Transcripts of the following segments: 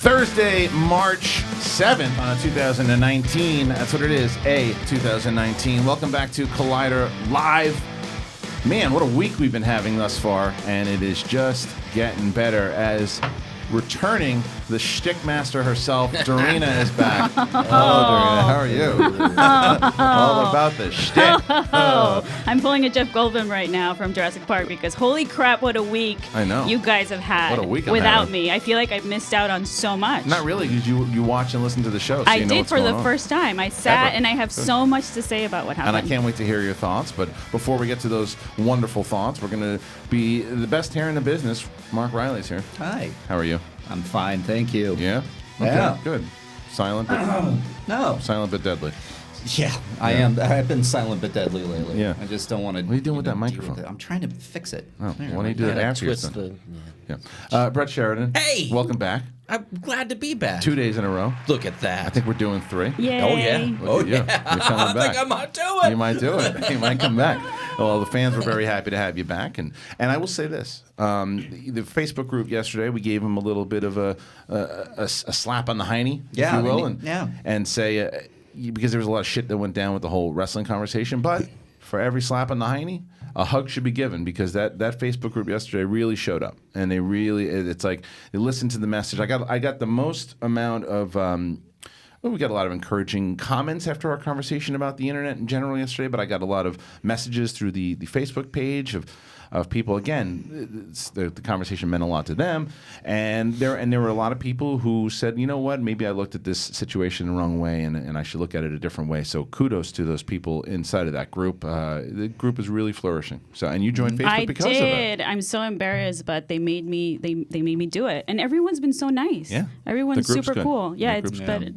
Thursday, March 7th, 2019. That's what it is, 2019. Welcome back to Collider Live. Man, what a week we've been having thus far, and it is just getting better as returning the shtick master herself, Dorina, is back. Oh, Dorina, how are you? All about the shtick. I'm pulling a Jeff Goldblum right now from Jurassic Park because holy crap, what a week you guys have had. What a week without me. I feel like I've missed out on so much. Not really, because you watch and listen to the show. So I you know did what's for going the on. first time. I sat and I have so much to say about what happened. And I can't wait to hear your thoughts. But before we get to those wonderful thoughts, we're going to be the best hair in the business. Mark Reilly's here. Hi. How are you? I'm fine, thank you. Yeah? Okay, Yeah. good. Silent, but No. silent but deadly. Yeah, I am. I've been silent but deadly lately. Yeah. I just don't want to. What are you doing with that microphone? I'm trying to fix it. Oh, There, why don't you do that after you're done? Yeah. Brett Sheridan. Hey! Welcome back. I'm glad to be back. 2 days in a row. Look at that. I think we're doing 3. Yay. Oh, yeah. Look Oh, at you. yeah. You're coming I back. think I might do it. You might do it. You might come back. Well, the fans were very happy to have you back, and I will say this: the Facebook group yesterday, we gave them a little bit of a slap on the hiney, if you will, and say because there was a lot of shit that went down with the whole wrestling conversation, but for every slap on the hiney, a hug should be given, because that Facebook group yesterday really showed up, and they really, it's like they listened to the message. I got the most amount of. We got a lot of encouraging comments after our conversation about the internet in general yesterday, but I got a lot of messages through the Facebook page of people. Again, the conversation meant a lot to them, and there were a lot of people who said, you know what, maybe I looked at this situation the wrong way, and I should look at it a different way. So kudos to those people inside of that group. The group is really flourishing. So, and you joined Facebook because of it. I did. I'm so embarrassed, but they made me do it, and everyone's been so nice. Yeah, everyone's the group's super good. cool. Yeah, The it's group's better.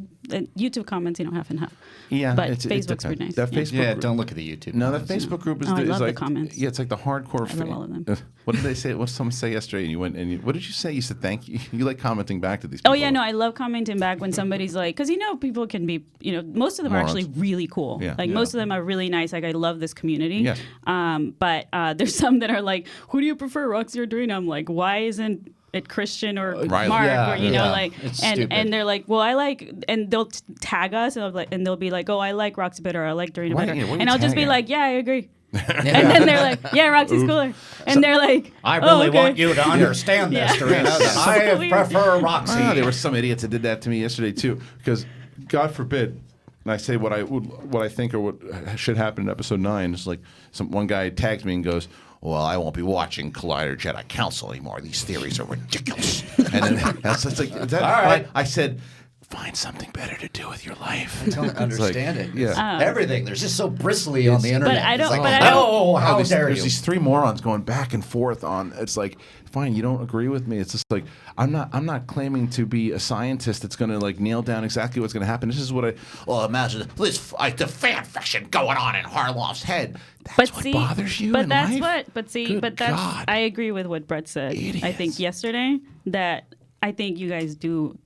YouTube comments, half and half. Yeah, but it Facebook's pretty nice. That Facebook Yeah, group, don't look at the YouTube. No, that comments. Facebook group is, I is love like the comments. Yeah, it's like the hardcore. I love all of them. What did they say? What did someone say yesterday? And you went and what did you say? You said thank you. You like commenting back to these people. Oh yeah, no, I love commenting back when somebody's like, because people can be, most of them Morons. are actually really cool. Yeah. Like most of them are really nice. Like I love this community. Yes. But there's some that are like, who do you prefer, Roxy or Dorina? I'm like, why isn't it Kristian or Riley. Mark? Yeah, or it's stupid. and they're like, well, I like, and they'll tag us and they'll be like, oh, I like Roxy better, or I like Dorina better, and I'll just be like, yeah, I agree. And then they're like, yeah, Roxy's cooler. And they're like, I really okay. want you to understand this, Dorina. I prefer Roxy. There were some idiots that did that to me yesterday too, because God forbid. And I say what I think or what should happen in episode 9. It's like one guy tags me and goes, well, I won't be watching Collider Jedi Council anymore. These theories are ridiculous. And then that's like, is that, all right. I said, find something better to do with your life. I don't understand it. Yeah. Everything. They're just so bristly on the internet. But I don't. It's like, But I don't. oh, how dare there's you? these 3 morons going back and forth on. It's like, fine, you don't agree with me. It's just like I'm not claiming to be a scientist that's going to like nail down exactly what's going to happen. This is what imagine this the fan fiction going on in Harloff's head. That's what bothers you. But in that's life? what. But see. Good but that's. God. I agree with what Brett said. Idiots. I think yesterday that I think you guys do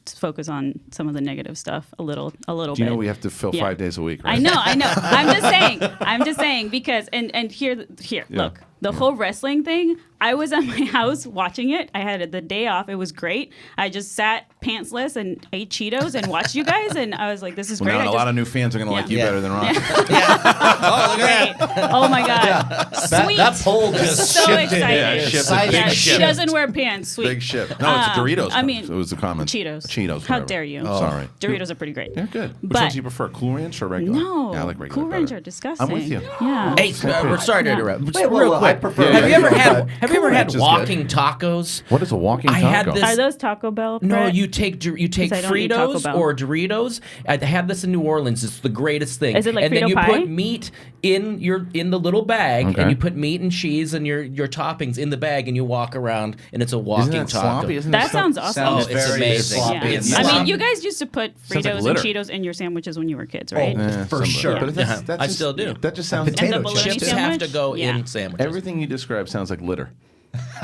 focus on some of the negative stuff a little bit. Do you know we have to fill 5 days a week, right? I know. I'm just saying because and here look, the whole wrestling thing, I was at my house watching it. I had the day off. It was great. I just sat pantsless and ate Cheetos and watched you guys, and I was like, this is great. Now, a lot of new fans are going to like you better than Ron. Oh, great. Oh my God. Sweet. That poll just so shifted. excited. Big She shift. doesn't wear pants. Sweet. Big shift. No, it's Doritos. I mean, it was the comment. Cheetos. Cheetos. How whatever. dare you? Oh. Sorry. Doritos are pretty great. They're good. Which But- ones do you prefer, Cool Ranch or regular? No. Yeah, I like regular Cool Ranch better. are disgusting. I'm with you. Yeah. Hey, we're sorry to interrupt. Just Wait, real well, quick. I prefer Have you ever regular, had Cool Ranch is walking tacos? What is a walking taco? I had this. Are those Taco Bell? No, Brett? you take I don't eat Taco Fritos Bell. or Doritos. I had this in New Orleans. It's the greatest thing. Is it like and then Frito you pie? put meat in the little bag, Okay. and you put meat and cheese and your toppings in the bag, and you walk around, and it's a walking Isn't that taco. sloppy? Isn't That it sounds stuff- awesome. Sounds it's very amazing. sloppy. Yeah. and I mean, sloppy. you guys used to put Sounds like Fritos and litter. Cheetos in your sandwiches when you were kids, right? For sure. But that's I just, still do. That just sounds. potato And the bologna chips Chips have to sandwich? go Yeah. in sandwiches. Everything you describe sounds like litter.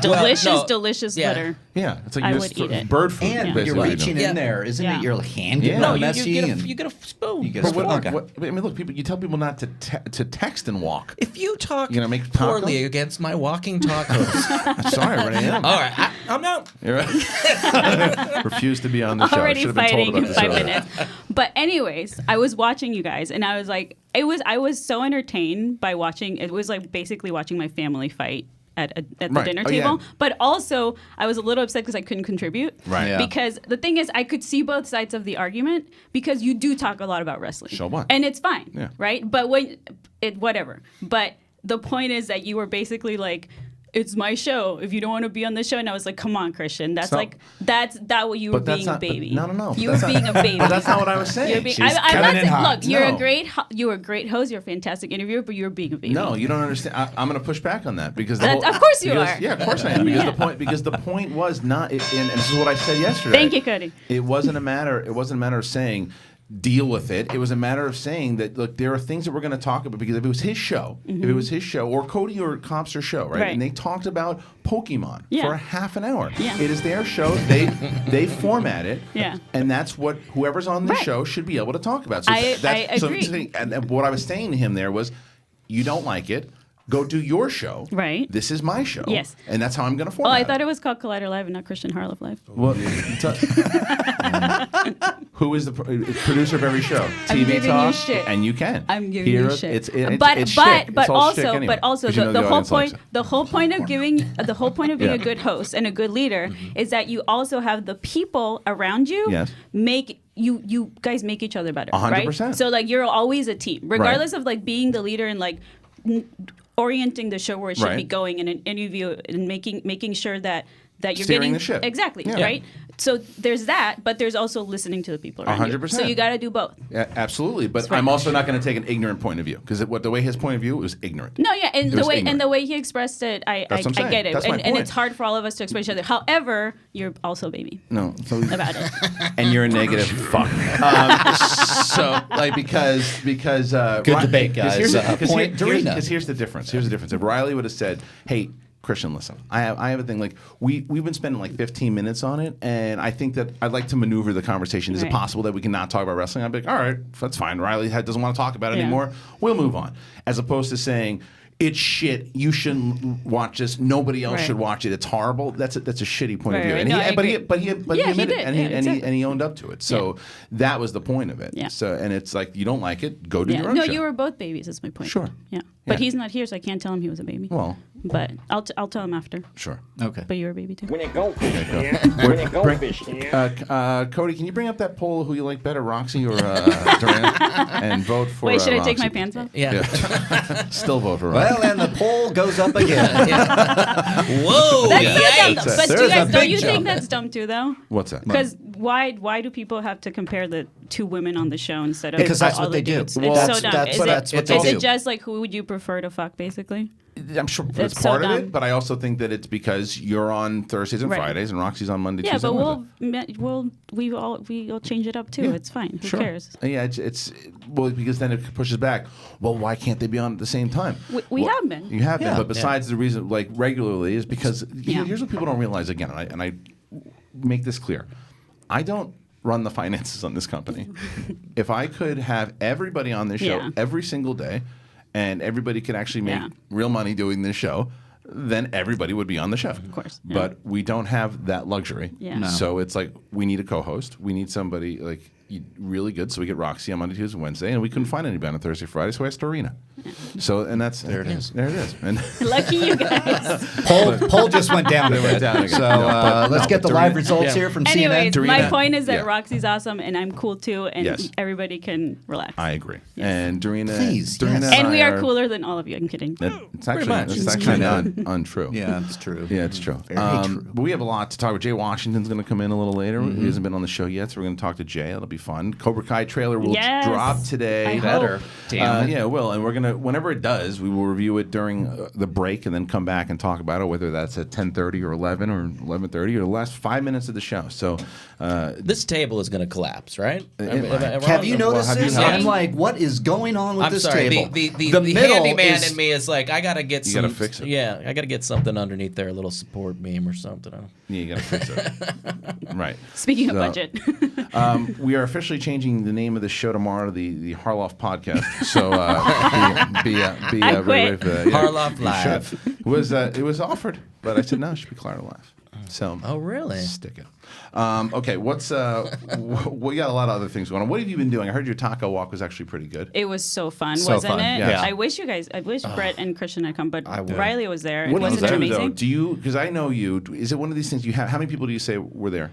delicious Yeah. litter. Yeah, it's like I you're would eat it. bird food. And basically you're what reaching doing. in there, isn't Yeah. it? Your hand Yeah. getting No, all you messy. you get a spoon. You get a But spoon. what, I mean, look, people. You tell people not to text and walk. If you talk make tacos? poorly against my walking tacos, Sorry, I already am. all right, I'm out. You're right. Refuse to be on the show. Already Should have been told fighting about in this 5 earlier. minutes. But anyways, I was watching you guys, and I was like, I was so entertained by watching. It was like basically watching my family fight at the Right. dinner Oh, yeah. table. But also, I was a little upset because I couldn't contribute. Right. Yeah. Because the thing is, I could see both sides of the argument because you do talk a lot about wrestling. So what? And it's fine. Yeah. Right. But whatever. But the point is that you were basically like, it's my show. If you don't want to be on the show, and I was like, "Come on, Kristian. That's Stop. that's what you were But that's being not- a baby. but no. You were being a baby. But that's not what I was saying. You're being, She's I'm coming not in saying, hot. look, you're No. a great host. You're a fantastic interviewer, but you're being a baby. No, you don't understand. I'm going to push back on that because Of course you are. Yeah, of course I am. Because Yeah. the point was not, and this is what I said yesterday. Thank you, Cody. It wasn't a matter of saying deal with it. It was a matter of saying that look, there are things that we're going to talk about because if it was his show, or Cody or Copster's show, right? Right. And they talked about Pokemon Yeah. for a half an hour. Yeah. It is their show. They format it. Yeah. And that's what whoever's on the Right. show should be able to talk about. So I agree. and what I was saying to him there was, you don't like it. Go do your show. Right. This is my show. Yes. And that's how I'm going to Oh, format I thought it was called Collider Live and not Kristian Harloff Live. Well, who is the producer of every show? I'm TV giving you talk, shit. and you can. I'm giving you shit. It's but shtick. It's all shtick anyway, also 'cause you know the whole audience likes point it. the whole point of being Yeah. a good host and a good leader is that you also have the people around you Yes. make you guys make each other better, 100%. right? So like you're always a team, regardless of like being the leader and like orienting the show where it should be Right. going in an interview and making sure that you're Steering getting the ship. exactly Yeah. right. So there's that, but there's also listening to the people around 100%. you. So you got to do both. Yeah, absolutely. But right. I'm also not going to take an ignorant point of view because the way his point of view was ignorant. No, yeah, and It the was way ignorant. he expressed it, I That's what I'm get saying. it, That's my and point. it's hard for all of us to express each other. However, you're also a baby No. So, about it. and you're a negative fuck. So like because Good debate, guys. Point Dorina. Because here's the difference. Here's the difference. If Reilly would have said, "Hey, Kristian, listen, I have a thing like we've been spending like 15 minutes on it, and I think that I'd like to maneuver the conversation. Is it Right. possible that we can not talk about wrestling?" I'd be like, "All right, that's fine. Reilly doesn't want to talk about it Yeah. anymore. We'll move on." As opposed to saying, "It's shit. You shouldn't watch this. Nobody else Right. should watch it. It's horrible." That's a shitty point of Right, view. right. And No, I he agree. admitted he it, did. and Yeah, he exactly. and he owned up to it. So that was the point of it. Yeah. So and it's like you don't like it, go do Yeah. your own No, show. you were both babies. Is my point. Sure. Yeah. But Yeah. he's not here, so I can't tell him he was a baby. Well, But I'll tell him after. sure. Okay. But you were a baby too. When it go fish, yeah. When it go fish, yeah. Cody, can you bring up that poll who you like better, Roxy or Durant, and vote for? Wait, should I take Roxy. my pants off? Yeah. Still vote for Roxy. Well, and the poll goes up again. Whoa. That's yikes. not dumb. But There's a don't big you think jump. that's dumb too, though? What's that? Because why do people have to compare the two women on the show instead of Because that's all what the they do. dudes? Well, It's that's- so dumb. that's- Is that's it, what they is do. it just like who would you prefer to fuck, basically? I'm sure that's It's so part of dumb. it, but I also think that it's because you're on Thursdays and Right. Fridays, and Roxy's on Monday, Yeah, Tuesday, but and Wednesday. we'll change it up too. Yeah. It's fine. Who Sure. cares? Yeah, it's well because then it pushes back. Well, why can't they be on at the same time? We Well, have been. You have Yeah. been, but besides the reason, like regularly, is because Yeah. here's what people don't realize again, and I make this clear. I don't run the finances on this company. If I could have everybody on this show Yeah. every single day, and everybody could actually make Yeah. real money doing this show, then everybody would be on the show. Of course, yeah. But we don't have that luxury. Yeah. No. So it's like we need a co-host. We need somebody like really good. So we get Roxy on Monday, Tuesday, and Wednesday, and we couldn't find anybody on Thursday, Friday. So I asked Dorina. So and that's There it is. There it is. And Lucky you guys. Poll just went down a It went bit. down again. So No, but- let's no, get the but live Dorina- results Yeah. here from Anyways, CNN. my Dorina- point is that yeah. Roxy's awesome and I'm cool too, and Yes. everybody can relax. I agree. Yes. And Dorina, Please, Dorina yes. and we I are cooler than all of you. I'm kidding. It's actually much. it's It's actually kinda- untrue. Yeah, it's true. Yeah, it's true. Very true. But we have a lot to talk about. Jay Washington's going to come in a little later. He hasn't been on the show yet, so we're going to talk to Jay. That'll be fun. Cobra Kai trailer will drop today. I hope. Damn it. Yeah, it will. And we're going to, whenever it does, we will review it during the break and then come back and talk about it, whether that's at 10:30 or 11 or 11:30 or the last 5 minutes of the show. So This table is going to collapse, right? Have you noticed this? I'm like, what is going on with this table? The middle handyman is- in me is like, I got to get You some. gotta fix it. Yeah, I got to get something underneath there, a little support beam or something. yeah, you got to fix it. Right. Speaking of So, budget. We are officially changing the name of the show tomorrow to the Harloff Podcast. So be I ready quit. for that. Harloff you Live. should. It was offered, but I said no. It should be Clarida Live. So Oh, really? stick it. Okay, what's we got a lot of other things going on. What have you been doing? I heard your taco walk was actually pretty good. It was so fun, So wasn't fun, it? yeah. I wish Brett and Christian had come, but Reilly was there. What Wasn't do you it do though? amazing? Do you? Because I know you. Is it one of these things you have? How many people do you say were there?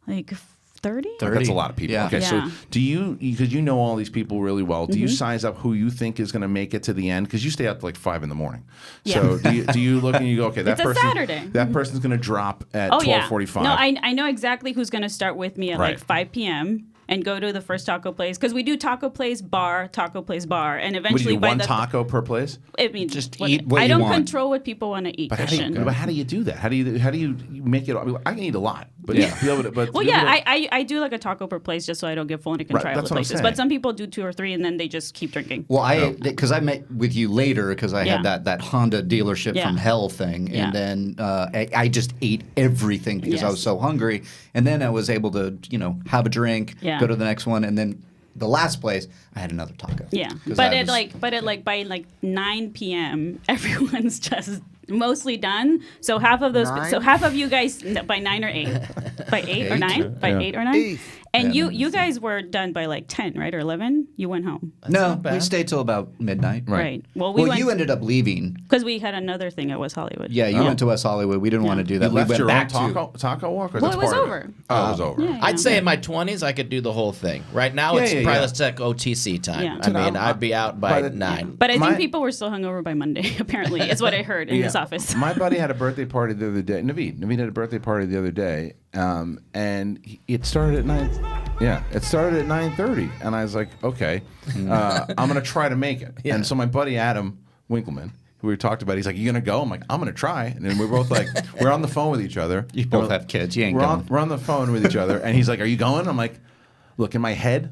Like 30? That's a lot of people. Yeah. Okay, Yeah. so do you, because you know all these people really well, do you size up who you think is going to make it to the end? Because you stay up to like 5 in the morning. So do you look and you go, okay, that It's a person, Saturday. that person's going to drop at Oh, yeah. 12:45. No, I know exactly who's going to start with me at Right. like 5 p.m. and go to the first taco place. Because we do taco place, bar. And What do eventually you do, one taco per place? I mean, Just eat what I you don't want. control what people want to eat, But Christian. how do you do that? How do you make it? I mean, I can eat a lot, but be able to. But Well, to be able to- I do like a taco per place just so I don't get full and I can Right, try all that's the what I'm places. saying. But some people do 2 or 3 and then they just keep drinking. Well, because I met with you later because I Yeah. had that Honda dealership Yeah. from hell thing, Yeah. and then I just ate everything because I Yes. was so hungry, and then I was able to have a drink, Yeah. go to the next one, and then the last place I had another taco. Yeah, 'Cause but I was- by 9 p.m. everyone's just mostly done. So half of you guys by 9 or 8, by 8 or 9, by Yeah. 8 or 9, and you guys were done by like 10, right, or 11. You went home, no, not bad. we stayed till about midnight. right? Well, Well, went you ended up leaving. because we had another thing at West Hollywood. Yeah, you went to West Hollywood. We didn't want to do that. You left we went your own back to. taco walk? Or Well, that's it was part of over. Oh, it was over. Yeah. I'd say in my 20s I could do the whole thing. Right now Yeah, it's yeah, probably yeah. let's take OTC time. Yeah. I mean, I'd be out by by the- 9. But I think My- people were still hungover by Monday. Apparently, is what I heard in this office. My buddy had a birthday party the other day. Naveed had a birthday party the other day, and it started at 9. Yeah, it started at 9:30, and I was like, okay, I'm gonna try to make it. And so my buddy Adam Winkleman, who we talked about, he's like, you gonna go? I'm like, I'm gonna try. And then we're both like, we're on the phone with each other. You both have kids. You ain't going. We're on the phone with each other, and he's like, are you going? I'm like, look, in my head,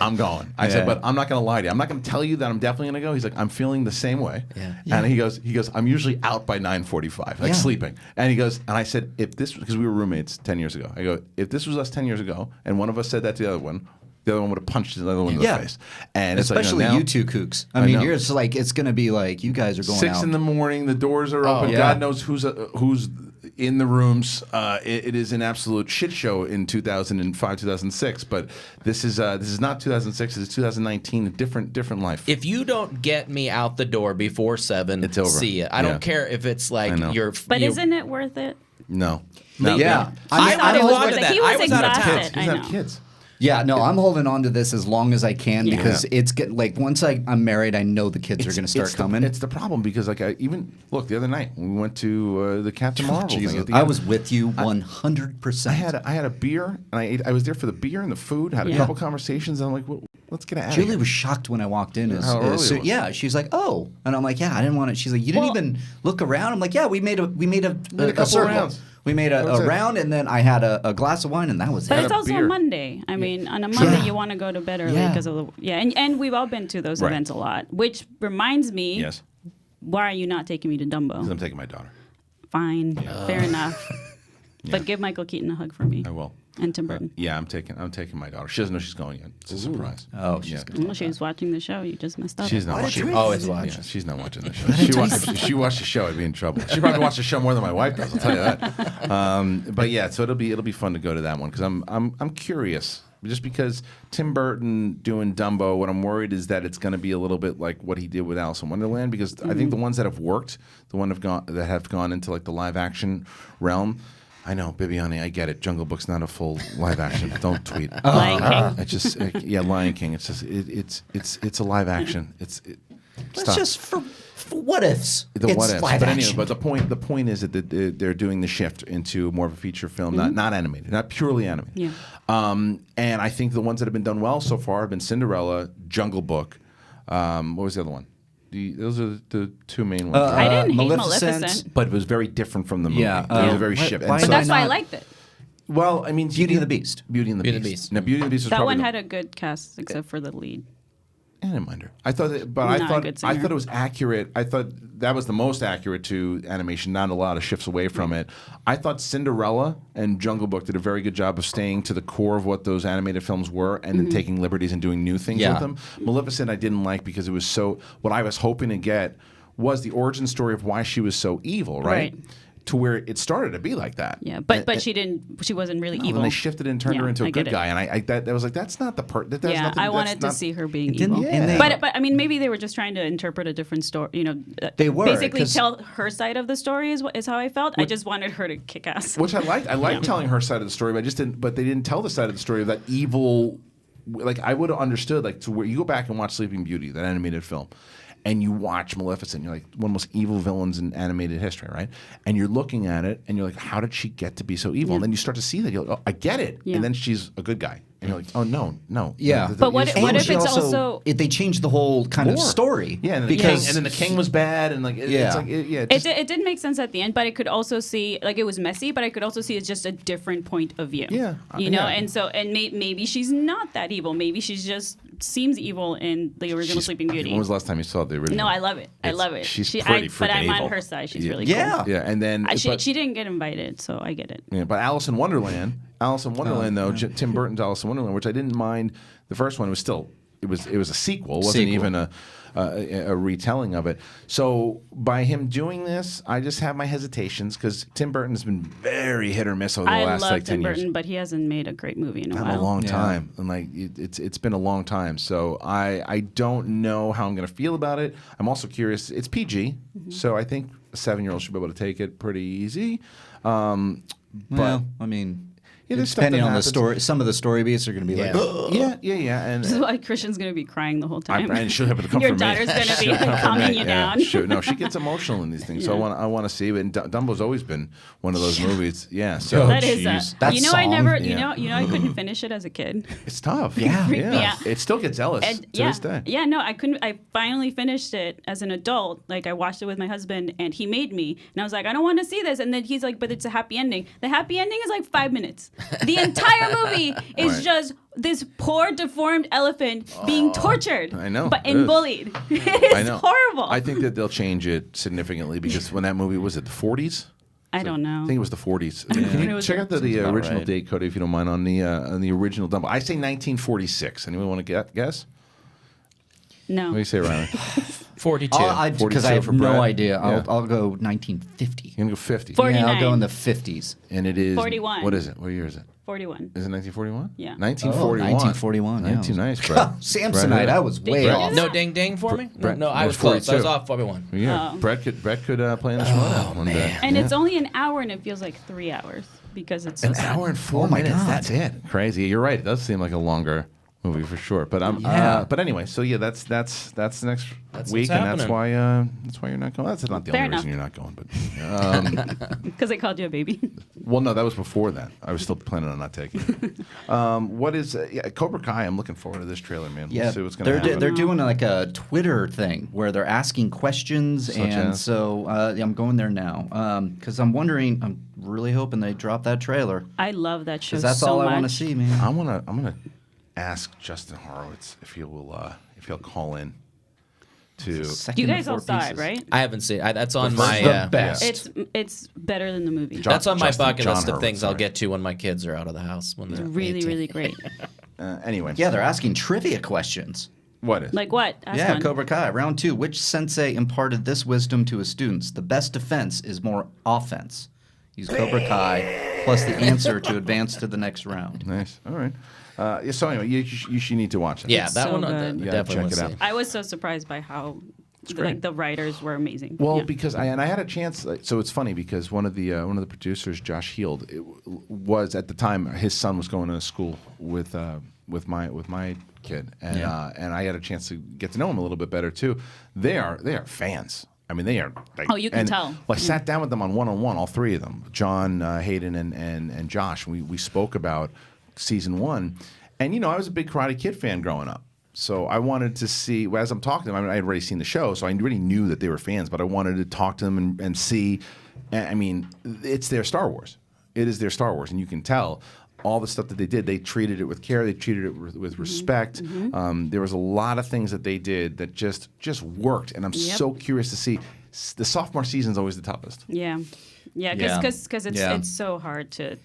I'm going. I said, but I'm not going to lie to you. I'm not going to tell you that I'm definitely going to go. He's like, I'm feeling the same way. Yeah. And he goes, I'm usually out by 9:45, like sleeping. And he goes, and I said, because we were roommates 10 years ago. I go, if this was us 10 years ago, and one of us said that to the other one would have punched the other one in the face. And Especially it's like, you two kooks. I mean, you're just like, it's going to be like, you guys are going 6 out. in the morning, the doors are open. yeah. God knows who's in the rooms. It is an absolute shit show in 2005, 2006. But this is not 2006. This is 2019. A different life. If you don't get me out the door before 7, It's over. see ya. I Yeah. don't care if it's like I know. you're. But you- isn't it worth it? No. Yeah. I thought it was was on worth to it. that. He was I was out of exhausted. town. He I doesn't have know. kids. Yeah, no, I'm holding on to this as long as I can Yeah. because it's get like once I'm married, I know the kids are going to start coming. It's the problem because like I even look the other night when we went to the Captain Marvel thing. Jesus, At the I end, was with you 100%. I had a beer and I was there for the beer and the food. Had a Yeah. couple conversations. And I'm like, well, let's get out of Julie here. was shocked when I walked in. How early it was. Yeah, she's like, "Oh," and I'm like, "Yeah, I didn't want it." She's like, "You didn't even look around." I'm like, "Yeah, we made a couple circle. rounds. We made That was a it. round, and then I had a glass of wine, and that was But it." it's a also beer. a Monday. I mean, on a Monday you want to go to bed early Yeah. because of the and we've all been to those Right. events a lot. Which reminds me, Yes, why are you not taking me to because Dumbo? I'm taking my daughter. Fine, fair enough. But give Michael Keaton a hug for me I will. and Tim Burton. Yeah, I'm taking my daughter. She doesn't know she's going yet. It's a surprise. Oh, she's Yeah. good. Well, she was watching the show. You just messed up. She's not watching. Idris. always Yeah, watch. she's not watching the show. If she watched the show, I'd be in trouble. She probably watched the show more than my wife does. I'll tell you that. But yeah, so it'll be fun to go to that one because I'm curious. Just because Tim Burton doing Dumbo, what I'm worried is that it's going to be a little bit like what he did with Alice in Wonderland. Because I think the ones that have worked, that have gone into like the live action realm. I know, Bibiani, I get it. Jungle Book's not a full live action. Don't tweet. Lion King. It's just Lion King. It's just it's a live action. It's just for what ifs. The It's what ifs. live But anyway, action. but the point is that they're doing the shift into more of a feature film, not animated, not purely animated. Yeah. And I think the ones that have been done well so far have been Cinderella, Jungle Book. What was the other one? Those are the two main ones. I didn't hate Maleficent. Maleficent. But it was very different from the movie. Yeah. It was a very Why- shift. why And But so- that's why I not- liked it. well, I mean, Beauty and the Beast. Beauty and the Beauty and Beast. the Beast. Now, Beauty and the Beast was That probably one had a good cast, except for the lead. I didn't mind her. I thought, Not a good I singer. thought it was accurate. I thought that was the most accurate to animation. Not a lot of shifts away from it. I thought Cinderella and Jungle Book did a very good job of staying to the core of what those animated films were, and then taking liberties and doing new things Yeah. with them. Maleficent, I didn't like because it was so. What I was hoping to get was the origin story of why she was so evil, right? Right. To where it started to be like that. Yeah, but she didn't. She wasn't really No, evil. then they shifted and turned her Yeah, into a I good get it. guy, and I was like, that's not the part. That Yeah, I wanted to not, see her being didn't- evil. and they- But I mean, maybe they were just trying to interpret a different story. They were, basically 'cause- tell her side of the story is how I felt. I just wanted her to kick ass. Which I liked. I liked telling her side of the story, but I just didn't. But they didn't tell the side of the story of that evil. Like I would have understood. Like to where you go back and watch Sleeping Beauty, that animated film, and you watch Maleficent. You're like one of the most evil villains in animated history, right? And you're looking at it, and you're like, how did she get to be so evil? And then you start to see that. You're like, oh, I get it. Yeah. And then she's a good guy, and you're like, oh no. Yeah. But what And if she it's also- they changed the whole kind of Lore. story? Yeah, and because then the king was bad, and like it's Yeah. like It did make sense at the end, but I could also see like it was messy, but I could also see it's just a different point of view. Yeah, you know, yeah. and so maybe she's not that evil. Maybe she's just seems evil in the original Sleeping Beauty. When was the last time you saw the original? No, I love it. I love it. She's pretty but I'm freaking evil. on her side. She's Yeah. really Yeah. cool. Yeah, and then She didn't get invited, so I get it. Yeah, but Alice in Wonderland, though, Tim Burton's Alice in Wonderland, which I didn't mind. The first one was still it was a sequel. It wasn't Sequel. even a retelling of it. So by him doing this, I just have my hesitations because Tim Burton's been very hit or miss over the I last love like 10 Tim years. Burton, but he hasn't made a great movie in a Not while. a long Yeah. time, and like it's been a long time. So I don't know how I'm going to feel about it. I'm also curious. It's PG, so I think a 7-year-old should be able to take it pretty easy. But well, I mean, Yeah, there's stuff depending that on the happens. story, some of the story beats are going to be like, yeah, and This is why Kristian's gonna be crying the whole time. and she'll have to come Your from me. daughter's gonna be She'll come from calming me. you Yeah, down. No, she gets emotional in these things. So I want to see it. And Dumbo's always been one of those movies. Yeah. So That is jeez. a, That you know, song, I never, yeah. you know, I couldn't finish it as a kid. it's tough. Yeah. Freaked me out. It still gets Ellis And to this day. yeah, no, I couldn't. I finally finished it as an adult. Like I watched it with my husband, and he made me, and I was like, I don't want to see this. And then he's like, but it's a happy ending. The happy ending is like 5 minutes. The entire movie is Right. just this poor deformed elephant being tortured. I know. but It and is. bullied. It's I know. horrible. I think that they'll change it significantly because when that movie was it the 40s? I don't know. I think it was the 40s. it Can you was check the- out the about original right. date, Cody, if you don't mind, on the original Dumbo? I say 1946. Anyone want to guess? No. What do you say, Riley? 42. because 42 I have for no Brett. idea. Yeah. I'll go 1950. You're going to go 50. For- Yeah, I'll go 49. in the 50s. And it is 41. What is it? What year is it? 41. Is it 1941? Yeah. 1941. 1941, yeah. 19 nice, bro. Samsonite, I was way Brett- off. No ding ding for me? Brett- No, I it was was close. I was 42. off 41. Yeah, Oh. Brett could play in the Schmoedown one day. And Yeah. it's only an hour, and it feels like 3 hours because it's so an sad. hour and 4 Oh my minutes. God. That's it. Crazy. You're right. It does seem like a longer movie for sure. But but anyway. So yeah, that's the next That's week, what's and that's happening. why you're not going. That's not the Fair only reason enough. you're not going. But Because I called you a baby. well, no, that was before that. I was still planning on not taking it. What is Cobra Kai? I'm looking forward to this trailer, man. Yeah, We'll see what's going to happen. they're doing like a Twitter thing where they're asking questions, Such and as? so I'm going there now because I'm wondering. I'm really hoping they drop that trailer I love that show because that's so all much. I want to see, man. I'm gonna ask Justin Horowitz if he'll call in to. Second You of guys all 4 saw pieces. it, right? I haven't seen it. That's on The my. best. It's better than the movie. John- That's on my Justin- bucket John list of Hurwitz, things I'll sorry. get to when my kids are out of the house. When they're Really, 18. really great. Anyway. Yeah, they're asking trivia questions. What is? Like what? Ask Yeah, one. Cobra Kai. Round 2. Which sensei imparted this wisdom to his students? The best defense is more offense. Use Cobra Kai plus the answer to advance to the next round. Nice. All right. So anyway, you should need to watch it. Yeah, It's that so one good. I You gotta definitely check want it to out. see. I was so surprised by how great. the writers were amazing. Well, Yeah. because I had a chance. So it's funny because one of the producers, Josh Heald, was at the time his son was going to school with with my kid, and and I had a chance to get to know him a little bit better too. They are fans. I mean, they are. Like, Oh, you can tell. Well, I sat down with them on one-on-one, all three of them, John, Hayden, and Josh. We spoke about season 1, and I was a big Karate Kid fan growing up. So I wanted to see, as I'm talking to them, I had already seen the show, so I already knew that they were fans, but I wanted to talk to them and see. I mean, it's their Star Wars. It is their Star Wars, and you can tell all the stuff that they did. They treated it with care. They treated it with respect. There was a lot of things that they did that just worked, and I'm so curious to see. The sophomore season is always the toughest. Yeah, because it's so hard to.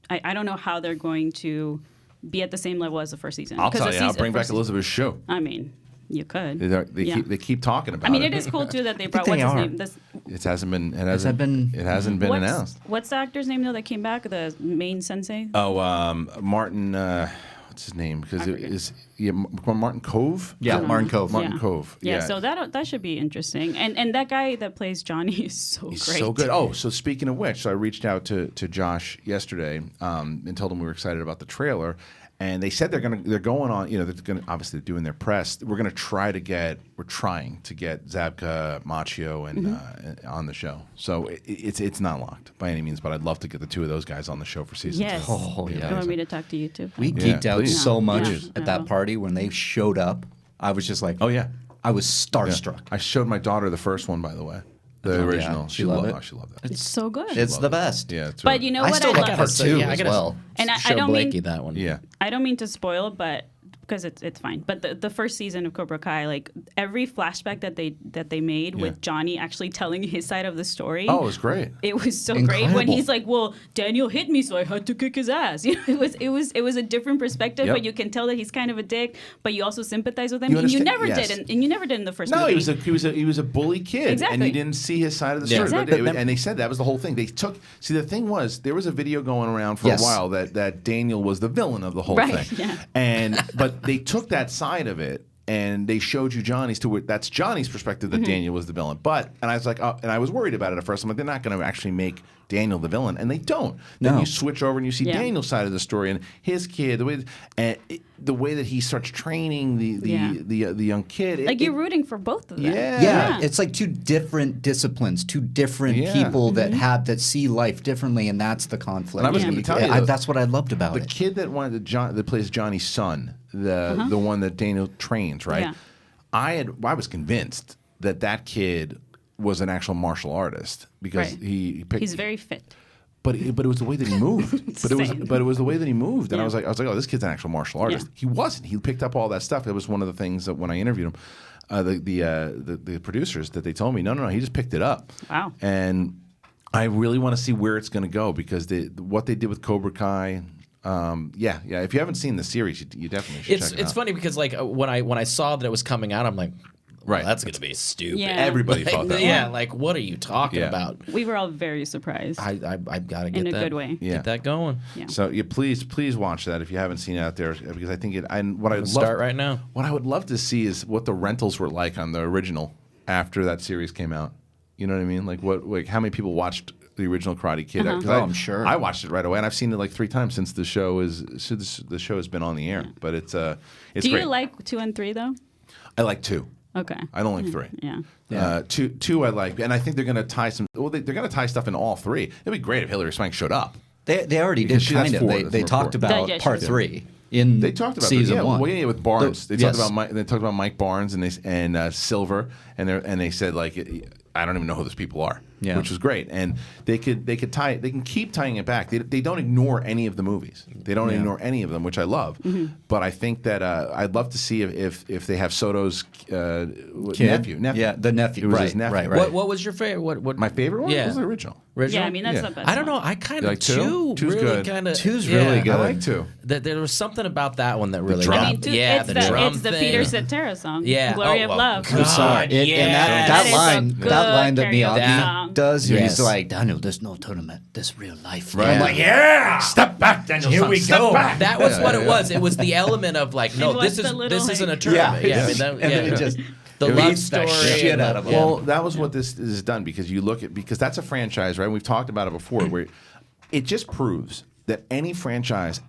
I don't know how they're going to be at the same level as the first season. I'll tell you, I'll bring back Elizabeth's show. I mean, you could. They keep talking about it. I mean, it is cool too that they brought what's his name. It hasn't been announced. What's the actor's name though that came back? The main sensei. Oh, Martin. What's his name? Because it is Martin Cove. Yeah, Martin Cove. Martin Cove. Yeah, so that should be interesting. And that guy that plays Johnny is so He's great. so good. Oh, so speaking of which, so I reached out to Josh yesterday and told him we were excited about the trailer. And they said they're going on. They're going obviously doing their press. We're trying to get Zabka, Machio, and on the show. So it's not locked by any means, but I'd love to get the two of those guys on the show for season 2. Yes. Oh, You want me to talk to you too? We geeked out please. so much Yeah. at that party when they showed up. I was just like, Oh yeah, I was starstruck. I showed my daughter the first one, by the way, the original. She loved it? Oh, she loved that. It's so good. It's the best. Yeah, it's But you know I what? still I like love? part 2 I as gotta well. And I Show don't Blakey mean that one. yeah. I don't mean to spoil, but because it's fine. But the first season of Cobra Kai, like every flashback that they made with Johnny actually telling his side of the story. Oh, it was great. It was so great when Incredible. he's like, "Well, Daniel hit me, so I had to kick his ass." It was a different perspective, Yep. but you can tell that he's kind of a dick, but you also sympathize with him, You and you understand- never yes. did, and you never did in the first No, movie. he was a bully kid, and Exactly. you didn't see his side of the Yeah. story. Exactly. And they said that was the whole thing. The thing was there was a video going around for Yes. a while that Daniel was the villain of the whole Right, thing, yeah. but they took that side of it. And they showed you Johnny's to it. That's Johnny's perspective that Daniel was the villain. And I was like, and I was worried about it at first. I'm like, they're not going to actually make Daniel the villain, and they don't. Then No. you switch over and you see Yeah. Daniel's side of the story and his kid, the way that he starts training the young kid. like you're rooting for both of them. Yeah, it's like two different disciplines, two different people that see life differently, and that's the conflict. And I was Yeah. going to tell you, that's what I loved about the it. kid that plays Johnny's son, the one that Daniel trains, right? Yeah. I was convinced that kid was an actual martial artist because Right. he picked. He's very fit. But it was the way that he moved. but it was the way that he moved, and Yeah. I was like, oh, this kid's an actual martial artist. Yeah. He wasn't. He picked up all that stuff. It was one of the things that when I interviewed him, the producers that they told me, no, he just picked it up. Wow. And I really want to see where it's going to go because what they did with Cobra Kai. Yeah. If you haven't seen the series, you definitely should check it out. It's funny because like when I saw that it was coming out, I'm like, well, Right. that's gonna be stupid. Yeah. Everybody Like, thought that. yeah, like what are you talking Yeah. about? We were all very surprised I've got to get in a that, good way. Yeah. Get that going. Yeah. So please watch that if you haven't seen it out there because I think Start right now. What I would love to see is what the rentals were like on the original after that series came out. You know what I mean? Like how many people watched the original Karate Kid? 'Cause Oh, I'm sure. I watched it right away, and I've seen it like 3 times since the show has been on the air. But it's Do great. you like 2 and 3 though? I like 2. Okay. I don't like 3. Yeah. Two I like, and I think they're going to tie some. Well, they're going to tie stuff in all 3. It'd be great if Hillary Swank showed up. They already Because did that's kind of. 4. They That's talked number 4. about Yeah, part sure. 3 in They talked about season that. 1. Yeah, with Barnes. They Yes. talked about Mike Barnes and Silver, and they said like I don't even know who those people are, which was great. And they can keep tying it back. They don't ignore any of the movies. They don't ignore any of them, which I love. But I think that I'd love to see if they have Soto's nephew. Yeah, the nephew. It was right, his nephew. right. What was your favorite? What My favorite one Yeah. was the original. original? Yeah, I mean that's Yeah. the best. I don't know. one. I kind You of like 2? Two's really good. kind of 2's really good. I like 2. There was something about that one that really drum. got I mean, yeah, it's the the drum it's the thing. Peter Cetera song. Yeah. Glory Oh, of well, Love. God, Sorry. And yeah. that That is a line, good that line that karaoke Miyagi song. does, he's Yes. like, Daniel, there's no tournament. This real life. Right. I'm like, yeah, step back, Daniel. Here we Step go. back. That was Yeah, what yeah, it was. It was the element of like, no, And this what's the little, isn't a like- tournament. Yeah, I mean, that, and then it just the it love beats story the shit and out of him. Well, that was what this is done because you look at because that's a franchise, right? We've talked about it before, where it just proves that any franchise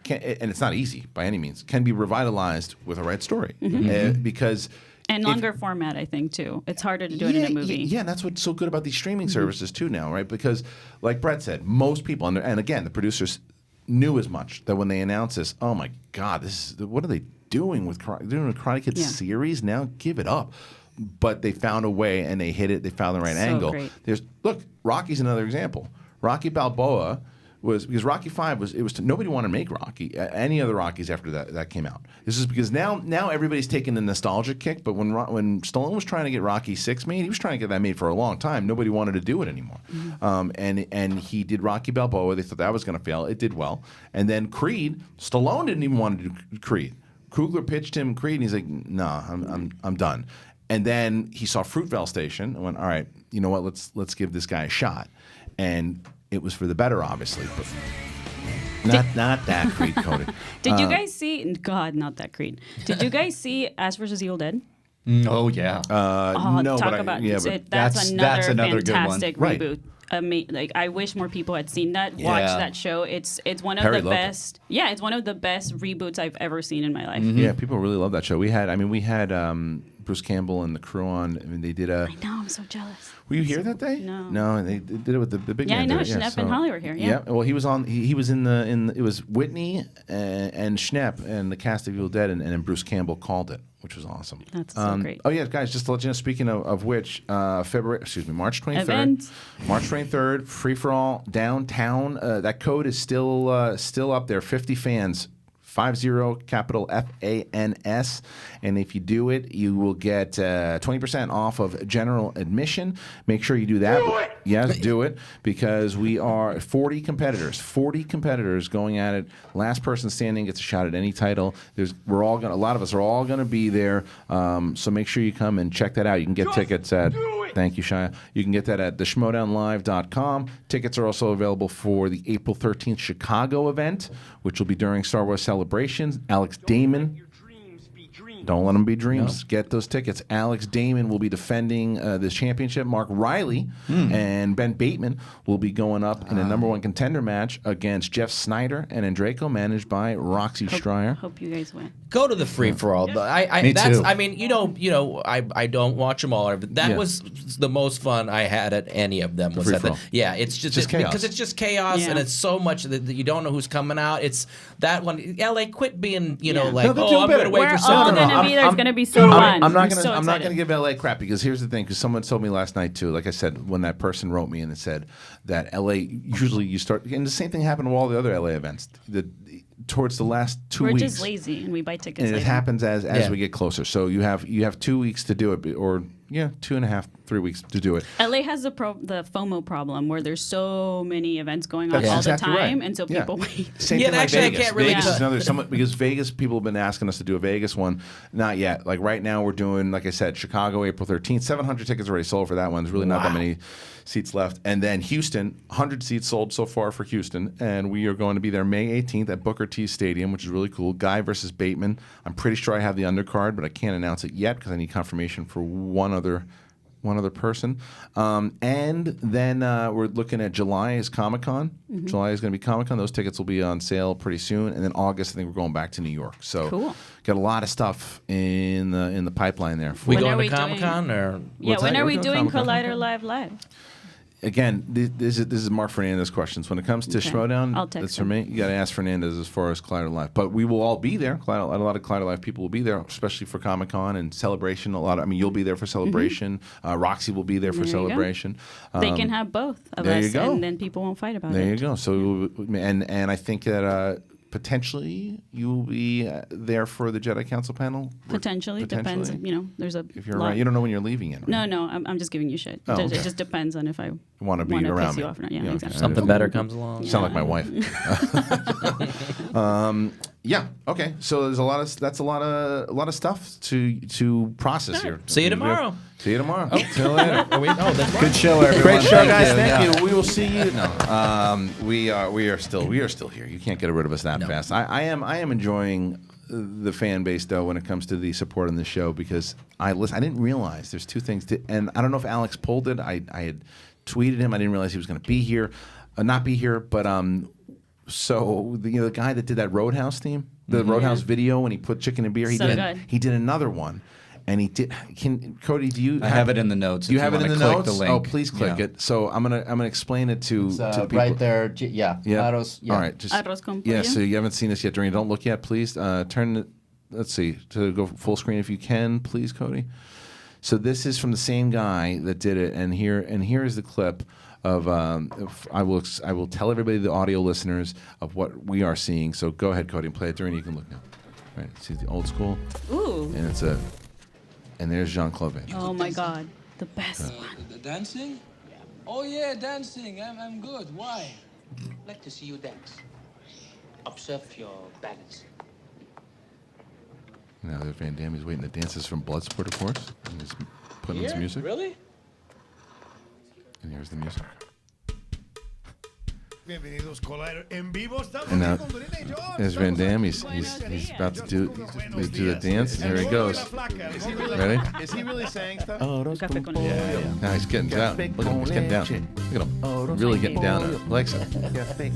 and it's not easy by any means, can be revitalized with a right story because. And longer format, I think, too. It's harder to do it in a movie. Yeah, and that's what's so good about these streaming services, too, now, right? Because, like Brett said, most people, and again, the producers knew as much that when they announced this, oh, my God, what are they doing with doing a Karate Kid series? Now give it up. But they found a way, and they hit it. They found the right angle. Great. Look, Rocky's another example. Rocky Balboa was because Rocky 5 was nobody wanted to make Rocky any other Rockies after that came out. This is because now everybody's taking the nostalgia kick, but when Stallone was trying to get Rocky 6 made, he was trying to get that made for a long time. Nobody wanted to do it anymore. And he did Rocky Balboa. They thought that was going to fail. It did well. And then Creed, Stallone didn't even want to do Creed. Coogler pitched him Creed, and he's like, "No, I'm done." And then he saw Fruitvale Station and went, "All right, you know what? Let's give this guy a shot." And it was for the better, obviously, but not that Creed Cody. Did you guys see? God, not that Creed. Did you guys see Ash vs. Evil Dead? Oh yeah. No, talk but about that's another fantastic good one. reboot. Like I wish more people had seen that. Watch that show. It's one of the best. Yeah, it's one of the best reboots I've ever seen in my life. Yeah, people really love that show. We had Bruce Campbell and the crew on. I mean, they did a. I know. I'm so jealous. Were you here that day? No. No, they did it with the big Yeah, man. I know. did it, Schnepp and Holly were here. Yeah. Well, he was on. He was in it was Whitney and Schnepp and the cast of Evil Dead, and then Bruce Campbell called it, which was awesome. That's so great. Oh yeah, guys, just to let you know. Speaking of which, March 23rd. Events. March 23rd, free for all downtown. That code is still up there. 50 fans. 50 capital FANS, and if you do it, you will get 20% off of general admission. Make sure you do that. Yes, do it, because we are 40 competitors going at it. Last person standing gets a shot at any title. A lot of us are all gonna be there. So make sure you come and check that out. You can get tickets at. Thank you, Shia. You can get that at theschmoedownlive.com. Tickets are also available for the April 13th Chicago event, which will be during Star Wars Celebrations. Alex Damon. Don't let them be dreams. No. Get those tickets. Alex Damon will be defending this championship. Mark Reilly and Ben Bateman will be going up in a #1 contender match against Jeff Snyder and Andreyko, managed by Roxy Stryer. Hope you guys win. Go to the free for all. Me too. I mean, I don't watch them all. That was the most fun I had at any of them. It's just chaos. Because it's just chaos, and it's so much that you don't know who's coming out. It's that one. LA, quit being I'm going to wait for something. There's going to be so fun. I'm not going to give LA crap, because here's the thing. Because someone told me last night too. Like I said, when that person wrote me and it said that LA usually you start, and the same thing happened to all the other LA events. Towards the last 2 weeks, we're just lazy and we buy tickets. And later. it happens as we get closer. So you have 2 weeks to do it, or 2.5, 3 weeks to do it. LA has the FOMO problem where there's so many events going on all exactly the time, right. and so people wait. Same thing like actually, Vegas. I can't really. Vegas is another because Vegas people have been asking us to do a Vegas one. Not yet. Like right now, we're doing, like I said, Chicago, April 13th. 700 tickets already sold for that one. There's really not that many seats left. And then Houston, 100 seats sold so far for Houston, and we are going to be there May 18th at Booker T Stadium, which is really cool. Guy versus Bateman. I'm pretty sure I have the undercard, but I can't announce it yet because I need confirmation for one other person. And then we're looking at July is Comic-Con. July is going to be Comic-Con. Those tickets will be on sale pretty soon. And then August, I think we're going back to New York. So cool. Got a lot of stuff in the pipeline there. We going to Comic-Con or? When are we doing Collider Live? Again, this is Mark Fernandez questions. When it comes to Schmoedown, that's for me. You got to ask Fernandez as far as Collider Live. But we will all be there. A lot of Collider Live people will be there, especially for Comic-Con and Celebration. You'll be there for Celebration. Roxy will be there for Celebration. They can have both of us, and then people won't fight about it. There you go. So, and I think that potentially you will be there for the Jedi Council panel. Potentially. Depends. There's a. If you're around, you don't know when you're leaving it. Right? No. I'm just giving you shit. Oh, It just depends on if I want to be around piss me. You off or not. Yeah, exactly. Something better comes along. Sound like my wife. Okay. So there's a lot of stuff to process here. See you tomorrow. See you tomorrow. See you later. Good show, everyone. Great show, guys. Thank you. We will see you. No, we are still here. You can't get rid of us that fast. I am enjoying the fan base though when it comes to the support on the show, because I didn't realize there's two things, and I don't know if Alex pulled it. I had tweeted him. I didn't realize he was going to be here, not be here, but So the guy that did that Roadhouse theme, the Roadhouse video, when he put chicken and beer, he did another one. And he did. Cody, do you? I have it in the notes. Do you have it in the notes? The link. Oh, please click it. So I'm gonna explain it to the people. Right there. Yeah. Aroz, All right. Just, Arroz con pollo. yeah. So you haven't seen this yet, Doreen. Don't look yet, please. Turn it. Let's see. To go full screen if you can, please, Cody. So this is from the same guy that did it, and here is the clip of. I will tell everybody, the audio listeners, of what we are seeing. So go ahead, Cody, and play it. Doreen, you can look now. All right. See the old school. Ooh. And it's a. And there's Jean-Claude Van Damme. Oh my God, the best one. Dancing? Yeah. Oh yeah, dancing. I'm good. Why? I'd like to see you dance. Observe your balance. Now there's Van Damme. He's waiting to dance. This is from Bloodsport, of course. And he's putting in some music. Really? And here's the music. And now there's Van Damme. He's about to do the dance. And here he goes. Ready? Is he really saying stuff? Café con leche. Now he's getting down. Look at him. He's getting down. Look at him. Really getting down. Likes it.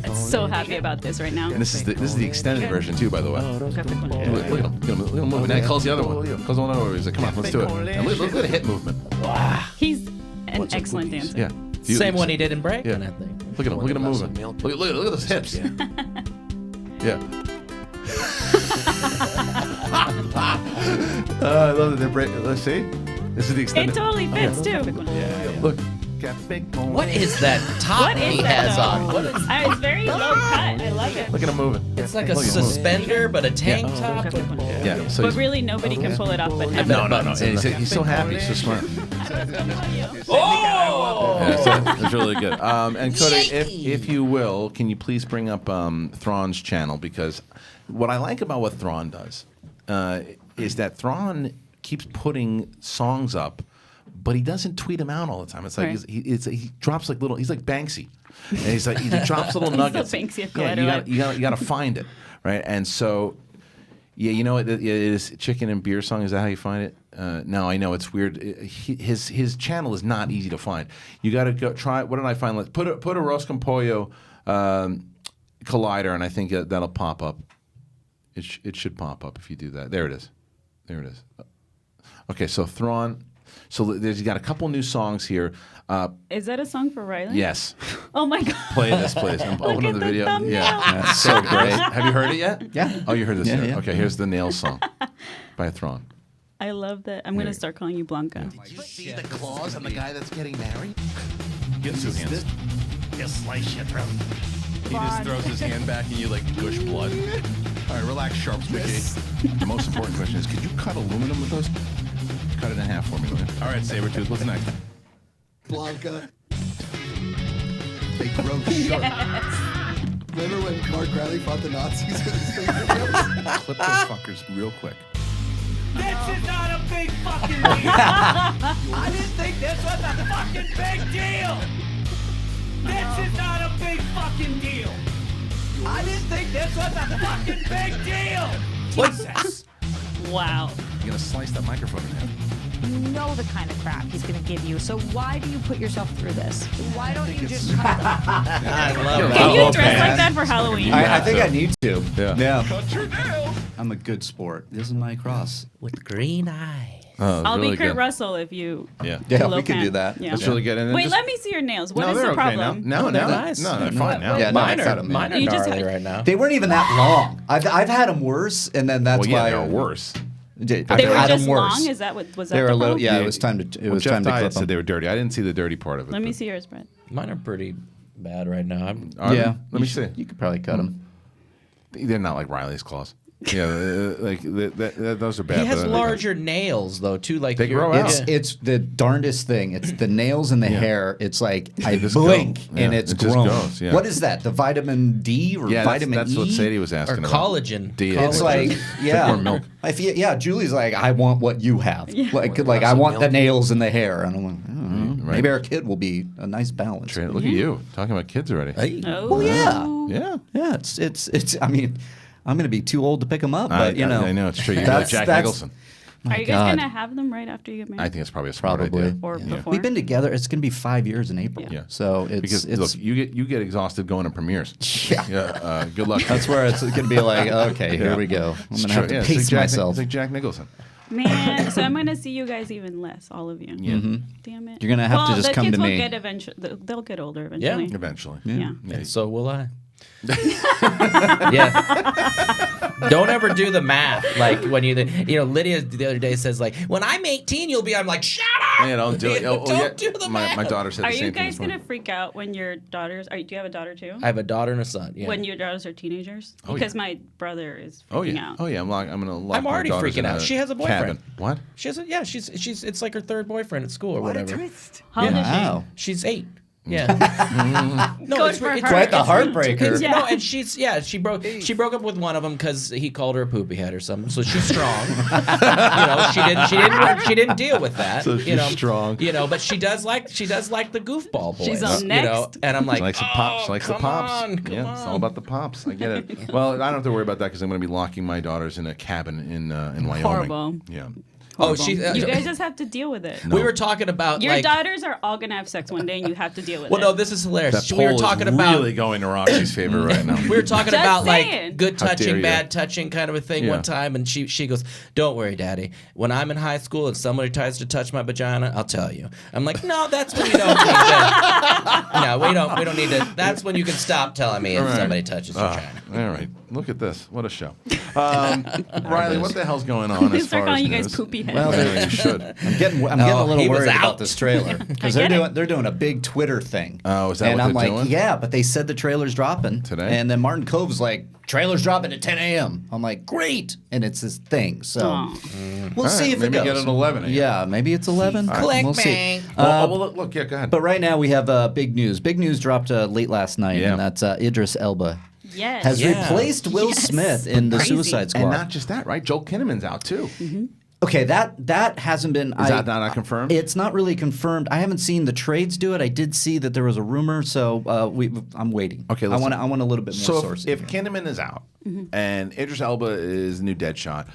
I'm so happy about this right now. And this is the extended version too, by the way. Café con leche. Look at him. Look at him moving. Now he calls the other one. Calls the one over. He's like, come on, let's do it. And look at the hip movement. He's an excellent dancer. Yeah. Same one he did in Breaking, Yeah. I think. Look at him. Look at him moving. Look at those hips. Yeah. I love that they're breaking. Let's see. This is the It extended. totally fits too. Look. What is that top What he is has that on? though? What is, It's very low cut. I love it. Look at him moving. it's like a Look at him moving. suspender, but a tank top. Yeah. So But he's, really, nobody can pull it off but him. no. He's so happy. He's so smart. Oh! Yeah, so it's really good. And Cody, if you will, can you please bring up Thrawn's channel? Because what I like about what Thrawn does is that Thrawn keeps putting songs up, but he doesn't tweet them out all the time. It's like Right. he drops like little. He's like Banksy, and he's like he drops little nuggets. the Banksy of Yeah, Colorado. you got to find it, right? And so. Yeah, you know, it is chicken and beer song. Is that how you find it? No, I know it's weird. His channel is not easy to find. You got to go try. What did I find? Let's put a aroz con pollo collider, and I think that'll pop up. It should pop up if you do that. There it is. There it is. Okay, so Thrawn. So he's got a couple new songs here. Is that a song for Reilly? Yes. Oh my God. Play this, please. I'm opening at the the video. thumbnail. Yeah, that's so great. Have you heard it yet? Yeah. Oh, you heard this? Yeah, yeah. Okay, here's the Nails song by Thrawn. I love that. I'm going to start calling you Blanca. Did you see the claws on the guy that's getting married? Get two hands. You slice your throat. He just throws his hand back and you like gush blood. All right, relax, Sharp Squeaky. The most important question is, could you cut aluminum with those? Cut it in half for me. All right, Sabretooth, what's next? Blanca. They grow sharp. Remember when Mark Reilly fought the Nazis with his fingernails? Clip those fuckers real quick. This is not a big fucking deal. I didn't think this was a fucking big deal. This is not a big fucking deal. I didn't think this was a fucking big deal. Jesus. Wow. You're going to slice that microphone in half. You know the kind of crap he's going to give you. So why do you put yourself through this? Why don't you just cut it? I love Can you that. dress like that for Halloween? I think I need to. Yeah. Cut your nails. I'm a good sport. This is my cross. With green eyes. Oh, I'll really be Kurt good. Russell if you. Yeah. Yeah, low we can pan. do that. Yeah. That's really good. And then Wait, just- let me see your nails. What no, is they're the okay problem? now. No, they're nice. No, they're fine now. Yeah, no, Mine I cut 'em. are You just gnarly had- right now. They weren't even that long. I've had them worse, and then that's Well, yeah, why they are worse. They I've were had just them worse. long. Is that what was that? They were the a little. problem? Yeah, it was time to. It was Jeff time to Diet clip said them. they were dirty. I didn't see the dirty part of it. Let me but- see yours, Brett. Mine are pretty bad right now. Are Yeah, they? Let me see. You could probably cut them. They're not like Riley's claws. Yeah, like those are bad. He has but larger nails though too. Like They grow you're- out. It's the darndest thing. It's the nails and the hair. It's like I just blink go. Yeah, and it's it just grown. goes, yeah. What is that? The vitamin D or Yeah, vitamin that's E? what Sadie was or asking about. collagen. D. It's like yeah, more milk. If you, yeah. Julie's like, I want what you have. Like I want the nails and the hair. And I'm like, right. maybe our kid will be a nice balance. Look at you talking about kids already. Hey. Oh. Well, yeah, Yeah. yeah. It's. I mean, I'm going to be too old to pick them up, but you know, I know it's true. You're like Jack Nicholson. Are you guys gonna have them right after you get married? I think it's probably a smart idea. Or before. We've been together. It's going to be 5 years in April. Yeah. So because look, you get exhausted going to premieres. Yeah. Good luck. That's where it's going to be like, okay, here we go. I'm going to have to pace myself. It's like Jack Nicholson. Man, so I'm gonna see you guys even less, all of you. Yeah. Damn it. You're gonna have to just come to me. The kids will get eventually. They'll get older eventually. Yeah. Eventually. Yeah. And so will I. Yeah. Don't ever do the math. Like when Lydia the other day says like, when I'm 18, you'll be. I'm like, shut up. Yeah, don't do it. Don't do the math. My daughter said the Are same you thing. guys gonna freak out when your daughters? Do you have a daughter too? I have a daughter and a son. Yeah. When your daughters are teenagers, because my brother is freaking out. Oh yeah. I'm gonna lock I'm my already daughters freaking in out. a She has a boyfriend. cabin. What? She has she's it's like her third boyfriend at school or whatever. How old is she? She's 8. Yeah. No, Good it's for her. Quite the heartbreaker. No, and she broke up with one of them because he called her a poopy head or something. So she's strong. She didn't deal with that. So she's strong. But she does like the goofball boys. She's on next. And I'm like, She likes the pops. She likes the pops. Come Yeah, it's all about the pops. I get it. Well, I don't have to worry about that because I'm going to be locking my daughters in a cabin in Wyoming. Horrible. Yeah. Oh, You guys just have to deal with it. We were talking about Your daughters are all gonna have sex one day, and you have to deal with it. Well, no, this is hilarious. That We were poll talking is about really going to Roxy's favor right now. We were talking Just about saying. like good How dare touching, you. bad touching kind of a thing one time, and she goes, "Don't worry, Daddy. When I'm in high school and somebody tries to touch my vagina, I'll tell you." I'm like, "No, that's when you don't need to. No, we don't need to. That's when you can stop telling me if somebody touches your vagina." All right. Look at this. What a show. Riley, what the hell's going on as start far as calling you guys news? poopy heads. Well, Yeah, you should. I'm getting a little he was worried out. about this trailer because I get they're doing a big Twitter thing. Oh, is that and what I'm they're like, doing? yeah, but they said the trailer's dropping Today? and then Martin Cove's like, trailer's dropping at 10 a.m. I'm like, great, and it's this thing. So we'll All see right, if maybe it goes. get it at 11 a.m. Yeah, maybe it's 11. We'll see. Clickbait. Well, look, yeah, go ahead. But right now we have big news. Big news dropped late last night, Yeah. and that's Idris Elba Yes. has Yeah. replaced Will Yes. Smith in the Crazy. Suicide Squad. And not just that, right? Joel Kinnaman's out too. Okay, that hasn't been. Is that not confirmed? It's not really confirmed. I haven't seen the trades do it. I did see that there was a rumor, so I'm waiting. Okay, I want a little bit more So sources. if Kinnaman is out and Idris Elba is the new Deadshot,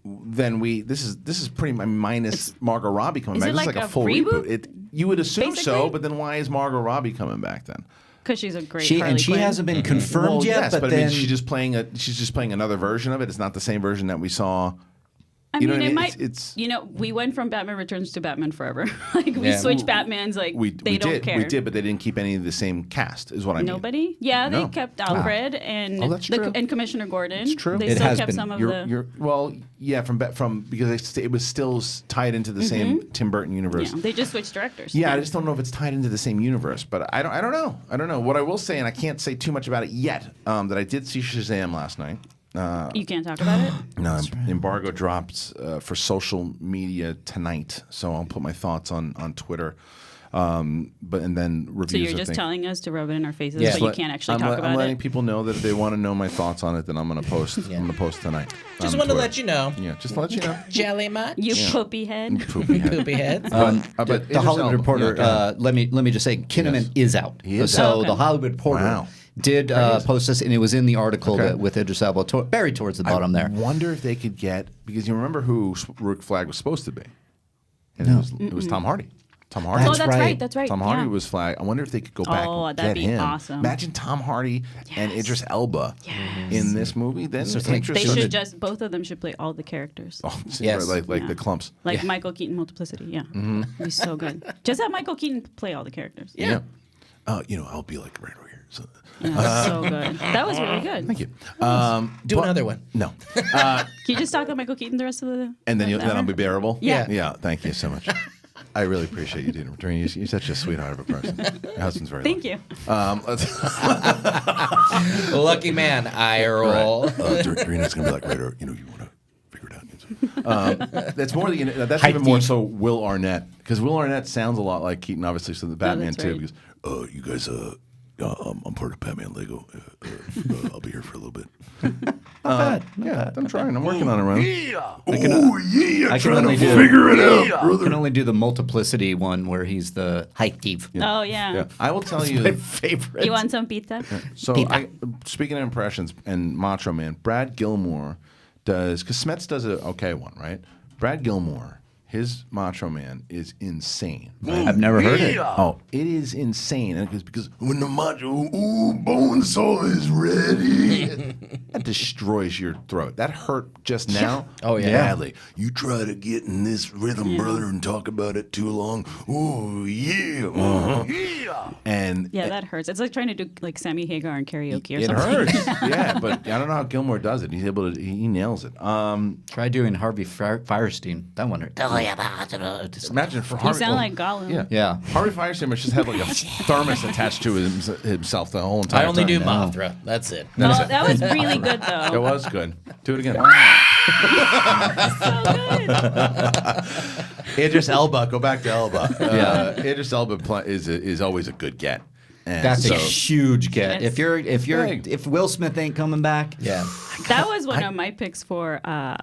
then this is pretty minus Margot Robbie coming Is back. it This like is like a a full reboot? You would assume so, Basically? but then why is Margot Robbie coming back then? Because she's a great she Harley Quinn. hasn't been confirmed Well, yet, yes, but I then mean, she's just playing another version of it. It's not the same version that we saw. I You know mean, what I it mean? might. It's- we went from Batman Returns to Batman Forever. Like we Yeah. switched Batmans. Like we they don't did, care. we did, but they didn't keep any of the same cast. Is what I mean. Nobody. Yeah, No. they kept Alfred and Oh, that's true. and Commissioner Gordon. It's true. They It still has kept been. some of the. Well, yeah, from because it was still tied into the same Tim Burton universe. Yeah, they just switched directors. Yeah, I just don't know if it's tied into the same universe, but I don't know. I don't know. What I will say, and I can't say too much about it yet, that I did see Shazam last night. You can't talk about it. No, embargo drops for social media tonight, so I'll put my thoughts on Twitter. And then reviews. So you're I just think. telling us to rub it in our faces, Yeah. but you can't actually talk I'm about letting it. people know that if they want to know my thoughts on it, then I'm going to post. I'm going to post tonight. Just on wanted to Twitter. let you know. Yeah, just to let you know. Jelly much? You poopy head. Poopy head. Poopy head. But the Idris Hollywood Elba- Reporter. yeah, go ahead. Let me just say, Kinnaman is out. He is so out. Okay. the Hollywood Reporter Wow. did post this, and it was in the article Okay. that, with Idris Elba buried towards the bottom there. I wonder if they could get, because you remember who Rick Flag was supposed to be, and it was Tom Hardy. Tom Hardy. Oh, That's that's right. right. That's right. Tom Hardy yeah. was Flag. I wonder if they could go back Oh, and that'd get be him. awesome. Imagine Tom Hardy and Yes. Idris Elba in this movie. Then So it's like They Idris should just both of them should play all the characters. Oh, Yes. like Yeah. the clumps. Like Michael Keaton multiplicity, yeah. It'd be so good. Just have Michael Keaton play all the characters. Yeah. I'll be like right over here. So. Yeah, so good. That was really good. Thank you. Do another one. No. Can you just talk about Michael Keaton the rest of the? And then then I'll be bearable. Yeah. Yeah. Thank you so much. I really appreciate you, Dina. You're such a sweetheart of a person. Your husband's very. Thank you. Lucky man, I roll. Doreena's gonna be like, right, you want to figure it out. That's more than that's even more so Will Arnett, because Will Arnett sounds a lot like Keaton, obviously, so the Batman that's too. right. Because you guys, I'm part of Batman Lego. I'll be here for a little bit. Yeah, I'm trying. I'm working on it, Ron. I can only do figure it out, brother. I can only do the multiplicity one where he's the hype thief. Oh yeah. Yeah, I will tell you. My favorite. You want some pizza? So, speaking of impressions and Macho Man, Brad Gilmore does, because Smets does an okay one, right? Brad Gilmore, his Macho Man is insane. I've never heard it. Oh, it is insane. And it's because when the Macho Bonesaw is ready, that destroys your throat. That hurt just now. Oh, yeah. Badly. You try to get in this rhythm, brother, and talk about it too long. Oh, yeah. Yeah. And that hurts. It's like trying to do like Sammy Hagar and karaoke or it something. hurts. Yeah, but I don't know how Gilmore does it. He's able to. He nails it. Try doing Harvey Firestein. That one hurt. Imagine for You Harvey. sound like Gollum. Yeah. Harvey Firestein must just have like a thermos attached to himself the whole entire I only time. do Mothra. That's it. No, that was really good though. It was good. Do it again. So good. Idris Elba. Go back to Elba. Yeah. Idris Elba is always a good get. And That's so, a huge get. Yes. If Will Smith ain't coming back, That was one of my picks for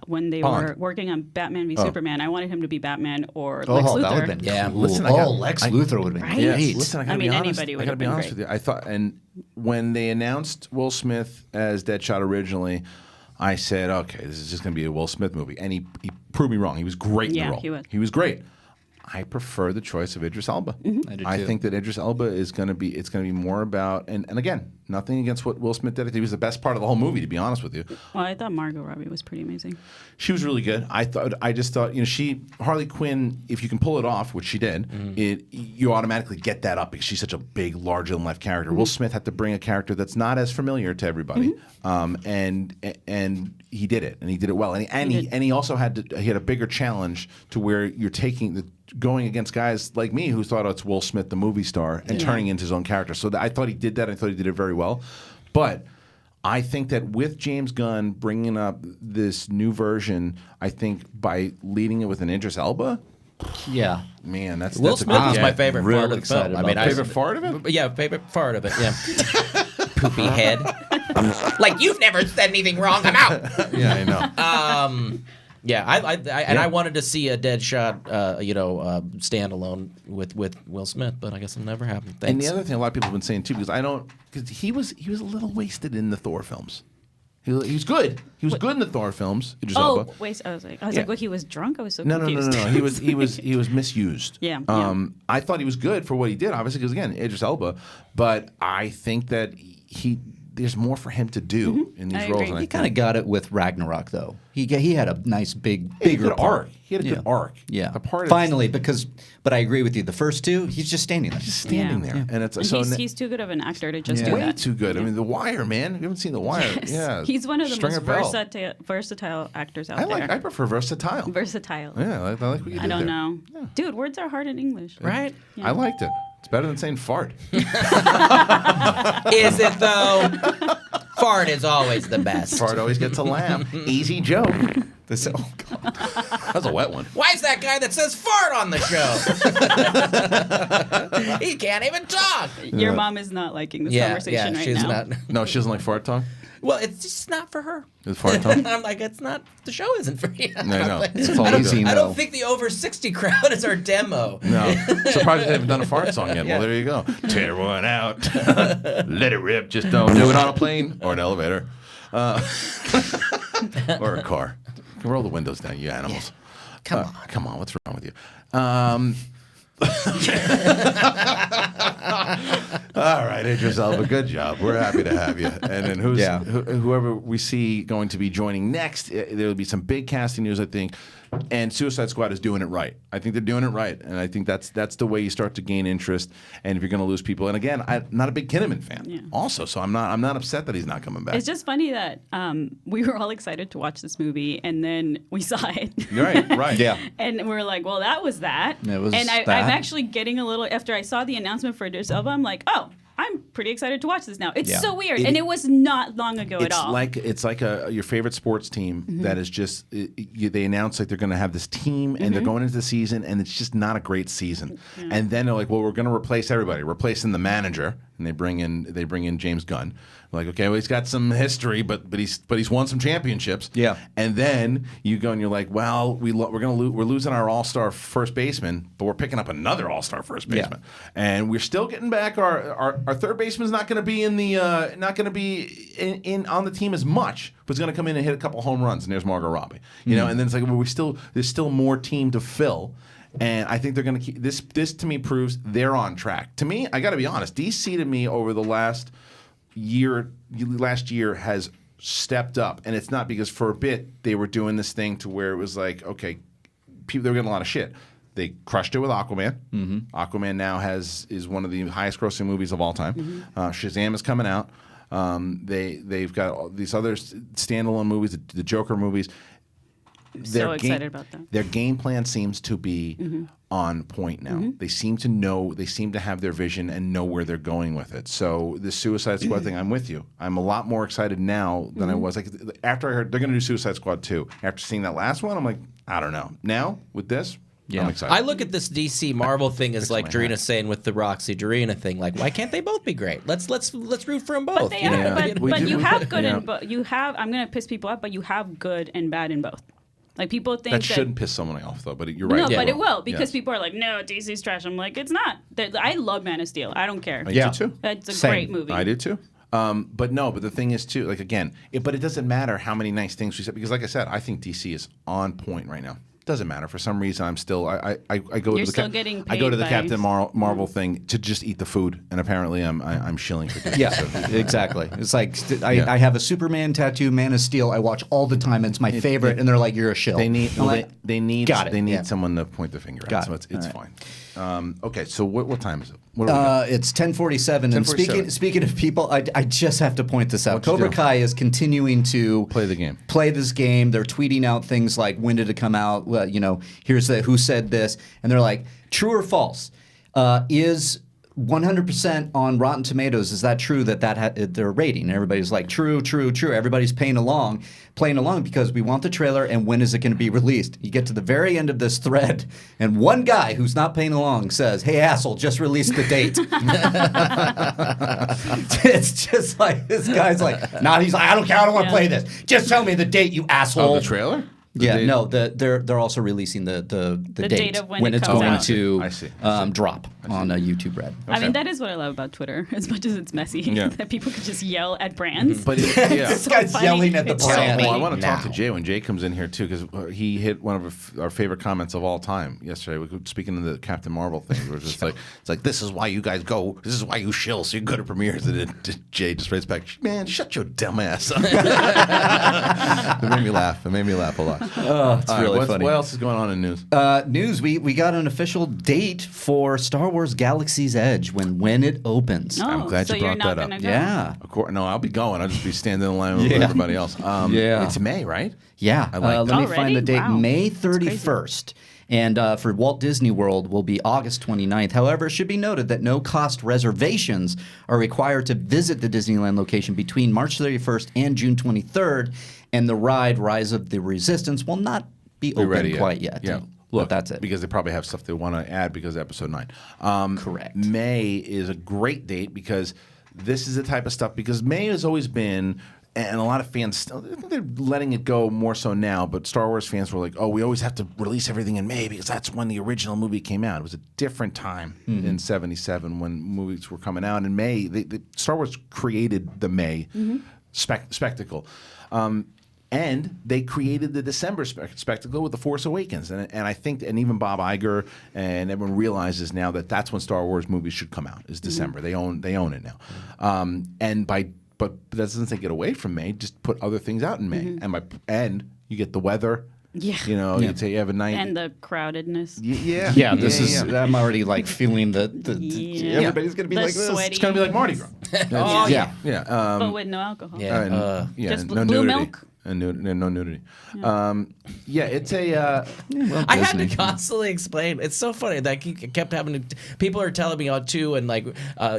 when they were working on Batman v Superman. I wanted him to be Batman or Lex Luthor. that would have been cool. Listen, Lex Luthor would have been Right? great. Listen, I gotta I mean, be honest. anybody I would gotta have be been honest great. with you. I thought, and when they announced Will Smith as Deadshot originally, I said, okay, this is just gonna be a Will Smith movie, and he proved me wrong. He was great in the role. he was. He was great. I prefer the choice of Idris Elba. I do I too. think that Idris Elba is going to be. It's going to be more about. And again, nothing against what Will Smith did. He was the best part of the whole movie, to be honest with you. Well, I thought Margot Robbie was pretty amazing. She was really good. I just thought, Harley Quinn, if you can pull it off, which she did, you automatically get that up because she's such a big, larger than life character. Will Smith had to bring a character that's not as familiar to everybody, and he did it, and he did it well. And he also had a bigger challenge to where you're going against guys like me who thought it's Will Smith, the movie star, and turning into his own character. So I thought he did that. I thought he did it very well, but I think that with James Gunn bringing up this new version, I think by leading it with an Idris Elba, man, that's Will that's a Smith good was get. my favorite Real part of the excited film. I about mean, favorite part of it. Yeah, favorite part of it. Yeah. Poopy head. Like you've never said anything wrong. I'm out. Yeah, I know. Yeah, I wanted to see a Deadshot, standalone with Will Smith, but I guess it'll never happen. Thanks. And the other thing a lot of people have been saying too, because he was a little wasted in the Thor films. He was good. He was good in the Thor films. Idris Elba. Wait, I was like, well, he was drunk. I was so No. confused. He was misused. Yeah. I thought he was good for what he did, obviously, because again, Idris Elba. But I think that there's more for him to do in these roles. And he kind of got it with Ragnarok, though. He had a nice bigger part. Arc. He had a good arc. Yeah. The part Finally, but I agree with you. The first two, he's just standing there. Just standing there, and it's he's too good of an actor to just do way that. too good. I mean, The Wire, man. You haven't seen The Wire? Yes. Yeah. He's one of the Stringer most Bell. versatile actors out there. I prefer versatile. Versatile. Yeah, I like what you did I don't there. know. Yeah. Dude, words are hard in English. Right? Yeah. I liked it. It's better than saying fart. Is it though? Fart is always the best. Fart always gets a laugh. Easy joke. Oh, God. That was a wet one. Why is that guy that says fart on the show? He can't even talk. Your mom is not liking this conversation right she's now. not. No, she doesn't like fart talk? Well, it's just not for her. It's fart talk? I'm like, it's not. The show isn't for you. No. It's all easy, I though. don't think the over 60 crowd is our demo. No. Surprised they haven't done a fart song yet. Well, there you go. Tear one out. Let it rip. Just don't do it on a plane or an elevator. Or a car. You can roll the windows down, you animals. Come on. Come on. What's wrong with you? All right, Idris Elba, good job. We're happy to have you. And then whoever we see going to be joining next, there will be some big casting news, I think. And Suicide Squad is doing it right. I think they're doing it right, and I think that's the way you start to gain interest. And if you're going to lose people, and again, I'm not a big Kinnaman fan, also, so I'm not upset that he's not coming back. It's just funny that we were all excited to watch this movie, and then we saw it. Right, yeah. And we were like, well, that was that. It was and I'm that. actually getting a little, after I saw the announcement for Idris Elba, I'm like, oh, I'm pretty excited to watch this now. It's so weird, and it was not long ago at all. It's like your favorite sports team that is just they announce like they're going to have this team and they're going into the season and it's just not a great season. And then they're like, well, we're going to replace everybody, replacing the manager, and they bring in James Gunn. Like, okay, well, he's got some history, but he's won some championships. Yeah. And then you go and you're like, well, we're losing our all-star first baseman, but we're picking up another all-star first baseman, and we're still getting back our third Baseman's not going to be in the in on the team as much, but he's going to come in and hit a couple home runs, and there's Margot Robbie. You know, and then it's like there's still more team to fill. And I think they're going to keep this. This to me proves they're on track. To me, I got to be honest. DC to me over the last year has stepped up, and it's not because for a bit they were doing this thing to where it was like, okay, people they were getting a lot of shit. They crushed it with Aquaman. Mm-hmm. Aquaman now is one of the highest grossing movies of all time. Mm-hmm. Shazam is coming out. They've got all these other standalone movies, the Joker movies. So excited about that. Their game plan seems to be on point now. Mm-hmm. They seem to know, they seem to have their vision and know where they're going with it. So the Suicide Squad thing, I'm with you. I'm a lot more excited now than I was. Like after I heard they're going to do Suicide Squad 2, after seeing that last one, I'm like, I don't know. Now with this, I'm excited. I look at this DC Marvel thing as like Darina's saying with the Roxy Darina thing. Like, why can't they both be great? Let's root for them both. But they are, but you have good and you have. I'm going to piss people off, but you have good and bad in both. Like people think that shouldn't piss someone off though, but you're right. No, but it will because people are like, no, DC's trash. I'm like, it's not. I love Man of Steel. I don't care. I do too. It's a great movie. I do too. But the thing is too, like again, but it doesn't matter how many nice things we said because, like I said, I think DC is on point right now. Doesn't matter. For some reason, I'm still. I go You're to still getting paid I go to the by Captain Marvel thing to just eat the food, and apparently I'm shilling for that. Yeah, exactly. It's like I have a Superman tattoo, Man of Steel. I watch all the time. And it's my favorite, and they're like, "You're a shill." They need someone to point the finger at. So it's fine. Okay, so what time is it? It's 10:47. And speaking of people, I just have to point this out. Cobra Kai is continuing to play this game. They're tweeting out things like, when did it come out? Well, here's who said this. And they're like, true or false? Is 100% on Rotten Tomatoes, is that true that their rating? And everybody's like, true. Everybody's playing along because we want the trailer and when is it going to be released? You get to the very end of this thread and one guy who's not playing along says, hey, asshole, just release the date. It's just like, this guy's like, he's like, I don't care, I don't want to play this. Just tell me the date, you asshole. Oh, the trailer? They're also releasing the date of when it's comes going out. to drop on YouTube Red. I mean, that is what I love about Twitter, as much as it's messy, that people can just yell at brands. But this guy's yelling at the brand. Well, I want to talk to Jay when Jay comes in here too, because he hit one of our favorite comments of all time yesterday. We were speaking of the Captain Marvel thing, where it's just it's like this is why you guys go, this is why you shill, so you can go to premieres. And then Jay just writes back, man, shut your dumb ass up. It made me laugh. It made me laugh a lot. Oh, it's really funny. What else is going on in news? News. We got an official date for Star Wars Galaxy's Edge when it opens. Oh, I'm glad you brought that up. Go? Yeah. Of course. No, I'll be going. I'll just be standing in line with everybody else. It's May, right? Yeah. Let me find the date. Wow. May 31st. And for Walt Disney World will be August 29th. However, it should be noted that no cost reservations are required to visit the Disneyland location between March 31st and June 23rd. And the ride Rise of the Resistance will not be open quite yet. Yeah. Look, that's it. Because they probably have stuff they want to add because of Episode 9. Correct. May is a great date because this is the type of stuff, because May has always been, and a lot of fans still, I think they're letting it go more so now, but Star Wars fans were like, oh, we always have to release everything in May because that's when the original movie came out. It was a different time in 77 when movies were coming out. In May, Star Wars created the May spectacle. And they created the December spectacle with The Force Awakens. And I think, and even Bob Iger and everyone realizes now that that's when Star Wars movies should come out, is December. They own it now. But that doesn't take it away from May. Just put other things out in May. And you get the weather. Yeah. You know, you have a night. And the crowdedness. Yeah, this is, I'm already like feeling everybody's going to be like this. Sweaty. It's going to be like Mardi Gras. But with no alcohol. Just no blue nudity. milk. And no nudity. It's a. I had to constantly explain. It's so funny that he kept having to. People are telling me too, and like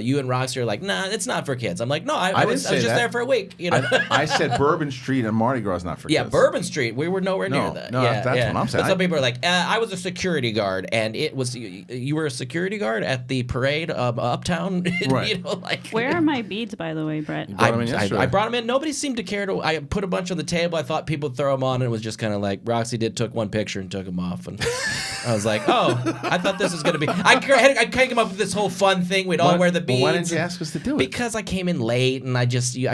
you and Roxy are like, nah, it's not for kids. I'm like, no, I was just there for a week. You know, I said Bourbon Street and Mardi Gras is not for kids. Yeah, Bourbon Street. We were nowhere near that. No, that's what I'm saying. But some people are like, I was a security guard, and it was you were a security guard at the parade uptown. Right. Where are my beads, by the way, Brett? You brought them in yesterday. I brought them in. Nobody seemed to care. I put a bunch on the table. I thought people would throw them on, and it was just kind of like Roxy took one picture and took them off, and I was like, oh, I thought this was gonna be. I came up with this whole fun thing. We'd all wear the beads. Well, why didn't you ask us to do it? Because I came in late, and I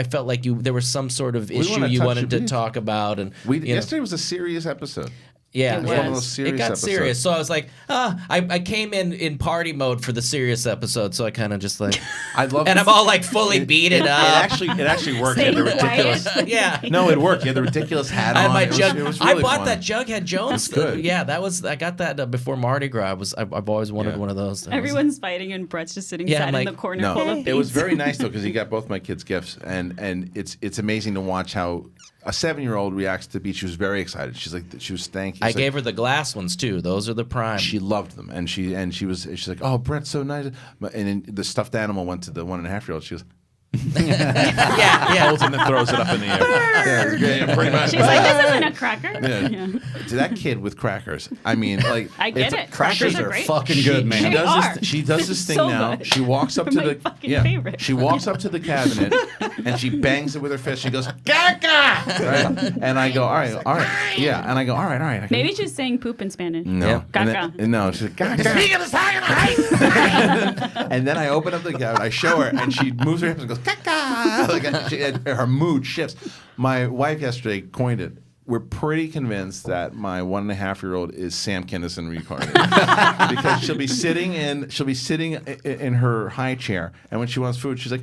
felt like there was some sort of issue you wanted to talk about, and yesterday was a serious episode. Yeah, it was one of those serious got episodes. serious. So I was like, I came in party mode for the serious episode, so I kind of just like, and I'm all like fully beaten up. It actually worked. You had the ridiculous. Yeah. No, it worked. You had the ridiculous hat on. My jug. It was really I bought fun. that Jughead Jones. Good. Yeah, I got that before Mardi Gras. I've always wanted one of those. Everyone's fighting, and Brett's just sitting sad in the corner. No, full of it was beads. very nice though because he got both my kids gifts, and it's amazing to watch how a 7-year-old reacts to beads. She was very excited. She's thanking. I gave her the glass ones too. Those are the prime. She loved them, and she's like, oh, Brett's so nice. And then the stuffed animal went to the 1.5-year-old. She goes. yeah. Holds it and then throws it up in the air. Yeah, pretty much. She's like, this isn't a cracker. Yeah. To that kid with crackers, I mean, like I get it. Crackers are great. fucking good, man. She does this thing So now. good. She walks up to My fucking favorite. She walks up to the cabinet and she bangs it with her fist. She goes, "Gaga!" Right? And I go, all right, yeah. And I go, all right. Maybe she's saying poop in Spanish. No, Gaga. No, she's like, Gaga. And then I open up the cabinet. I show her, and she moves her hips and goes, Gaga. Like her mood shifts. My wife yesterday coined it. We're pretty convinced that my 1.5-year-old is Sam Kinison reincarnated because she'll be sitting in her high chair, and when she wants food, she's like,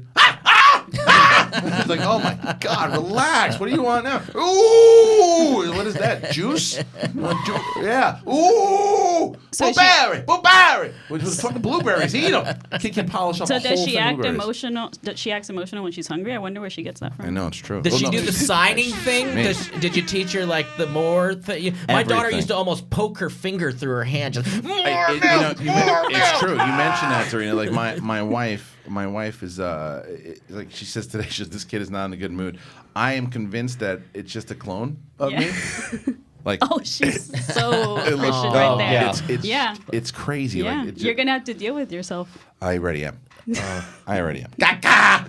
It's like, oh my God, relax. What do you want now? Ooh, what is that? Juice? Yeah. Ooh, blueberry. Which was fucking blueberries. Eat them. Kid can polish off So a whole does she thing of act blueberries. emotional? Does she act emotional when she's hungry? I wonder where she gets that from. I know, it's true. Does she do the signing thing? Did you teach her like the more thing? My daughter used to almost poke her finger through her hand. Just, it's true. You mentioned that, Serena. Like my wife is like she says today. She says, this kid is not in a good mood. I am convinced that it's just a clone of me. Like, oh, she's so Christian right there. Yeah. It's crazy. Yeah. Like, You're gonna have to deal with yourself. I already am. Gaga!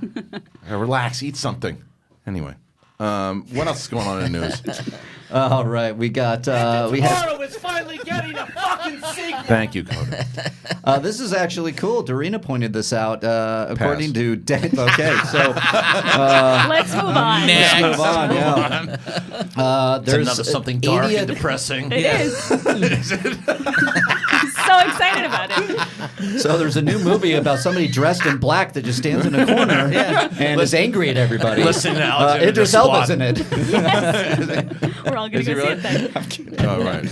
Relax. Eat something. Anyway, what else is going on in the news? All right, we got Tomorrow is finally getting a fucking sequel. Thank you, Coda. This is actually cool. Dorina pointed this out. According to okay, so let's move on. Let's move on. Yeah. There's another something dark and depressing. It is. I'm so excited about it. So there's a new movie about somebody dressed in black that just stands in a corner and is angry at everybody. Listen to Alex. Idris Elba's in it. Yes. We're all going to go see it then. I'm kidding. All right.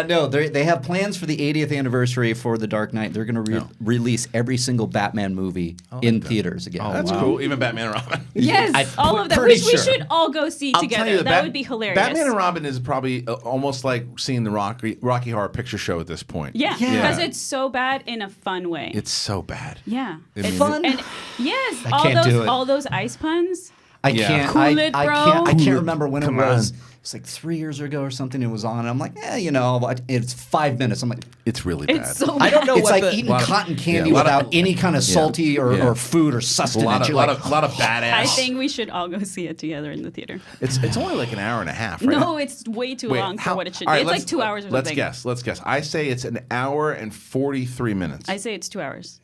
No, they have plans for the 80th anniversary for The Dark Knight. They're going to release every single Batman movie in theaters again. Oh, that's cool. Even Batman and Robin. Yes, all of them. We should all go see together. That would be hilarious. Batman and Robin is probably almost like seeing the Rocky Horror Picture Show at this point. Yeah, because it's so bad in a fun way. It's so bad. Yeah. It's fun. And yes, I can't do it. all those ice puns. I can't. Cool it, bro. I can't remember when Come it was. on. It's like 3 years ago or something. It was on. And I'm like, it's 5 minutes. I'm like, it's really bad. It's so bad. I don't know it's what like eating cotton candy yeah, without any kind of salty or food or A sustenance. lot of badass. I think we should all go see it together in the theater. It's only like an hour and a half, right? No, it's way too long for what it should be. It's like 2 hours or something. Let's guess. I say it's an hour and 43 minutes. I say it's 2 hours.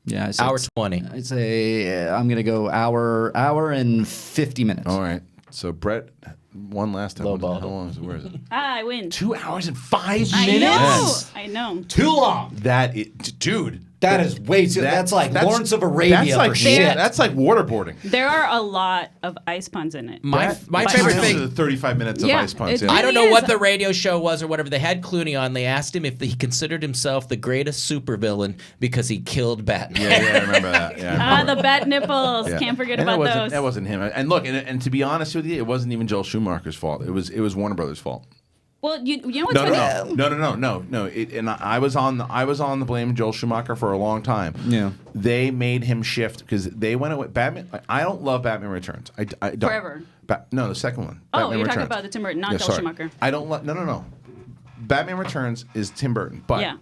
Yeah, hour 20. I'd say I'm gonna go hour and 50 minutes. All right. So Brett, one last time. Low ball. How long is it? Where is it? I win. 2 hours and 5 I minutes. know. I know. Too long. Dude. That is way too. That's like Lawrence of Arabia. That's like for shit. That's like waterboarding. There are a lot of ice puns in it. My Two favorite hours thing. is 35 minutes of Yeah, ice punch. it Yeah. I don't know really what is. the radio show was or whatever. They had Clooney on. They asked him if he considered himself the greatest supervillain because he killed Batman. Yeah, I remember that. Yeah, The bat nipples. Yeah. Can't forget And about that those. wasn't him. And look, and to be honest with you, it wasn't even Joel Schumacher's fault. It was Warner Brothers' fault. Well, you know what's funny? No. And I was on the blame Joel Schumacher for a long time. Yeah. They made him shift because they went away. Batman. I don't love Batman Returns. I don't. Forever. No, the second one. Oh, Batman you're talking Returns. about the Tim Burton, not Joel sorry. Schumacher. I don't love. No. Batman Returns is Tim Burton, but. Yeah.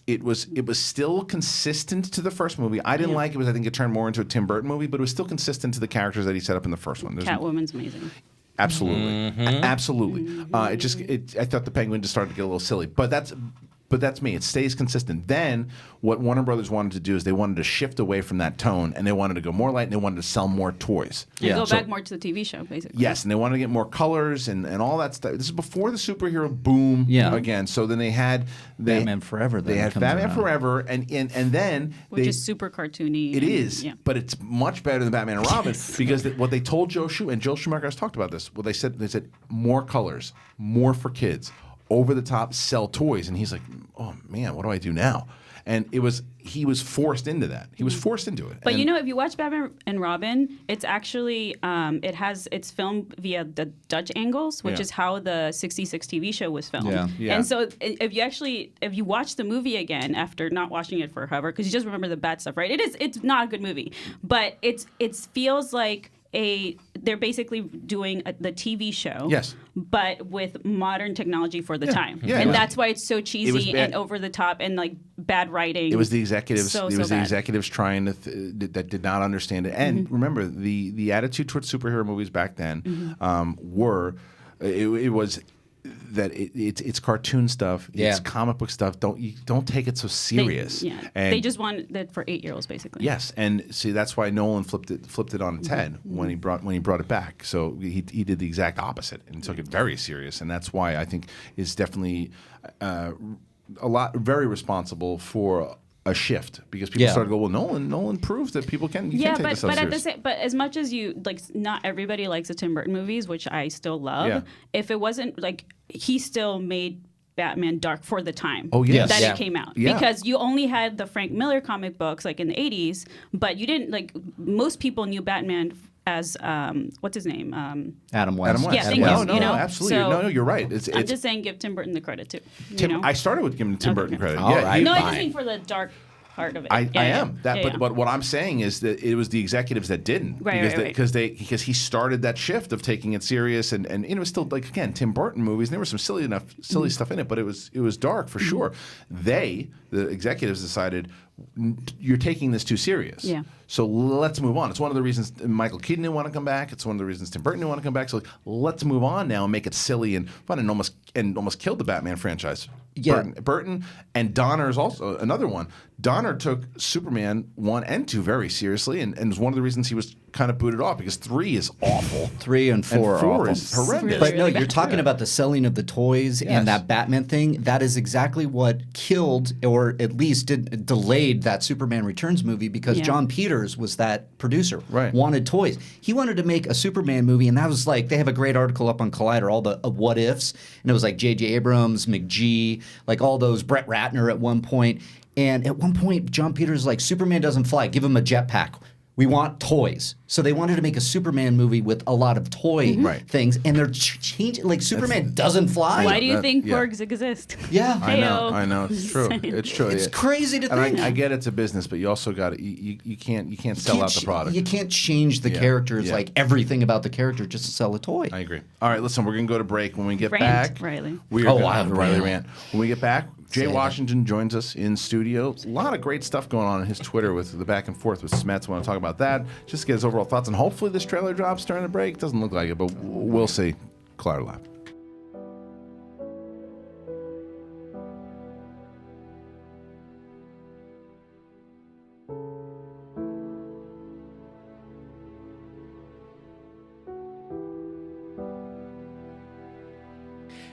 It was still consistent to the first movie. I didn't like it. I think it turned more into a Tim Burton movie, but it was still consistent to the characters that he set up in the first one. Catwoman's amazing. Absolutely, absolutely. I thought the Penguin just started to get a little silly, but that's me. It stays consistent. Then what Warner Brothers wanted to do is they wanted to shift away from that tone, and they wanted to go more light, and they wanted to sell more toys. And go back more to the TV show, basically. Yes, and they wanted to get more colors and all that stuff. This is before the superhero boom again. So then they had Batman Forever. They had Batman Forever, and then which is super cartoony. It is, but it's much better than Batman and Robin because what they told Joe Schumacher has talked about this. Well, they said more colors, more for kids. Over the top, sell toys, and he's like, "Oh man, what do I do now?" And he was forced into that. He was forced into it. But if you watch Batman and Robin, it's actually it's filmed via the Dutch angles, which is how the '66 TV show was filmed. Yeah. And so if you watch the movie again after not watching it for however, because you just remember the bad stuff, right? It's not a good movie, but it feels like they're basically doing the TV show, but with modern technology for the time, and that's why it's so cheesy and over the top and like bad writing. It was the executives. The executives trying to that did not understand it. And remember, the attitude towards superhero movies back then it was that it's cartoon stuff, it's comic book stuff. Don't take it so serious. They just wanted that for 8-year-olds basically. Yes, and see that's why Nolan flipped it on its head when he brought it back. So he did the exact opposite and took it very serious, and that's why I think is definitely very responsible for a shift because people started to go, well, Nolan proves that people can take this stuff serious. But as much as you not everybody likes the Tim Burton movies, which I still love. Yeah. If it wasn't he still made Batman dark for the time that it came out because you only had the Frank Miller comic books in the 80s, but you didn't most people knew Batman as what's his name? Adam West. Yeah, thank you. No, absolutely. So, no, you're right. I'm just saying, give Tim Burton the credit too. I started with giving Tim Burton credit. All right. No, I just mean for the dark part of it. I am that, but what I'm saying is that it was the executives that didn't, because he started that shift of taking it serious, and it was still again Tim Burton movies. And there was some silly stuff in it, but it was dark for sure. The executives decided you're taking this too serious. Yeah. So let's move on. It's one of the reasons Michael Keaton didn't want to come back. It's one of the reasons Tim Burton didn't want to come back. So let's move on now and make it silly and fun, and almost killed the Batman franchise. Yeah. Burton and Donner is also another one. Donner took Superman 1 and 2 very seriously, and was one of the reasons he was kind of booted off because 3 is awful. 3 and 4 are awful. Is horrendous. But no, you're talking about the selling of the toys and that Batman thing. That is exactly what killed, or at least delayed that Superman Returns movie because John Peters was that producer. Right. Wanted toys. He wanted to make a Superman movie, and that was they have a great article up on Collider, all the what ifs, and it was J.J. Abrams, McGee, all those, Brett Ratner at one point. And at one point, John Peters is Superman doesn't fly. Give him a jetpack. We want toys. So they wanted to make a Superman movie with a lot of toy things, and they're changing. Superman doesn't fly. Why do you think porgs exist? Yeah, I know. It's true. It's true. It's crazy to think. I get it's a business, but you also got to you can't sell out the product. You can't change the characters everything about the character just to sell a toy. I agree. All right, listen, we're gonna go to break. When we get back, Reilly. Riley rant. When we get back, Jay Washington joins us in studio. A lot of great stuff going on his Twitter with the back and forth with Smets. We want to talk about that. Just to get his overall thoughts, and hopefully this trailer drops during the break. Doesn't look like it, but we'll see. Collider Live.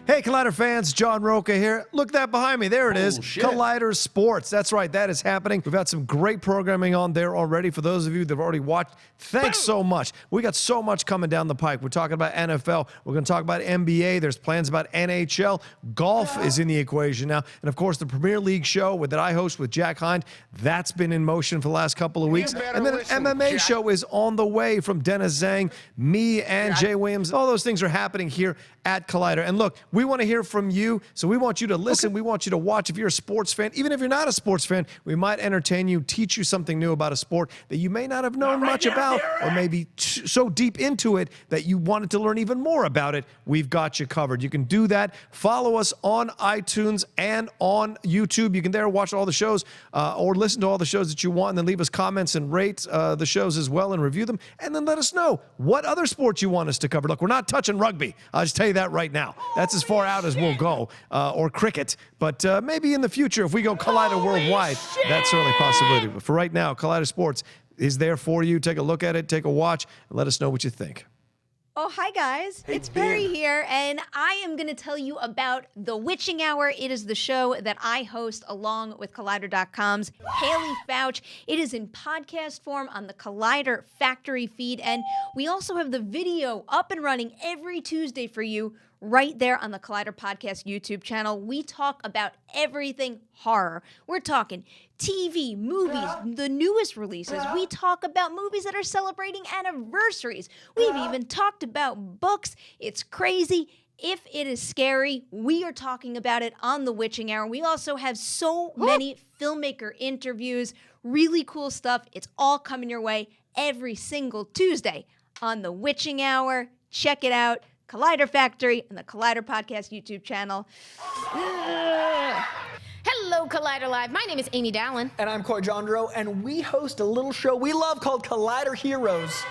Hey, Collider fans, John Roca here. Look that behind me. There it is. Shit. Collider Sports. That's right. That is happening. We've had some great programming on there already. For those of you that have already watched, thanks so much. We got so much coming down the pike. We're talking about NFL. We're going to talk about NBA. There's plans about NHL. Golf is in the equation now. And, of course, the Premier League show that I host with Jack Hind, that's been in motion for the last couple of weeks. And then an MMA show is on the way from Dennis Zhang, me, and Jay Williams. All those things are happening here at Collider. And look, We want to hear from you, so we want you to listen. We want you to watch. If you're a sports fan, even if you're not a sports fan, we might entertain you, teach you something new about a sport that you may not have known much about, or maybe so deep into it that you wanted to learn even more about it. We've got you covered. You can do that. Follow us on iTunes and on YouTube. You can there watch all the shows or listen to all the shows that you want, and then leave us comments and rate the shows as well and review them, and then let us know what other sports you want us to cover. Look, we're not touching rugby. I'll just tell you that right now. That's as far out as we'll go, or cricket. But maybe in the future, if we go Collider Worldwide, that's certainly a possibility. But for right now, Collider Sports is there for you. Take a look at it, take a watch, and let us know what you think. Oh, hi, guys. It's Perry here, and I am going to tell you about The Witching Hour. It is the show that I host along with Collider.com's Haley Fouch. It is in podcast form on the Collider Factory feed, and we also have the video up and running every Tuesday for you right there on the Collider Podcast YouTube channel. We talk about everything horror. We're talking TV, movies, the newest releases. We talk about movies that are celebrating anniversaries. We've even talked about books. It's crazy. If it is scary, we are talking about it on The Witching Hour. We also have so many filmmaker interviews, really cool stuff. It's all coming your way every single Tuesday on The Witching Hour. Check it out. Collider Factory and the Collider Podcast YouTube channel. Hello, Collider Live. My name is Amy Dallin. And I'm Coy Jandro, and we host a little show we love called Collider Heroes.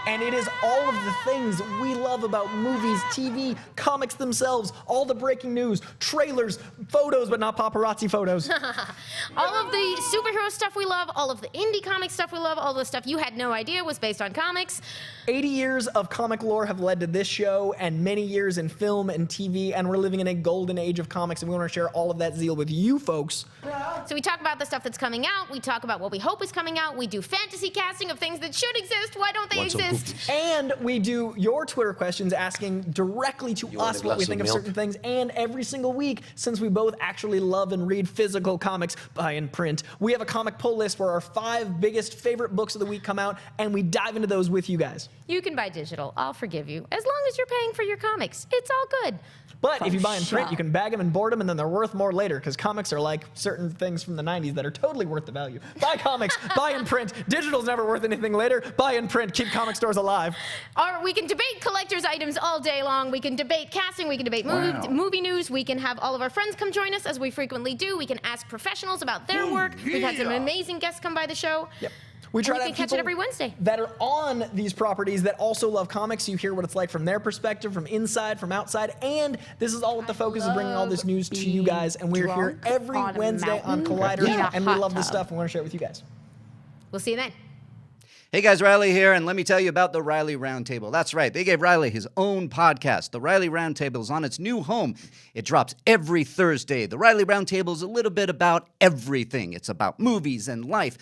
And it is all of the things we love about movies, TV, comics themselves, all the breaking news, trailers, photos, but not paparazzi photos. All of the superhero stuff we love, all of the indie comic stuff we love, all the stuff you had no idea was based on comics. 80 years of comic lore have led to this show, and many years in film and TV, and we're living in a golden age of comics, and we want to share all of that zeal with you folks. So we talk about the stuff that's coming out, we talk about what we hope is coming out, we do fantasy casting of things that should exist, why don't they exist? And we do your Twitter questions asking directly to us what we think of certain things. And every single week, since we both actually love and read physical comics buy in print, we have a comic pull list where our 5 biggest favorite books of the week come out, and we dive into those with you guys. You can buy digital. I'll forgive you. As long as you're paying for your comics. It's all good. But if you buy in print, you can bag them and board them, and then they're worth more later, because comics are like certain things from the 90s that are totally worth the value. Buy comics, buy in print. Digital's never worth anything later. Buy in print, keep comic stores alive. Or we can debate collector's items all day long. We can debate casting, we can debate movie news. We can have all of our friends come join us, as we frequently do. We can ask professionals about their work. We've had some amazing guests come by the show. Yep. We try to catch it every Wednesday. That are on these properties that also love comics. You hear what it's like from their perspective, from inside, from outside, and this is all with the focus of bringing all this news to you guys. And we're here every Wednesday on Collider, and we love this stuff, and we want to share it with you guys. We'll see you then. Hey guys, Reilly here, and let me tell you about the Reilly Roundtable. That's right, they gave Reilly his own podcast. The Reilly Roundtable is on its new home. It drops every Thursday. The Reilly Roundtable is a little bit about everything. It's about movies and life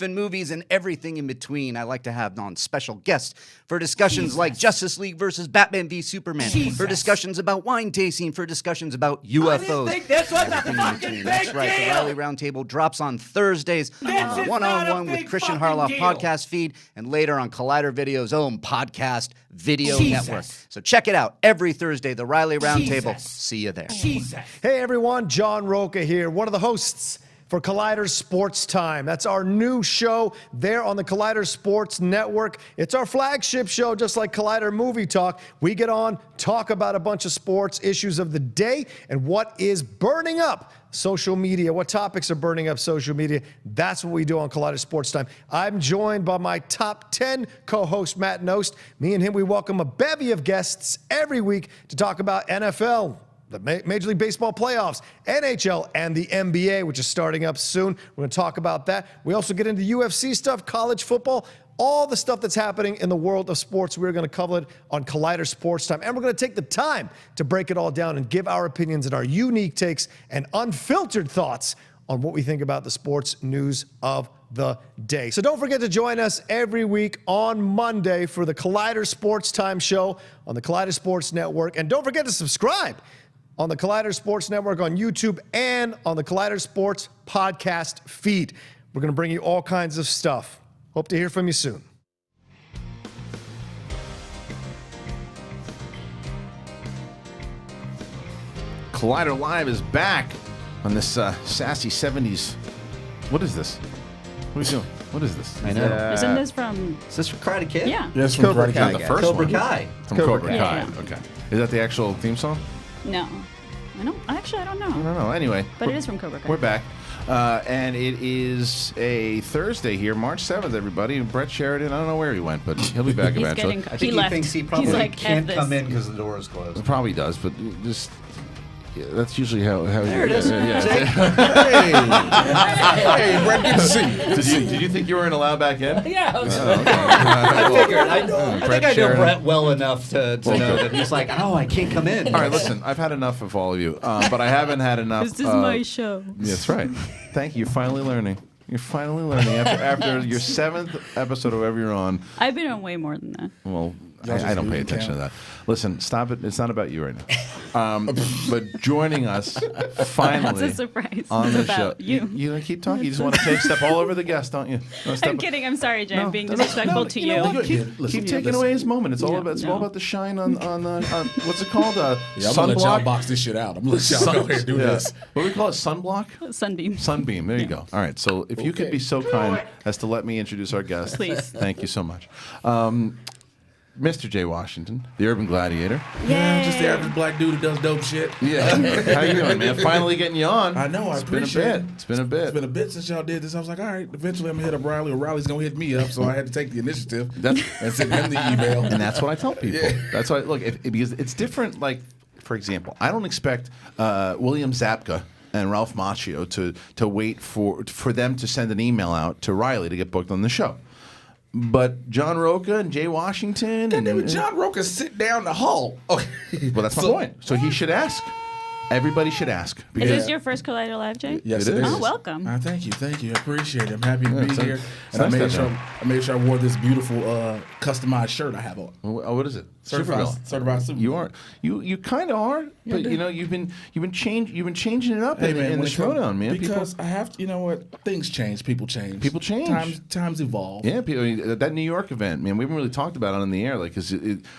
and movies and everything in between. I like to have on special guests for discussions like Justice League versus Batman v Superman, for discussions about wine tasting, for discussions about UFOs. I didn't think this was a fucking big That's right, the Reilly Roundtable drops on Thursdays on the One-on-One with Kristian Harloff podcast feed, and later on Collider Video's own podcast video network. So check it out every Thursday, the Reilly Roundtable. See you there. Hey everyone, John Roca here, one of the hosts for Collider Sports Time. That's our new show there on the Collider Sports Network. It's our flagship show, just like Collider Movie Talk. We get on, talk about a bunch of sports issues of the day and what is burning up social media, what topics are burning up social media. That's what we do on Collider Sports Time. I'm joined by my top 10 co-host, Matt Nost. Me and him, we welcome a bevy of guests every week to talk about NFL, the Major League Baseball playoffs, NHL, and the NBA, which is starting up soon. We're going to talk about that. We also get into UFC stuff, college football, all the stuff that's happening in the world of sports. We're going to cover it on Collider Sports Time. And we're going to take the time to break it all down and give our opinions and our unique takes and unfiltered thoughts on what we think about the sports news of the day. So don't forget to join us every week on Monday for the Collider Sports Time show on the Collider Sports Network. And don't forget to subscribe on the Collider Sports Network on YouTube and on the Collider Sports podcast feed. We're going to bring you all kinds of stuff. Hope to hear from you soon. Collider Live is back on this sassy 70s. What is this? What are you doing? What is this? I know. Isn't this from... Is this from Karate Kid? Yeah. Yes, from Cobra Karate Kai. Kid. The first Cobra one. Kai. From Cobra Cobra Kai. Yeah. Okay. Is that the actual theme song? No. I don't know. I don't know. Anyway. But it is from Cobra Kai. We're back. And it is a Thursday here, March 7th, everybody. Brett Sheridan, I don't know where he went, but he'll be back eventually. I think he thinks he probably can't come in because the door is closed. It probably does, but just... Yeah, that's usually how there it is. Yeah. Hey, Brett, good to see you. Did you think you weren't allowed back in? Yeah. Okay. I figured. I think I know Sheridan. Brett well enough to know that he's like, oh, I can't come in. All right, listen, I've had enough of all of you, but I haven't had enough. This is my show. That's right. Thank you. You're finally learning. You're finally learning after your 7th episode, whoever you're on. I've been on way more than that. Well, I don't pay attention to that. Listen, stop it. It's not about you right now. But joining us finally That's a surprise. on It's the about show. you. You keep talking. You just want to step all over the guest, don't you? I'm kidding. I'm sorry, Jay. I'm being disrespectful to you. Keep taking away his moment. It's all about the shine on what's it called? I'm gonna let y'all box this shit out. I'm gonna let y'all go ahead and do this. What do we call it? Sunblock? Sunbeam. Sunbeam. There you go. All right. So if you could be so kind as to let me introduce our guest. Please. Thank you so much. Mr. Jay Washington, the Urban Gladiator. Yeah, just the average black dude who does dope shit. Yeah. How you doing, man? Finally getting you on. I know. I appreciate it. It's been a bit. It's been a bit since y'all did this. I was like, all right, eventually I'm going to hit up Reilly, or Riley's going to hit me up. So I had to take the initiative and send him the email. And that's what I tell people. Yeah. That's why, look, because it's different. Like, for example, I don't expect William Zabka and Ralph Macchio to wait for them to send an email out to Reilly to get booked on the show. But John Roca and Jay Washington and John Roca sit down the hall. Okay. Well, that's my point. So he should ask. Everybody should ask. Is this your first Collider Live, Jay? Yes, it is. Oh, welcome. Thank you. I appreciate it. I'm happy to be here. And nice I made sure I wore this beautiful customized shirt I have on. What is it? Certified Superman. You are. You kind of are. Yeah, but you know you've been changing it up hey, in man, the Schmoedown, man. Because I have to. You know what? Things change. People change. People change. Times evolve. Yeah, that New York event, man. We haven't really talked about it on the air. Like,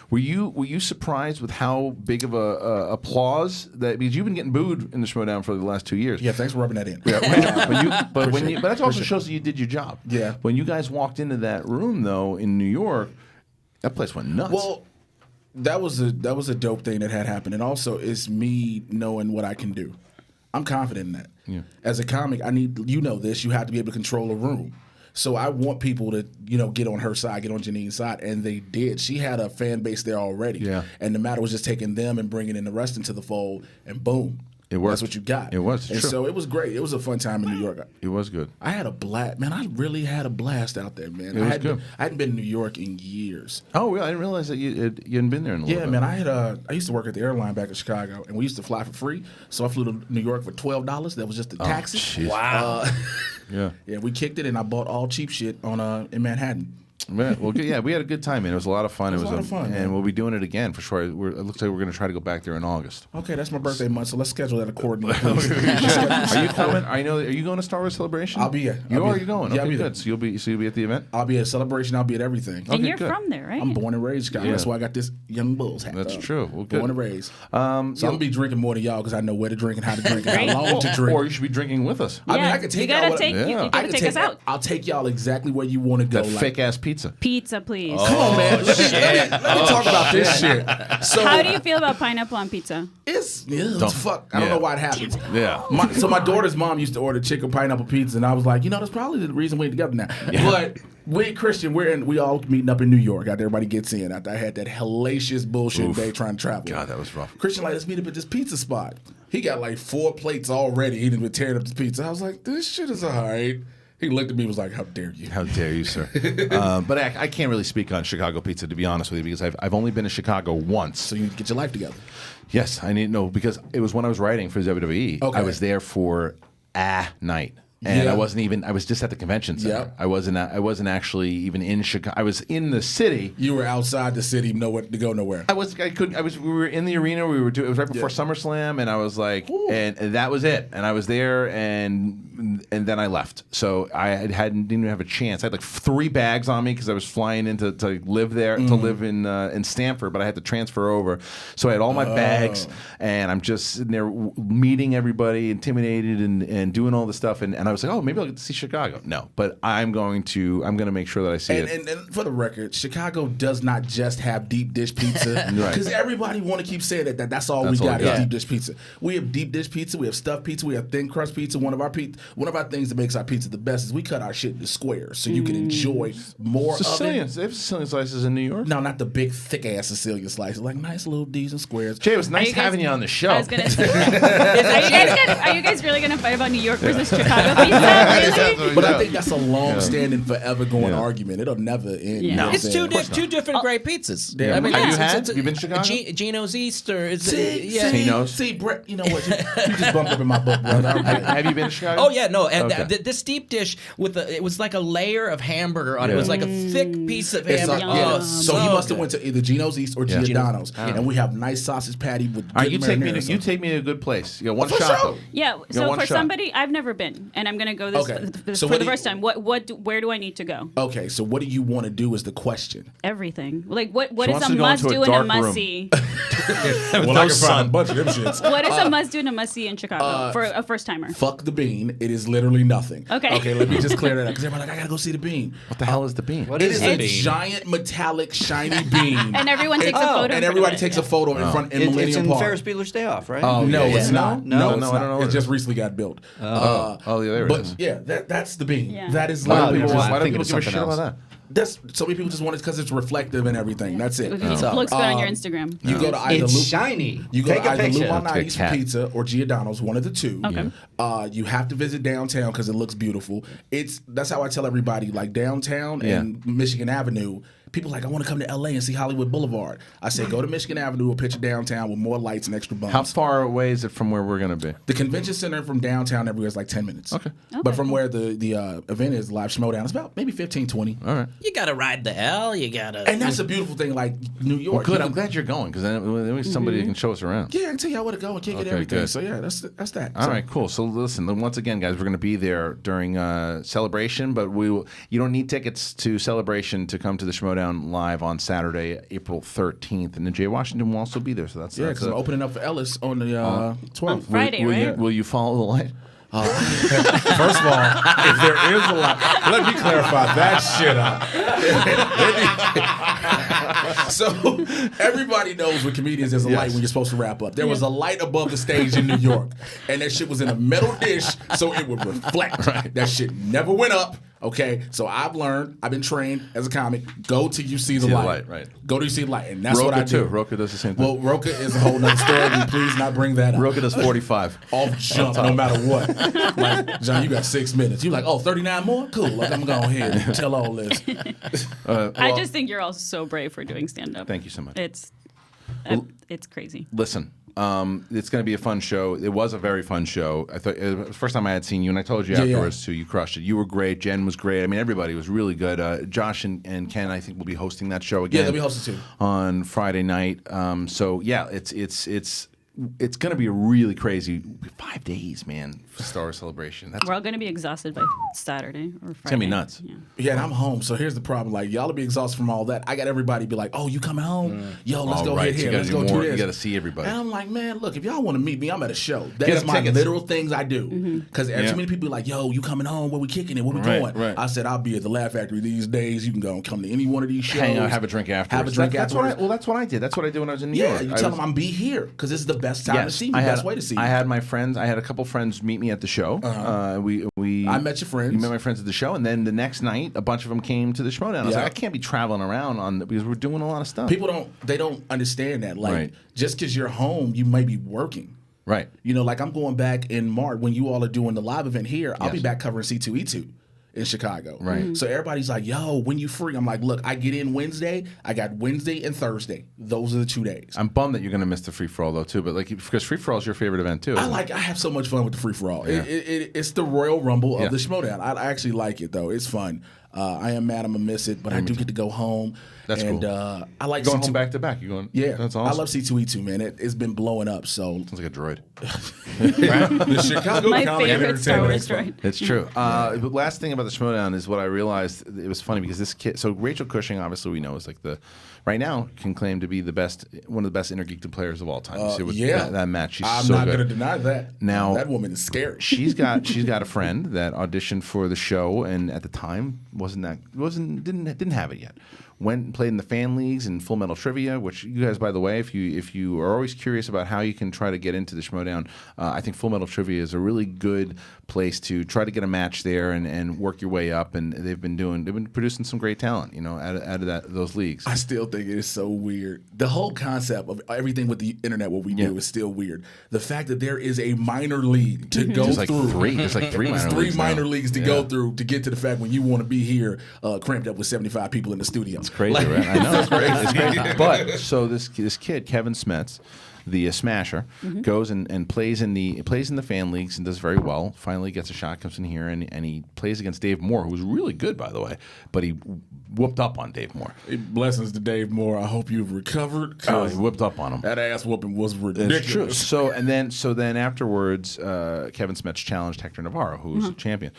were you surprised with how big of a applause that, because you've been getting booed in the Schmoedown for the last 2 years. Yeah, thanks for rubbing that in. Yeah, but that also shows that you did your job. Yeah. When you guys walked into that room though in New York, that place went nuts. Well, that was a dope thing that had happened, and also it's me knowing what I can do. I'm confident in that. Yeah. As a comic, you have to be able to control a room. So I want people to, get on her side, get on Janine's side, and they did. She had a fan base there already. Yeah. And the matter was just taking them and bringing in the rest into the fold, and boom. It worked. That's what you got. It was. And true. so it was great. It was a fun time in New York. It was good. I had a blast. Man, I really had a blast out there, man. It was good. I hadn't been to New York in years. Oh, really? I didn't realize that you hadn't been there in a little bit. Yeah, man. I used to work at the airline back in Chicago, and we used to fly for free. So I flew to New York for $12. That was just the taxes. Jeez. Wow. Yeah. Yeah, we kicked it, and I bought all cheap shit in Manhattan. Yeah, well, yeah, we had a good time, man. It was a lot of fun. It was a lot of fun, and man. we'll be doing it again for sure. It looks like we're going to try to go back there in August. Okay, that's my birthday month, so let's schedule that accordingly. Are you coming? Are you going to Star Wars Celebration? I'll be here. You're going? Yeah, Okay, I'll be there. good. So you'll be at the event? I'll be at Celebration. I'll be at everything. And you're from there, right? I'm born and raised Chicago. Yeah. That's why I got this Young Bulls hat. That's on. true. Well, good. Born and raised. So I'm going to be drinking more than y'all because I know where to drink and how to drink and Great. how long to drink. Or you should be drinking with us. I mean, I could take y'all. You gotta take us out. I'll take y'all exactly where you want to go. That fake ass pizza. Pizza, please. Come on, man. Let me talk about this shit. So, how do you feel about pineapple on pizza? It's fuck. I don't know why it happens. Yeah. So my daughter's mom used to order chicken pineapple pizza, and I was like, that's probably the reason we're together now. Yeah. But we Kristian, we all meeting up in New York. After everybody gets in. After I had that hellacious bullshit day trying to travel. God, that was rough. Kristian let's meet up at this pizza spot. He got like 4 plates already. He didn't been tearing up the pizza. I was like, this shit is all right. He looked at me and was like, how dare you? How dare you, sir? But I can't really speak on Chicago pizza, to be honest with you, because I've only been to Chicago once. So you need to get your life together. Yes, I need to know, because it was when I was writing for WWE. Okay. I was there for a night. And I wasn't even. I was just at the convention center. Yep. I wasn't actually even in Chicago. I was in the city. You were outside the city, nowhere to go nowhere. We were in the arena. We were doing. It was right before SummerSlam, and I was like, and that was it. And I was there, and then I left. So I didn't even have a chance. I had like 3 bags on me because I was flying in to live there, to live in Stamford, but I had to transfer over. So I had all my bags, and I'm just sitting there meeting everybody, intimidated, and doing all this stuff, and I was like, oh, maybe I'll get to see Chicago. No, but I'm going to make sure that I see it. And for the record, Chicago does not just have deep dish pizza, because everybody want to keep saying that's all we got is deep dish pizza. We have deep dish pizza, we have stuffed pizza, we have thin crust pizza. One of our things that makes our pizza the best is we cut our shit into squares so you can enjoy more Sicilian. of it. They have Sicilian slices in New York. No, not the big thick ass Sicilian slices, like nice little decent squares. Jay, it was nice having you on the show. I was gonna say, are you guys really gonna fight about New York versus Chicago pizza? Really? But I think that's a long-standing, forever-going argument. It'll never end. No, it's two different great pizzas. Yeah. I mean, have you been to Chicago? Gino's East or See, Brett, you know what? You just bumped up in my book, brother. Have you been to Chicago? Oh yeah, no. And this deep dish it was like a layer of hamburger on it. It was like a thick piece of hamburger. So you must have went to either Gino's East or Giordano's, and we have nice sausage patty with. All right, you take me to a good place. You got one shot. Sure. Yeah. So for somebody, I've never been, and I'm gonna go this for the first time. Where do I need to go? Okay, so what do you want to do is the question. Everything. Like what is a must do and a must see? Well, I can find a bunch of them shits. What is a must do and a must see in Chicago for a first timer? Fuck the bean. It is literally nothing. Okay, let me just clear that up because everybody's like, I gotta go see the bean. What the hell is the bean? It is a giant metallic shiny bean. And everyone takes a photo. And everybody takes a photo in front in Millennium Park. Ferris Bueller's Day Off, right? Oh no, it's not. No, I don't know. It just recently got built. There it is. But yeah, that's the bean. Yeah. That is Why literally do people give a shit about that? That's so many people just want it because it's reflective and everything. That's it. It looks good on your Instagram. You go to either shiny. You go Take to a either picture. Luani's for pizza or Giordano's, one of the two. Okay. You have to visit downtown because it looks beautiful. That's how I tell everybody. Like downtown and Michigan Avenue. People are like, I want to come to LA and see Hollywood Boulevard. I say, go to Michigan Avenue or picture downtown with more lights and extra bumps. How far away is it from where we're going to be? The convention center from downtown everywhere is like 10 minutes. Okay. But from where the event is, live Schmoedown, it's about maybe 15, 20. All right. You got to ride the L. You got to. And that's a beautiful thing, like New York. Well, good. I'm glad you're going because then somebody can show us around. Yeah, I can tell you how to go and kick it everything. Good. So yeah, that's that. All right, cool. So listen, once again, guys, we're going to be there during Celebration, but you don't need tickets to Celebration to come to the Schmoedown live on Saturday, April 13th, and then Jay Washington will also be there. So that's because I'm opening up for Ellis on the 12th. On Friday, right? Will you follow the light? First of all, if there is a light, let me clarify that shit up. So everybody knows with comedians there's a light when you're supposed to wrap up. There was a light above the stage in New York, and that shit was in a metal dish so it would reflect. That shit never went up. Okay, so I've been trained as a comic. Go till you see the light. Right. Go till you see the light, and that's Roka what I do. Too. Roka does the same thing. Well, Roka is a whole nother story. Please not bring that up. Roka does 45. Off jump, no matter what. Like, John, you got 6 minutes. You're like, 39 more? Cool. Like, I'm going to go ahead and tell all this. I just think you're all so brave for doing stand-up. Thank you so much. It's crazy. Listen. It's going to be a fun show. It was a very fun show. I thought it was the first time I had seen you, and I told you afterwards too. You crushed it. You were great. Jen was great. I mean, everybody was really good. Josh and Ken, I think, will be hosting that show again. Yeah, they'll be hosting too on Friday night. So yeah, it's going to be a really crazy 5 days, man. For Star Celebration. We're all going to be exhausted by Saturday or Friday. It's going to be nuts. Yeah, and I'm home. So here's the problem. Like, y'all will be exhausted from all that. I got everybody be like, oh, you coming home? Yo, let's go ahead here. Let's go do this. You got to see everybody. And I'm like, man, look, if y'all want to meet me, I'm at a show. That's my literal things I do. Because too many people be like, yo, you coming home? Where we kicking it? Where we going? Right. I said, I'll be at the Laugh Factory these days. You can go and come to any one of these shows. Hang out, have a drink afterwards. That's what I did. That's what I did when I was in New York. Yeah, you tell them I'm be here because this is the best time to see me. Best way to see me. I had my friends. I had a couple friends meet me at the show. I met your friends. You met my friends at the show, and then the next night, a bunch of them came to the Schmoedown. I was like, I can't be traveling around because we're doing a lot of stuff. People don't understand that. Like, just because you're home, you may be working. Right. You know, like I'm going back in March when you all are doing the live event here. I'll be back covering C2E2. in Chicago. Right. So everybody's like, yo, when you free? I'm like, look, I get in Wednesday. I got Wednesday and Thursday. Those are the 2 days. I'm bummed that you're going to miss the free-for-all, though, too. But like, because free-for-all is your favorite event, too. I have so much fun with the free-for-all. Yeah. It's the Royal Rumble of the Schmoedown. I actually like it, though. It's fun. I am mad I'm going to miss it, but I do get to go home. That's cool. I like going home back to back. You going? Yeah, that's awesome. I love C2E2, man. It's been blowing up. So sounds like a droid. The Chicago My County favorite Star Wars Entertainment. droid. It's true. But last thing about the Schmoedown is what I realized. It was funny because this kid. So Rachel Cushing, obviously we know, is like right now can claim to be one of the best intergeeked players of all time. You see with that match. She's I'm so not good. going to deny that. Now that woman is scary. She's got a friend that auditioned for the show, and at the time didn't have it yet. Went and played in the fan leagues and Full Metal Trivia, which you guys, by the way, if you are always curious about how you can try to get into the Schmoedown, I think Full Metal Trivia is a really good place to try to get a match there and work your way up. And they've been producing some great talent, out of those leagues. I still think it is so weird. The whole concept of everything with the internet, what we do, is still weird. The fact that there is a minor league to go through. There's like three minor leagues to go through to get to the fact when you want to be here cramped up with 75 people in the studio. It's crazy, right? I know, it's crazy. It's crazy. But so this kid, Kevin Smets, the Smasher, goes and plays in the fan leagues and does very well. Finally gets a shot, comes in here, and he plays against Dave Moore, who was really good, by the way, but he whooped up on Dave Moore. Blessings to Dave Moore. I hope you've recovered. He whipped up on him. That ass whooping was ridiculous. It's true. So then afterwards, Kevin Smets challenged Hector Navarro, who was a champion,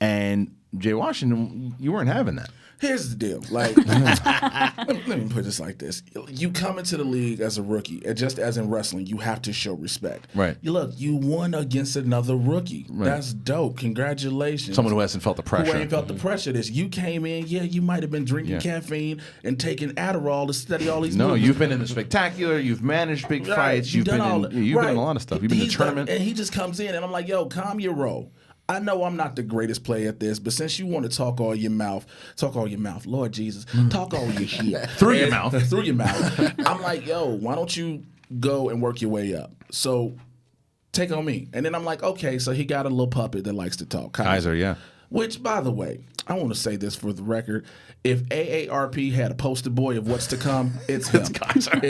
and Jay Washington, you weren't having that. Here's the deal. Like, let me put this like this. You come into the league as a rookie, and just as in wrestling, you have to show respect. Right. You won against another rookie. Right. That's dope. Congratulations. Someone who hasn't felt the pressure. Who ain't felt the pressure. You came in, you might have been drinking caffeine and taking Adderall to study all these moves. You've been in the spectacular. You've managed big fights. You've been in a lot of stuff. You've been in the tournament. And he just comes in, and I'm like, yo, calm your roll. I know I'm not the greatest player at this, but since you want to talk all your mouth, Lord Jesus, talk all your shit. Through your mouth. I'm like, yo, why don't you go and work your way up? So take on me. And then I'm like, okay, so he got a little puppet that likes to talk. Kaiser, yeah. Which, by the way, I want to say this for the record. If AARP had a poster boy of what's to come, it's him. It's Kaiser.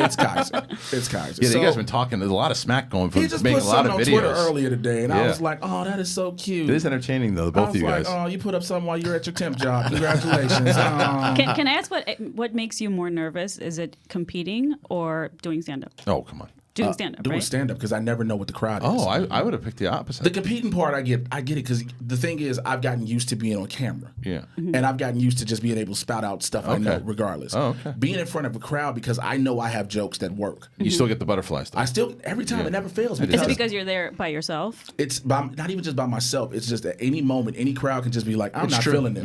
It's Kaiser. Yeah, you guys have been talking. There's a lot of smack going from making a lot of videos. He just put something on Twitter earlier today, and I was like, oh, that is so cute. It is entertaining, though, both of you guys. Oh, you put up something while you're at your temp job. Congratulations. Can I ask what makes you more nervous? Is it competing or doing stand-up? Oh, come on. Doing stand-up, Doing stand-up, because I never know what the crowd is. Oh, I would have picked the opposite. The competing part, I get it, because the thing is, I've gotten used to being on camera. Yeah. And I've gotten used to just being able to spout out stuff I know, regardless. Oh, okay. Being in front of a crowd, because I know I have jokes that work. You still get the butterflies, though. Every time, it never fails. Is it because you're there by yourself? It's not even just by myself. It's just at any moment, any crowd can just be like, I'm not feeling this.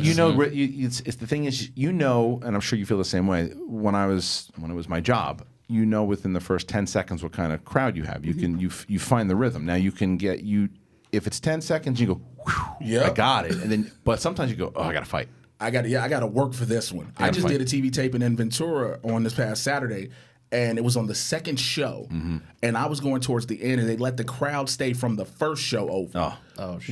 It's the thing is, and I'm sure you feel the same way, when it was my job, within the first 10 seconds what kind of crowd you have. You can you find the rhythm. Now you can if it's 10 seconds, you go, I got it. And then, but sometimes you go, oh, I got to fight. I got to work for this one. I just did a TV taping in Ventura on this past Saturday, and it was on the second show, and I was going towards the end, and they let the crowd stay from the first show over,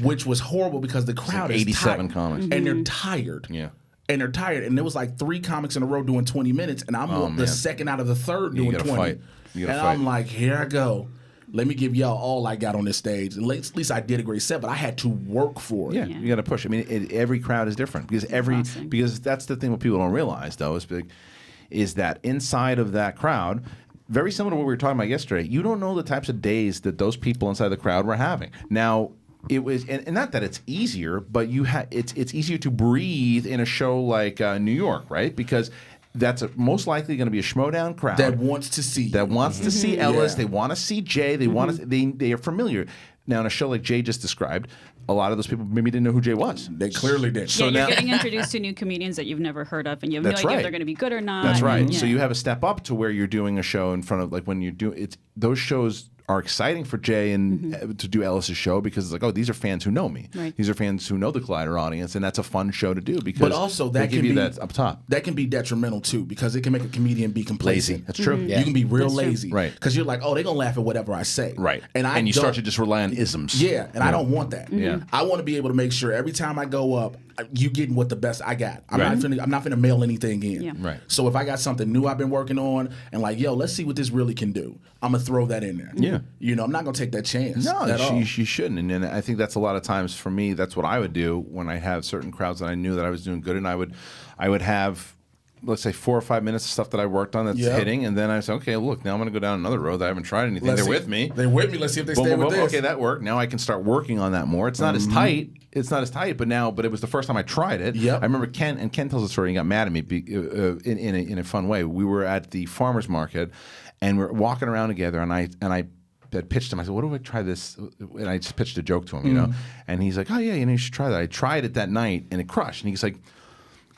which was horrible because the crowd is 87 tired, comics, and they're tired. Yeah. And they're tired. And there was like 3 comics in a row doing 20 minutes, and I'm the second out of the third doing 20. I'm like, here I go. Let me give y'all all I got on this stage. At least I did a great set, but I had to work for it. Yeah, you got to push. I mean, every crowd is different because that's the thing what people don't realize, though, is that inside of that crowd, very similar to what we were talking about yesterday, you don't know the types of days that those people inside the crowd were having. Now, it was, and not that it's easier, but it's easier to breathe in a show like New York, right? Because that's most likely going to be a Schmoedown crowd that wants to see to see Ellis. They want to see Jay. They want to. They are familiar. Now, in a show like Jay just described, a lot of those people maybe didn't know who Jay was. They clearly did. So you're getting introduced to new comedians that you've never heard of, and you have no idea if they're going to be good or not. That's right. So you have a step up to where you're doing a show in front of, like when you do it. Those shows are exciting for Jay and to do Ellis's show because it's like, oh, these are fans who know me. Right. These are fans who know the Collider audience, and that's a fun show to do because but also they that give can you be that up top. That can be detrimental too because it can make a comedian be complacent. Lazy. That's true. You can be real That's true. lazy, Right? Because you're like, oh, they're gonna laugh at whatever I say, Right. And you start to just rely on isms. Yeah, and I don't want that. Yeah. I want to be able to make sure every time I go up, you getting what the best I got. I'm Right. not finna mail anything in. Yeah. Right. So if I got something new I've been working on and like, yo, let's see what this really can do, I'm gonna throw that in there. Yeah. You know, I'm not gonna take that chance. No, at all. you shouldn't. And I think that's a lot of times for me. That's what I would do when I have certain crowds that I knew that I was doing good, and I would have, let's say, 4 or 5 minutes of stuff that I worked on that's hitting, and then I say, okay, look, now I'm going to go down another road that I haven't tried anything. They're with me. They're with me. Let's see if they Boom, stay boom, with boom. this. Okay, that worked. Now I can start working on that more. It's not as tight. It's not as tight, but it was the first time I tried it. Yep. I remember Ken tells a story. He got mad at me in a fun way. We were at the farmer's market, and we're walking around together, and I had pitched him. I said, "What do I try this?" And I just pitched a joke to him, you know. And he's like, "Oh yeah, you should try that." I tried it that night, and it crushed. And he's like,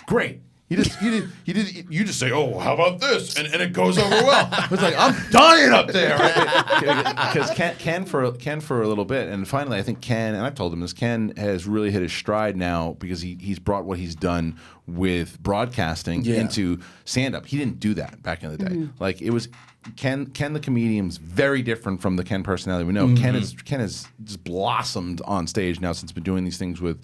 "Great." You just say, "Oh, how about this?" and it goes over well. It's like I'm dying up there because Ken for a little bit, and finally I think Ken, and I've told him this, Ken has really hit his stride now because he's brought what he's done with broadcasting into stand up. He didn't do that back in the day. Like it was. Ken the comedian's very different from the Ken personality we know. Ken has just blossomed on stage now since been doing these things with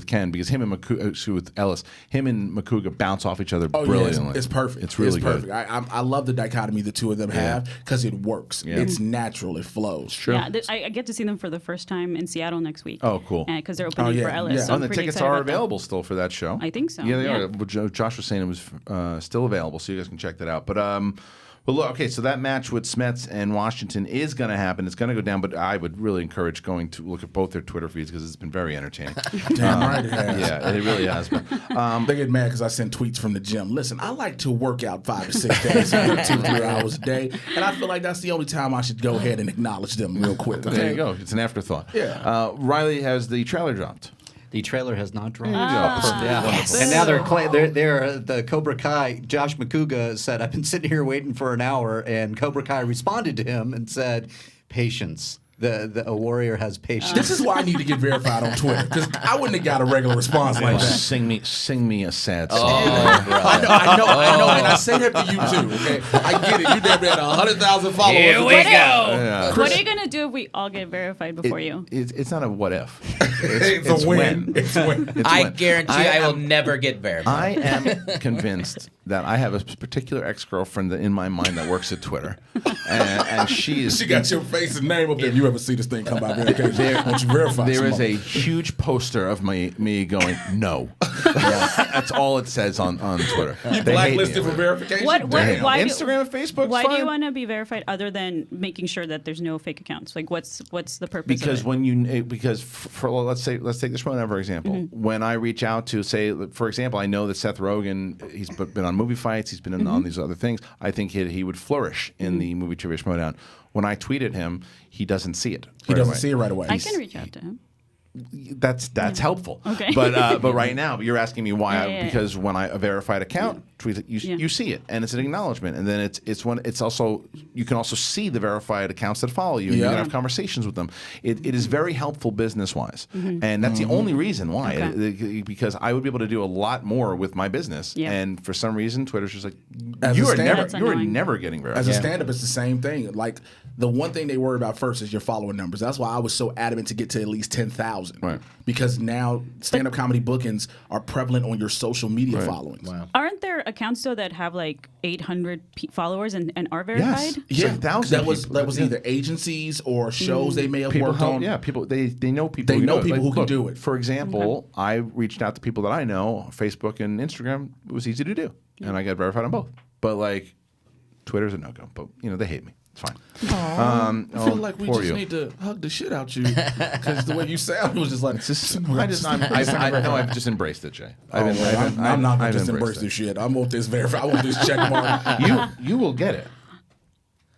Ken because him and with Ellis, him and Makuga bounce off each other brilliantly. Yeah, it's perfect. It's really perfect. good. I love the dichotomy the two of them have because it works. Yeah. It's natural. It flows. Sure. Yeah, I get to see them for the first time in Seattle next week. Oh, cool. Because they're opening for Ellis. Yeah. So and the tickets are available still for that show. I think so. Yeah, they are. Josh was saying it was still available, so you guys can check that out. But well, look, okay, so that match with Smets and Washington is going to happen. It's going to go down, but I would really encourage going to look at both their Twitter feeds because it's been very entertaining. Damn right it has. Yeah, it really has been. They get mad because I send tweets from the gym. Listen, I like to work out 5 to 6 days, 2 or 3 hours a day, and I feel like that's the only time I should go ahead and acknowledge them real quick. Okay? There you go. It's an afterthought. Yeah. Reilly has the trailer dropped. The trailer has not dropped. Yeah. And now they're the Cobra Kai. Josh Makuga said, "I've been sitting here waiting for an hour," and Cobra Kai responded to him and said, "Patience. A warrior has patience." This is why I need to get verified on Twitter because I wouldn't have got a regular response like that. Sing me a sad song. I know, and I say that to you too. Okay, I get it. You damn near 100,000 followers. Here we go. Yeah. What are you gonna do if we all get verified before you? It's not a what if. It's a win. It's a win. I guarantee I will never get verified. I am convinced that I have a particular ex-girlfriend in my mind that works at Twitter, and she got your face and name up there. If you ever see this thing come by verification, won't you verify? There is a huge poster of me going no. That's all it says on Twitter. You blacklisted for verification. Why Instagram and Facebook. Why do you want to be verified other than making sure that there's no fake accounts? Like, what's the purpose? Because of it? let's take the Schmoedown for example. When I reach out to say, for example, I know that Seth Rogen, he's been on movie fights, he's been on these other things. I think he would flourish in the movie trivia Schmoedown. When I tweet at him, he doesn't see it. He doesn't see it right away. I can reach out to him. That's helpful. Okay. But right now you're asking me why because when a verified account tweets it, you see it and it's an acknowledgement, and then it's also you can also see the verified accounts that follow you and you can have conversations with them. It is very helpful business wise, and that's the only reason why because I would be able to do a lot more with my business, and for some reason Twitter's just like you are never getting verified. As a stand-up, it's the same thing. Like the one thing they worry about first is your follower numbers. That's why I was so adamant to get to at least 10,000. Right. Because now stand-up comedy bookings are prevalent on your social media followings. Wow. Aren't there accounts though that have like 800 followers and are verified? Yes. Yeah, that was either agencies or shows they may have worked on. Yeah, people they know people. They know people who can do it. For example, I reached out to people that I know. Facebook and Instagram, it was easy to do, and I got verified on both. But like, Twitter's a no-go. But they hate me. It's fine. I feel like we just need to hug the shit out you because the way you sound was just like. I've just embraced it, Jay. I'm not gonna just embrace this shit. I want this verified. I want this check mark. You will get it.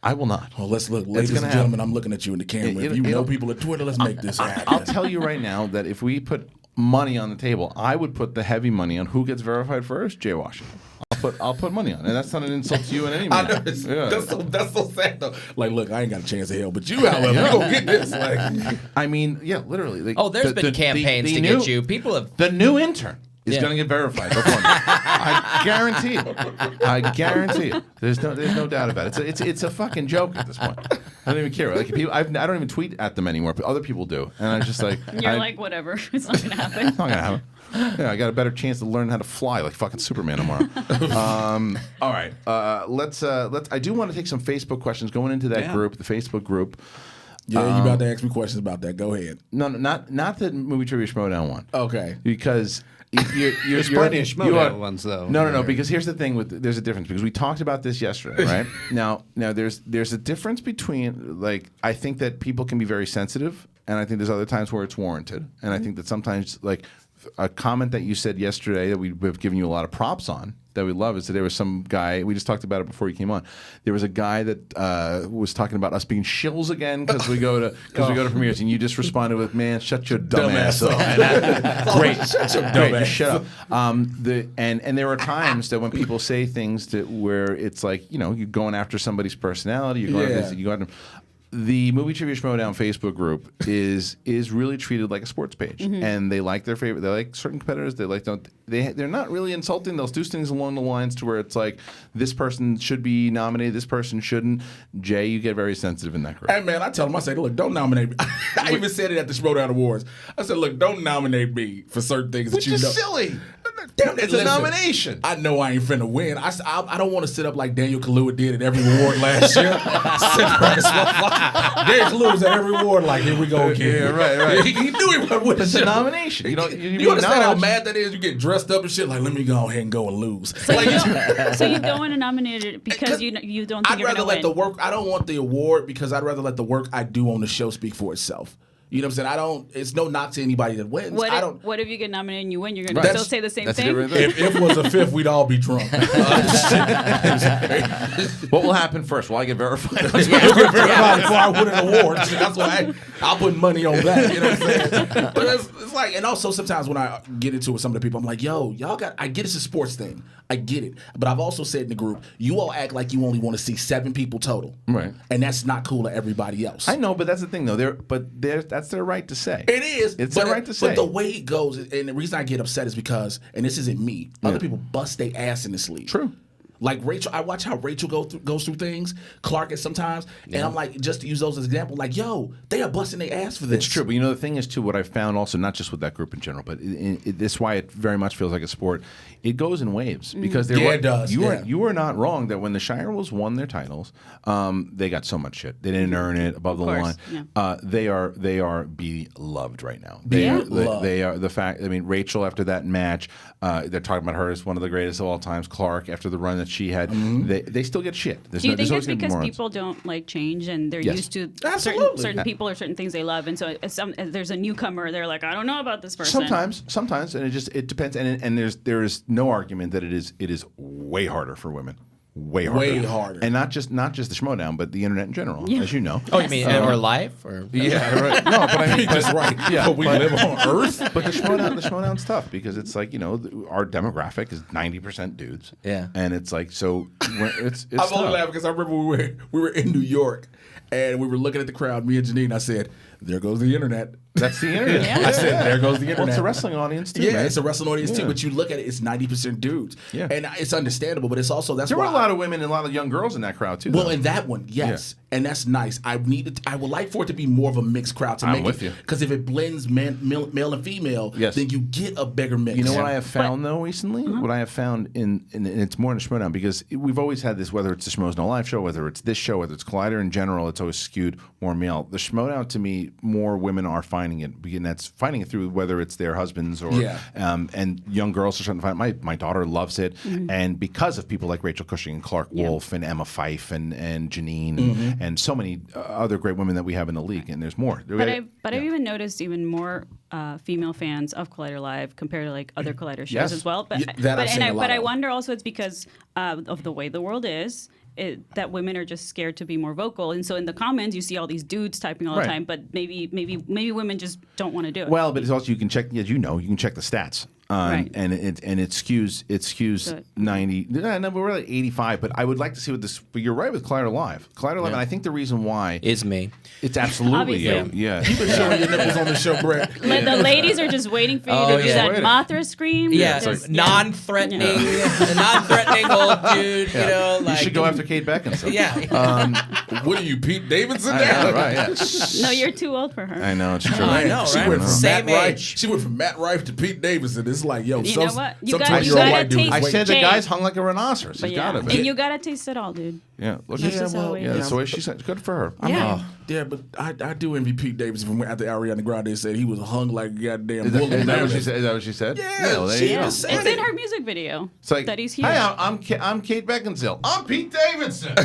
I will not. Well, let's look, ladies and gentlemen. I'm looking at you in the camera. If you know people at Twitter, let's make this happen. I'll tell you right now that if we put money on the table, I would put the heavy money on who gets verified first. Jay Washington. put money on it. And that's not an insult to you in any I way. know, that's so sad though. Like, look, I ain't got a chance of hell, but you, however, you gonna get this. Like, I mean, yeah, literally. Like, there's been campaigns to get you. People have the new intern is going to get verified. I guarantee it. I guarantee it. There's no doubt about it. It's a fucking joke at this point. I don't even care. Like people, I don't even tweet at them anymore. But other people do, and I'm just like, you're like, whatever. It's not gonna happen. It's not gonna happen. Yeah, I got a better chance to learn how to fly like fucking Superman tomorrow. All right, let's. I do want to take some Facebook questions going into that group, the Facebook group. Yeah, you about to ask me questions about that? Go ahead. No, not the movie trivia Schmoedown one. Okay, because. There's plenty of Schmoedown ones though. No. Because here's the thing: there's a difference because we talked about this yesterday, right? now there's a difference between like I think that people can be very sensitive, and I think there's other times where it's warranted, and I think that sometimes like a comment that you said yesterday that we've given you a lot of props on that we love is that there was some guy, we just talked about it before you came on. There was a guy that was talking about us being shills again because we go to premieres, and you just responded with, "Man, shut your dumb ass up." Great, shut your dumb ass. Shut up. And there are times that when people say things where it's like, you know, you're going after somebody's personality, you're going after, you go after. The Movie Trivia Schmoedown Facebook group is really treated like a sports page, and they like their favorite. They like certain competitors. They're not really insulting. They'll do things along the lines to where it's like this person should be nominated, this person shouldn't. Jay, you get very sensitive in that group. Hey man, I tell them, I say, look, don't nominate me. I even said it at the Schmoedown Awards. I said, look, don't nominate me for certain things that you know. Which is silly. Damn, it's a nomination. I know I ain't finna win. I don't want to sit up like Daniel Kaluuya did at every award last year. Daniel Kaluuya was at every award like, here we go again. Yeah, right. He knew he wasn't winning. It's a nomination. You understand how mad that is? You get dressed up and shit. Like, let me go ahead and go and lose. So you don't want to nominate it because you don't think you're going to win. I'd rather let the work. I don't want the award because I'd rather let the work I do on the show speak for itself. You know what I'm saying? It's no knock to anybody that wins. What if you get nominated and you win? You're going to still say the same thing? If it was a fifth, we'd all be drunk. What will happen first? Will I get verified? I'll get verified before I win an award. That's why I'll put money on that. You know what I'm saying? But it's like, and also sometimes when I get into it with some of the people, I'm like, yo, I get it's a sports thing. I get it. But I've also said in the group, you all act like you only want to see 7 people total. Right. And that's not cool to everybody else. I know, but that's the thing, though. That's their right to say. It is. It's their right to say. But the way it goes, and the reason I get upset is because, and this isn't me, other people bust their ass in this league. True. Like Rachel, I watch how Rachel goes through things, Clark at sometimes, and I'm like, just to use those as an example, like, yo, they are busting their ass for this. It's true, but you know the thing is too, what I've found also, not just with that group in general, but this is why it very much feels like a sport. It goes in waves because it does. You are not wrong that when the Shire Wolves won their titles, they got so much shit. They didn't earn it above the line. Yeah. They are beloved right now. They are the fact. I mean, Rachel after that match, they're talking about her as one of the greatest of all times. Clark after the run that she had, they still get shit. Do you think it's because people don't like change and they're used to certain people or certain things they love, and so if there's a newcomer, they're like, I don't know about this person. Sometimes, and it depends. And there is no argument that it is way harder for women. Way harder. And not just the Schmoedown, but the internet in general, as you know. Oh, you mean or life? Or yeah, right. No, but I mean, just right. Yeah, we live on Earth. But the Schmoedown's tough because it's like, you know, our demographic is 90% dudes. Yeah, and it's like so. It's I'm only laughing because I remember we were in New York and we were looking at the crowd. Me and Janine, I said, "There goes the internet." That's the internet. I said, "There goes the internet." Well, it's a wrestling audience too. Yeah, man. it's a wrestling audience too. But you look at it, it's 90% dudes. Yeah, and it's understandable. But it's also there were a lot of women and a lot of young girls in that crowd too. Well, in that one, yes, and that's nice. I would like for it to be more of a mixed crowd to make it. Because if it blends male and female, then you get a bigger mix. You know what I have found though recently? What I have found and it's more in the Schmoedown because we've always had this, whether it's the Schmoes No Live show, whether it's this show, whether it's Collider in general, it's always skewed more male. The Schmoedown, to me, more women are finding it, and that's finding it through whether it's their husbands or and young girls are starting to find it. My daughter loves it, and because of people like Rachel Cushing and Clark Wolf and Emma Fife and Janine and so many other great women that we have in the league, and there's more. But I've even noticed even more female fans of Collider Live compared to like other Collider shows as well. But I wonder also it's because of the way the world is. That women are just scared to be more vocal, and so in the comments you see all these dudes typing all the time. But maybe women just don't want to do it. Well, but it's also you can check, as you know, you can check the stats Right. And it skews 90. No, we're at 85. But I would like to see what this. But you're right with Collider Live. Collider Live, and I think the reason why is me. It's absolutely you. Obviously. Yeah. You've been showing your nipples on the show, Brett. The ladies are just waiting for you to do that Mothra scream. Yeah, Just, non-threatening, non-threatening old dude. Yeah. You know, like you should go after Kate Beckinsale. Yeah. What are you, Pete Davidson? Right. Yeah. No, you're too old for her. I know it's true. I know, She right? went from Same Matt Rife. age. She went from Matt Rife to Pete Davidson. It's like, yo, You know what? You some gotta 20-year-old white dude. taste I said the Jay. guy's hung like a rhinoceros. But He's yeah, got it. and you gotta taste it all, dude. Yeah, look, That's just how it is. that's the way she said. Good for her. Yeah, but I do envy Pete Davidson from after Ariana Grande said he was hung like a goddamn Is bull. that what she said? Is that what she said? Yeah, well, there she you go. just said It's in her music video. It's like, that he's here. Hey, I'm Kate Beckinsale. I'm Pete Davidson.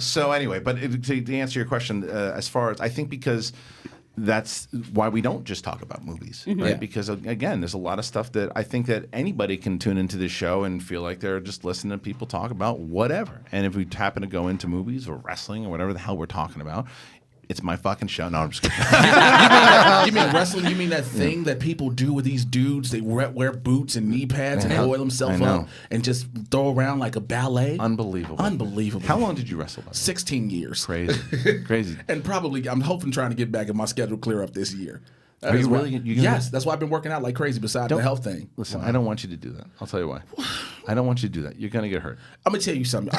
So anyway, but to answer your question, as far as I think, because that's why we don't just talk about movies, right? Yeah. Because again, there's a lot of stuff that I think that anybody can tune into this show and feel like they're just listening to people talk about whatever. And if we happen to go into movies or wrestling or whatever the hell we're talking about, it's my fucking show. No, I'm just kidding. You mean wrestling? You mean that thing that people do with these dudes? They wear boots and knee pads and oil themselves up and just throw around like a ballet? Unbelievable. Unbelievable. How long did you wrestle? 16 years. Crazy. Crazy. And probably, I'm hoping trying to get back if my schedule clear up this year. Are you really? Yes, that's why I've been working out like crazy besides the health thing. Listen, I don't want you to do that. I'll tell you why. I don't want you to do that. You're going to get hurt. I'm going to tell you something.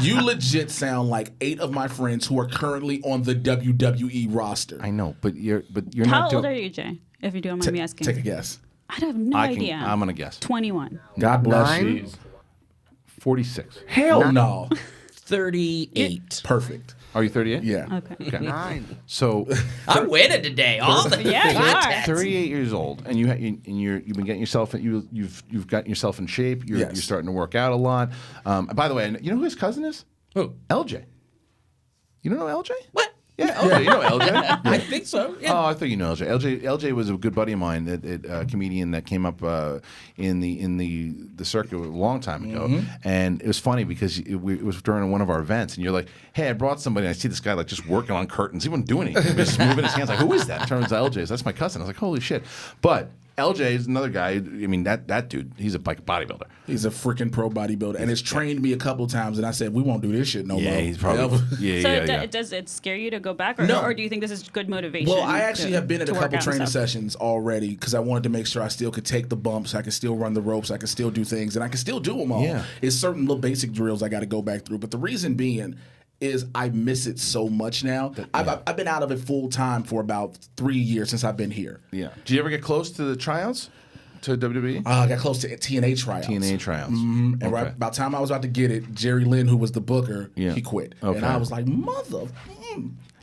You legit sound like 8 of my friends who are currently on the WWE roster. I know, but you're How not old are you, Jay? If you don't mind me asking. Take a guess. I have no idea. I'm going to guess. 21. God bless you. 46. Hell no. 38. Perfect. Are you 38? Yeah. Okay. 9. So I'm winning today. All the Yeah, you are. 38 years old, and you've been getting yourself you've gotten yourself in shape. You're starting to work out a lot. By the way, you know who his cousin is? Who? LJ. You don't know LJ? What? Yeah, LJ. You know LJ? I think so. Yeah. Oh, I thought you know LJ. LJ was a good buddy of mine, a comedian that came up in the circuit a long time ago, and it was funny because it was during one of our events, and you're like, "Hey, I brought somebody." And I see this guy like just working on curtains. He wasn't doing anything. He was just moving his hands. Like, who is that? Turns out LJ. That's my cousin. I was like, holy shit. But LJ is another guy. I mean, that dude, he's a bodybuilder. He's a freaking pro bodybuilder, and has trained me a couple times. And I said, we won't do this shit no more. Yeah, he's probably. Does it scare you to go back, or, No. or do you think this is good motivation? Well, I actually have been at a to work couple out and training stuff? sessions already because I wanted to make sure I still could take the bumps, I could still run the ropes, I could still do things, and I can still do them all. Yeah. It's certain little basic drills I got to go back through. But the reason being is I miss it so much now. I've been out of it full time for about 3 years since I've been here. Yeah. Did you ever get close to the tryouts to WWE? I got close to TNA tryouts. TNA tryouts. And right about the time I was about to get it, Jerry Lynn, who was the booker, he quit. Okay. And I was like,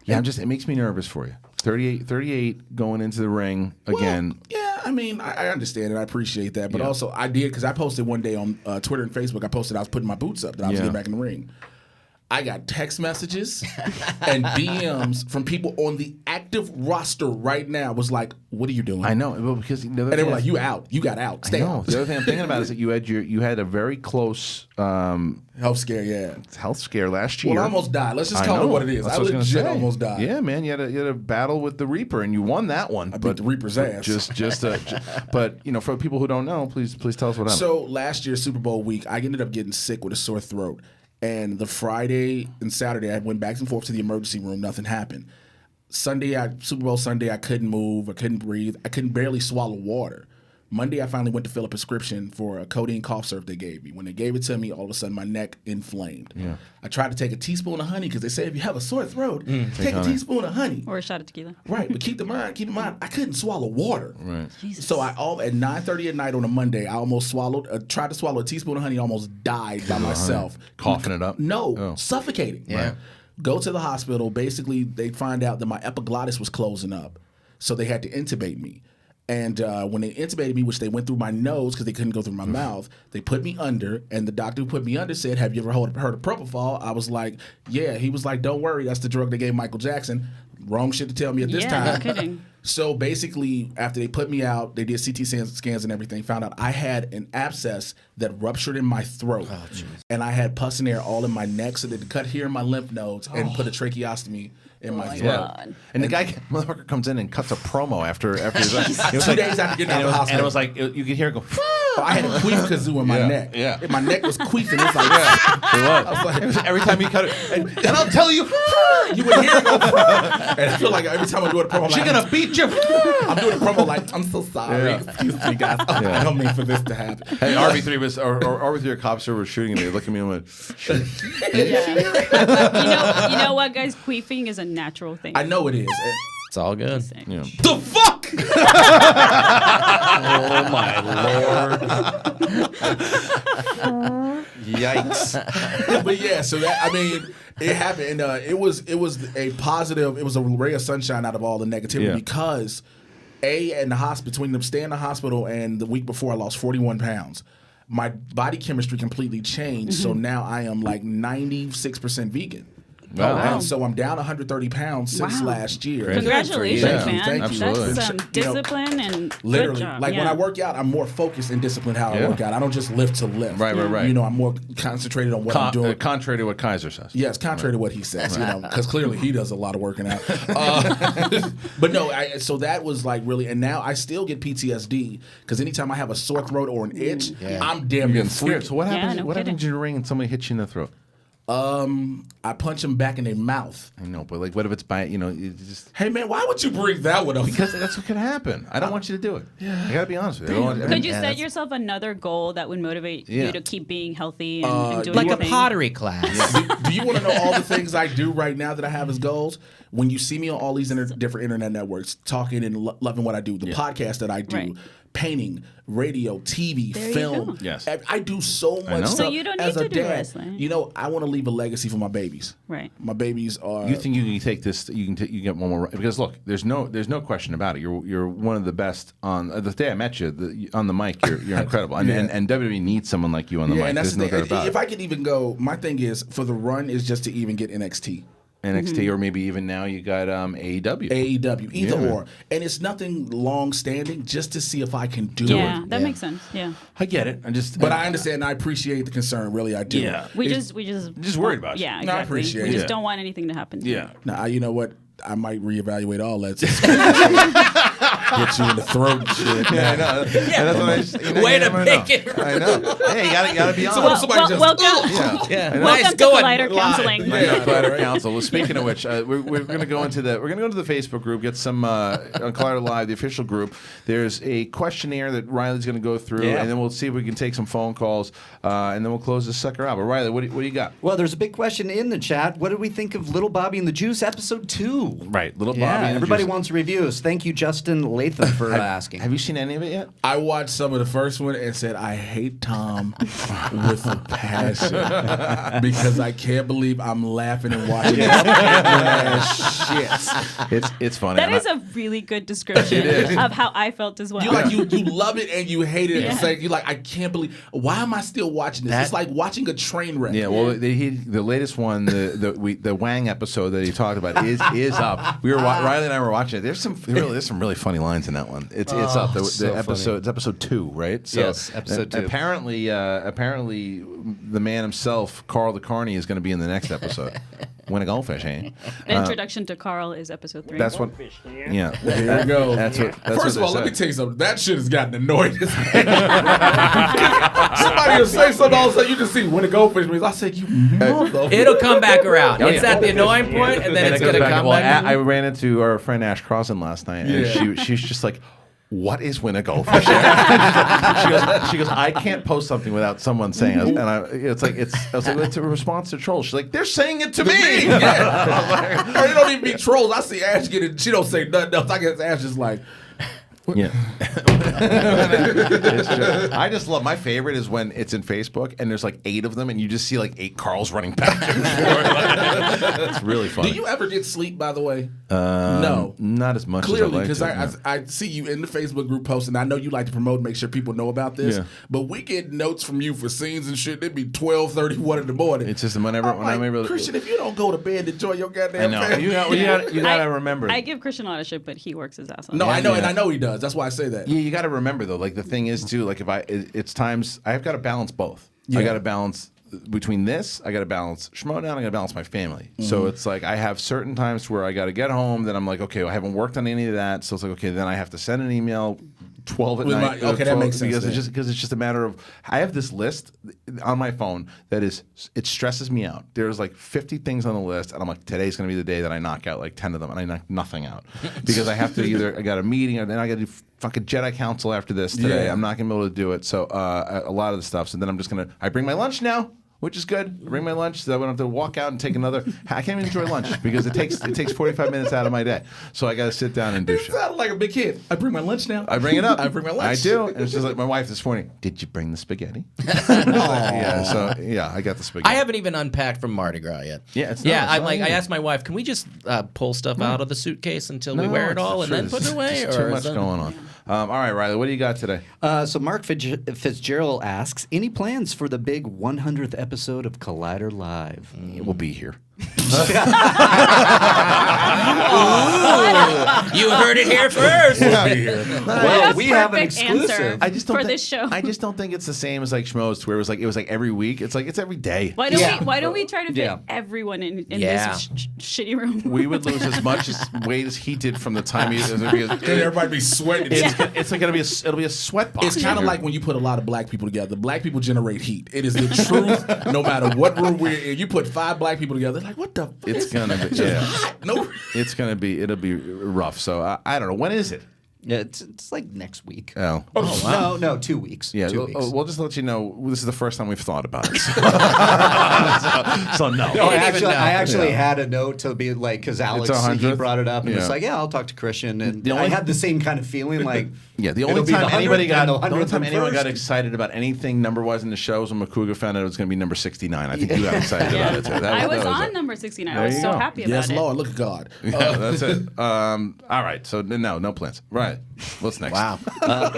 Yeah, it makes me nervous for you. 38 going into the ring again. Yeah, I mean, I understand it. I appreciate that. But also, I did, because I posted one day on Twitter and Facebook, I posted I was putting my boots up, that I was getting back in the ring. I got text messages and DMs from people on the active roster right now was like, what are you doing? I know. Well, because and they were like, you out. You got out. Stay out. The other thing I'm thinking about is that you had a very close health scare, health scare last year. Well, I almost died. Let's just call it what it is. That's I what was legit gonna say. almost died. Yeah, man. You had a battle with the Reaper, and you won that one. I beat the Reaper's ass. But for people who don't know, please tell us what happened. So last year, Super Bowl week, I ended up getting sick with a sore throat. And the Friday and Saturday, I went back and forth to the emergency room. Nothing happened. Super Bowl Sunday, I couldn't move. I couldn't breathe. I couldn't barely swallow water. Monday, I finally went to fill a prescription for a codeine cough syrup they gave me. When they gave it to me, all of a sudden, my neck inflamed. Yeah. I tried to take a teaspoon of honey because they say if you have a sore throat, take a teaspoon of honey. Or a shot of tequila. Right, but keep in mind, I couldn't swallow water. Right. Jesus. So at 9:30 at night on a Monday, I almost tried to swallow a teaspoon of honey, almost died by myself. Coughing it up? No, suffocating. Yeah. Go to the hospital. Basically, they find out that my epiglottis was closing up, so they had to intubate me. And when they intubated me, which they went through my nose because they couldn't go through my mouth, they put me under, and the doctor who put me under said, have you ever heard of propofol? I was like, yeah. He was like, don't worry, that's the drug they gave Michael Jackson. Wrong shit to tell me at this time. Yeah, no kidding. So basically, after they put me out, they did CT scans and everything, found out I had an abscess that ruptured in my throat, and I had pus and air all in my neck. So they had to cut here in my lymph nodes and put a tracheostomy in my throat. Yeah. And the motherfucker comes in and cuts a promo after he's like, it was 2 days after getting out of the hospital. And it was like, you could hear it go, I had a queef kazoo in my neck. Yeah. And my neck was queefing. It's like, it was. Every time you cut it, and I'll tell you, you would hear it go, and I feel like every time I do a promo, she's gonna beat you. I'm doing a promo like, I'm so sorry. Excuse me, guys. I don't mean for this to happen. Hey, RB3 was, or RB3 cops were shooting me. They looked at me and went, You know what, guys? Queefing is a natural thing. I know it is. It's all good. Yeah. The fuck? Oh my lord! Yikes! But yeah, so that, I mean, it happened, and it was a positive. It was a ray of sunshine out of all the negativity because in the hospital, between them staying in the hospital and the week before, I lost 41 pounds. My body chemistry completely changed, so now I am like 96% vegan. Wow. And so I'm down 130 pounds since last year. Congratulations, man. Thank you. That's some discipline and literally. good job. Like when I work out, I'm more focused and disciplined how I work out. I don't just lift to lift. Right. You know, I'm more concentrated on what I'm doing. Contrary to what Kaiser says. Yes, contrary to what he says. You know, because clearly he does a lot of working out. But no, so that was like really, and now I still get PTSD because anytime I have a sore throat or an itch, I'm damn near scared. So what happens? no what happens in your ring and somebody hits you in the throat? I punch them back in their mouth. I know, but like, what if it's by, you just... Hey, man, why would you bring that one up? Because that's what could happen. I don't want you to do it. Yeah. I got to be honest with you. Could you set yourself another goal that would motivate you to keep being healthy and doing like your a thing? pottery class? Do you want to know all the things I do right now that I have as goals? When you see me on all these different internet networks talking and loving what I do, the podcast that I do, painting, radio, TV, film. Yes. I do so much stuff. So you don't need as a to do dad. wrestling. You know, I want to leave a legacy for my babies. Right. My babies are. You think you can take this? You get one more, because look, there's no question about it. You're one of the best on the day I met you on the mic. You're incredible, and WWE needs someone like you on the mic. And that's There's no doubt about it. If I could even go, my thing is for the run is just to even get NXT. Or maybe even now you got AEW. Either or. And it's nothing long standing, just to see if I can do it. Yeah, that makes sense. Yeah. I get it. But I understand and I appreciate the concern, really I do. Yeah. We just worried about you. Yeah, exactly. No, I appreciate we it. just don't want anything to happen to you. Yeah. Now, you know what? I might reevaluate all that. Get you in the throat and shit. Yeah, I know. Yeah. That's what Way to make it. I know. Hey, you gotta be honest. So what if somebody just... Welcome Nice to going. Collider Counseling. Collider Council. Well, speaking of which, we're going to go into the Facebook group, get some on Collider Live, the official group. There's a questionnaire that Reilly's going to go through, and then we'll see if we can take some phone calls, and then we'll close this sucker out. But Reilly, what do you got? Well, there's a big question in the chat. What did we think of Little Bobby and the Juice episode 2? Right, Little Bobby. And everybody Juice. wants reviews. Thank you, Justin Latham, for asking. Have you seen any of it yet? I watched some of the first one and said, I hate Tom with a passion because I can't believe I'm laughing and watching shit. It's funny. That is a really good description of how I felt as well. You love it and you hate it at the same. You're like, I can't believe. Why am I still watching this? It's like watching a train wreck. Yeah. Well, the latest one, the Wang episode that he talked about is up. Reilly and I were watching it. There's some really funny lines in that one. It's up. The episode. It's episode 2, right? So, yes, episode 2. Apparently, the man himself, Carl the Carney, is going to be in the next episode. Win a goldfish, eh? Introduction to Carl is episode 3. That's what. Yeah. Here we go. First of all, let me tell you something. That shit has gotten annoying. Somebody will say something, all of a sudden you just see win a goldfish means. I said, you motherfucker. It'll come back around. It's at the annoying point, and then it's going to come back. I ran into our friend Ash Crossan last night, and she's just like, what is win a goldfish? she goes, I can't post something without someone saying it. And it's a response to trolls. She's like, they're saying it to me. Yeah. Or it don't even be trolls. I see Ash get it. She don't say nothing else. I guess Ash is like, yeah. I just love, my favorite is when it's in Facebook and there's like 8 of them and you just see like 8 Carls running back and forth. It's really funny. Do you ever get sleep, by the way? No. Not as much clearly, as I'd like because I see you in the Facebook group posting. I know you like to promote and make sure people know about this. Yeah. But we get notes from you for scenes and shit. It'd be 12:31 in the morning. It's just whenever I'm able to. Kristian, if you don't go to bed, enjoy your goddamn family. You gotta remember. I give Kristian a lot of shit, but he works his ass off. No, I know, and I know he does. does. That's why I say that. Yeah, you got to remember though. Like the thing is too. Like it's times I've got to balance both. I got to balance between this. I got to balance Schmoedown. I got to balance my family. So it's like I have certain times where I got to get home. Then I'm like, okay, I haven't worked on any of that. So it's like, okay, then I have to send an email. 12 at night. Okay, that makes sense. Because it's just a matter of I have this list on my phone that it stresses me out. There's like 50 things on the list, and I'm like, today's going to be the day that I knock out like 10 of them, and I knock nothing out because I have to I got a meeting, or then I got to do fucking Jedi Council after this today. I'm not going to be able to do it. So a lot of the stuff. So then I'm just going to I bring my lunch now. Which is good. I bring my lunch so I don't have to walk out and take another. I can't even enjoy lunch because it takes 45 minutes out of my day. So I got to sit down and do shit. You sound like a big kid. I bring my lunch now. I bring it up. I bring my lunch. I do. And it's just like my wife this morning. Did you bring the spaghetti? I got the spaghetti. I haven't even unpacked from Mardi Gras yet. Yeah, I asked my wife, can we just pull stuff out of the suitcase until we wear it all and then put it away? There's too much going on. All right, Reilly, what do you got today? So Mark Fitzgerald asks, any plans for the big 100th episode of Collider Live? We'll be here. You heard it here first. Well, we have an exclusive. I just don't for this show. I just don't think it's the same as like Schmoes, where it was like every week. It's like it's every day. Why don't we try to fit everyone in this shitty room? We would lose as much weight as he did from the time he. Everybody be sweating. It's like it'll be a sweat box. It's kind of like when you put a lot of black people together. Black people generate heat. It is the truth. No matter what room we're in, you put 5 black people together. Like what the? It's gonna be no. It's gonna be. It'll be rough. So I don't know. When is it? Yeah, it's like next week. Oh wow. No, 2 weeks. Yeah, 2 weeks. We'll just let you know. This is the first time we've thought about it. So no. I actually had a note to be like, because Alex he brought it up and it's like, I'll talk to Kristian, and I had the same kind of feeling like. Yeah, the only time anyone got excited about anything number-wise in the show was when McCougar found out it was going to be number 69. I think you got excited about it too. I was on number 69. I was so happy about it. Yes, Lord, look at God. Yeah, that's it. All right, so no plans. Right. What's next? Wow.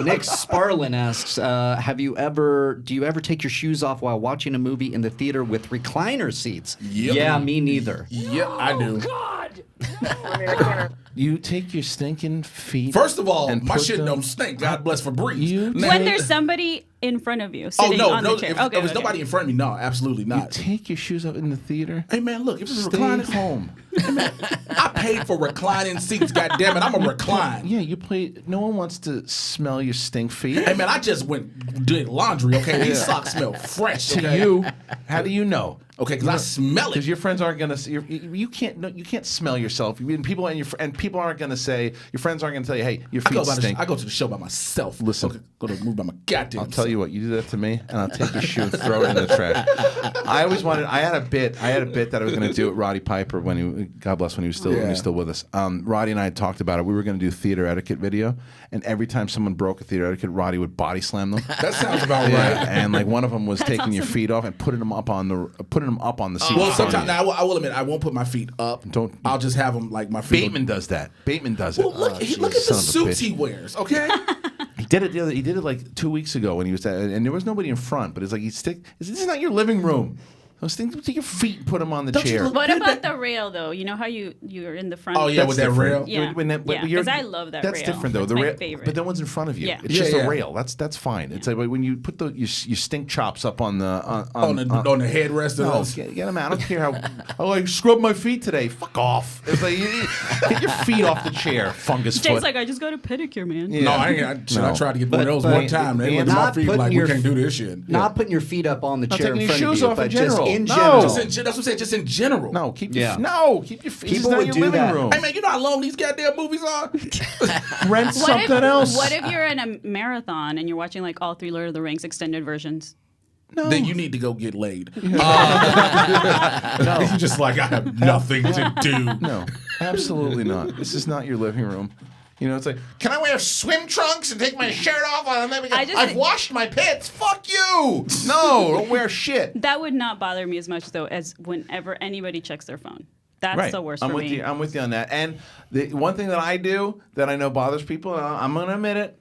Nick Sparlin asks, do you ever take your shoes off while watching a movie in the theater with recliner seats? Yep. Yeah, me neither. Yeah, I do. God! You take your stinking feet. First of all, my shit don't stink. God bless Febreze. When there's somebody in front of you sitting on the chair. If there's nobody in front of me, no, absolutely not. You take your shoes up in the theater. Hey man, look, if it's reclining home. Hey, man, I paid for reclining seats. God damn it, I'm a recline. Yeah, you play. No one wants to smell your stink feet. Hey man, I just did laundry. Okay, these socks smell fresh. Okay? To you, how do you know? Okay, because I smell it. Because your friends aren't gonna. You can't smell yourself. People people aren't gonna say. Your friends aren't gonna tell you, hey, your feet stink. I go to the show by myself. Listen, go to the movie by my goddamn. I'll tell you what. You do that to me, and I'll take your shoe and throw it in the trash. I always wanted. I had a bit that I was gonna do at Roddy Piper when he, God bless, when he was still with us. Roddy and I had talked about it. We were gonna do theater etiquette video, and every time someone broke a theater etiquette, Roddy would body slam them. That sounds about right. And like one of them was taking your feet off and putting them up on the seat. Well, sometimes now I will admit I won't put my feet up. I'll just have them like my feet. Bateman does that. Bateman does it. Well, look at the suits he wears. Okay. He did it He did it like 2 weeks ago when he was and there was nobody in front. But it's like this is not your living room. Take your feet and put them on the chair. What about the rail, though? You know how you're in the front? Oh, yeah, with that rail? Yeah, because I love that rail. That's different, though. That's my favorite. But that one's in front of you. Yeah. It's just a rail. That's fine. It's like when you put your stink chops up on the headrest of those. Get them out. I don't care how I scrubbed my feet today. Fuck off. It's like get your feet off the chair, fungus foot. Jay's like, I just got a pedicure, man. Yeah. No, I tried to get one of those one time. They looked at my feet like, we can't do this shit. Not putting your feet up on the chair in front of you, shoes off but in general. just in general. That's what I'm saying. Just in general. No, keep your feet. People would do that. Room. Hey man, you know how long these goddamn movies are? Rent something else. What if you're in a marathon and you're watching like all 3 Lord of the Rings extended versions? No. Then you need to go get laid. You're just like, I have nothing to do. No, absolutely not. This is not your living room. You know, it's like, can I wear swim trunks and take my shirt off? I've washed my pits. Fuck you. No, don't wear shit. That would not bother me as much, though, as whenever anybody checks their phone. That's the worst for me. I'm with you on that. And the one thing that I do that I know bothers people, I'm going to admit it,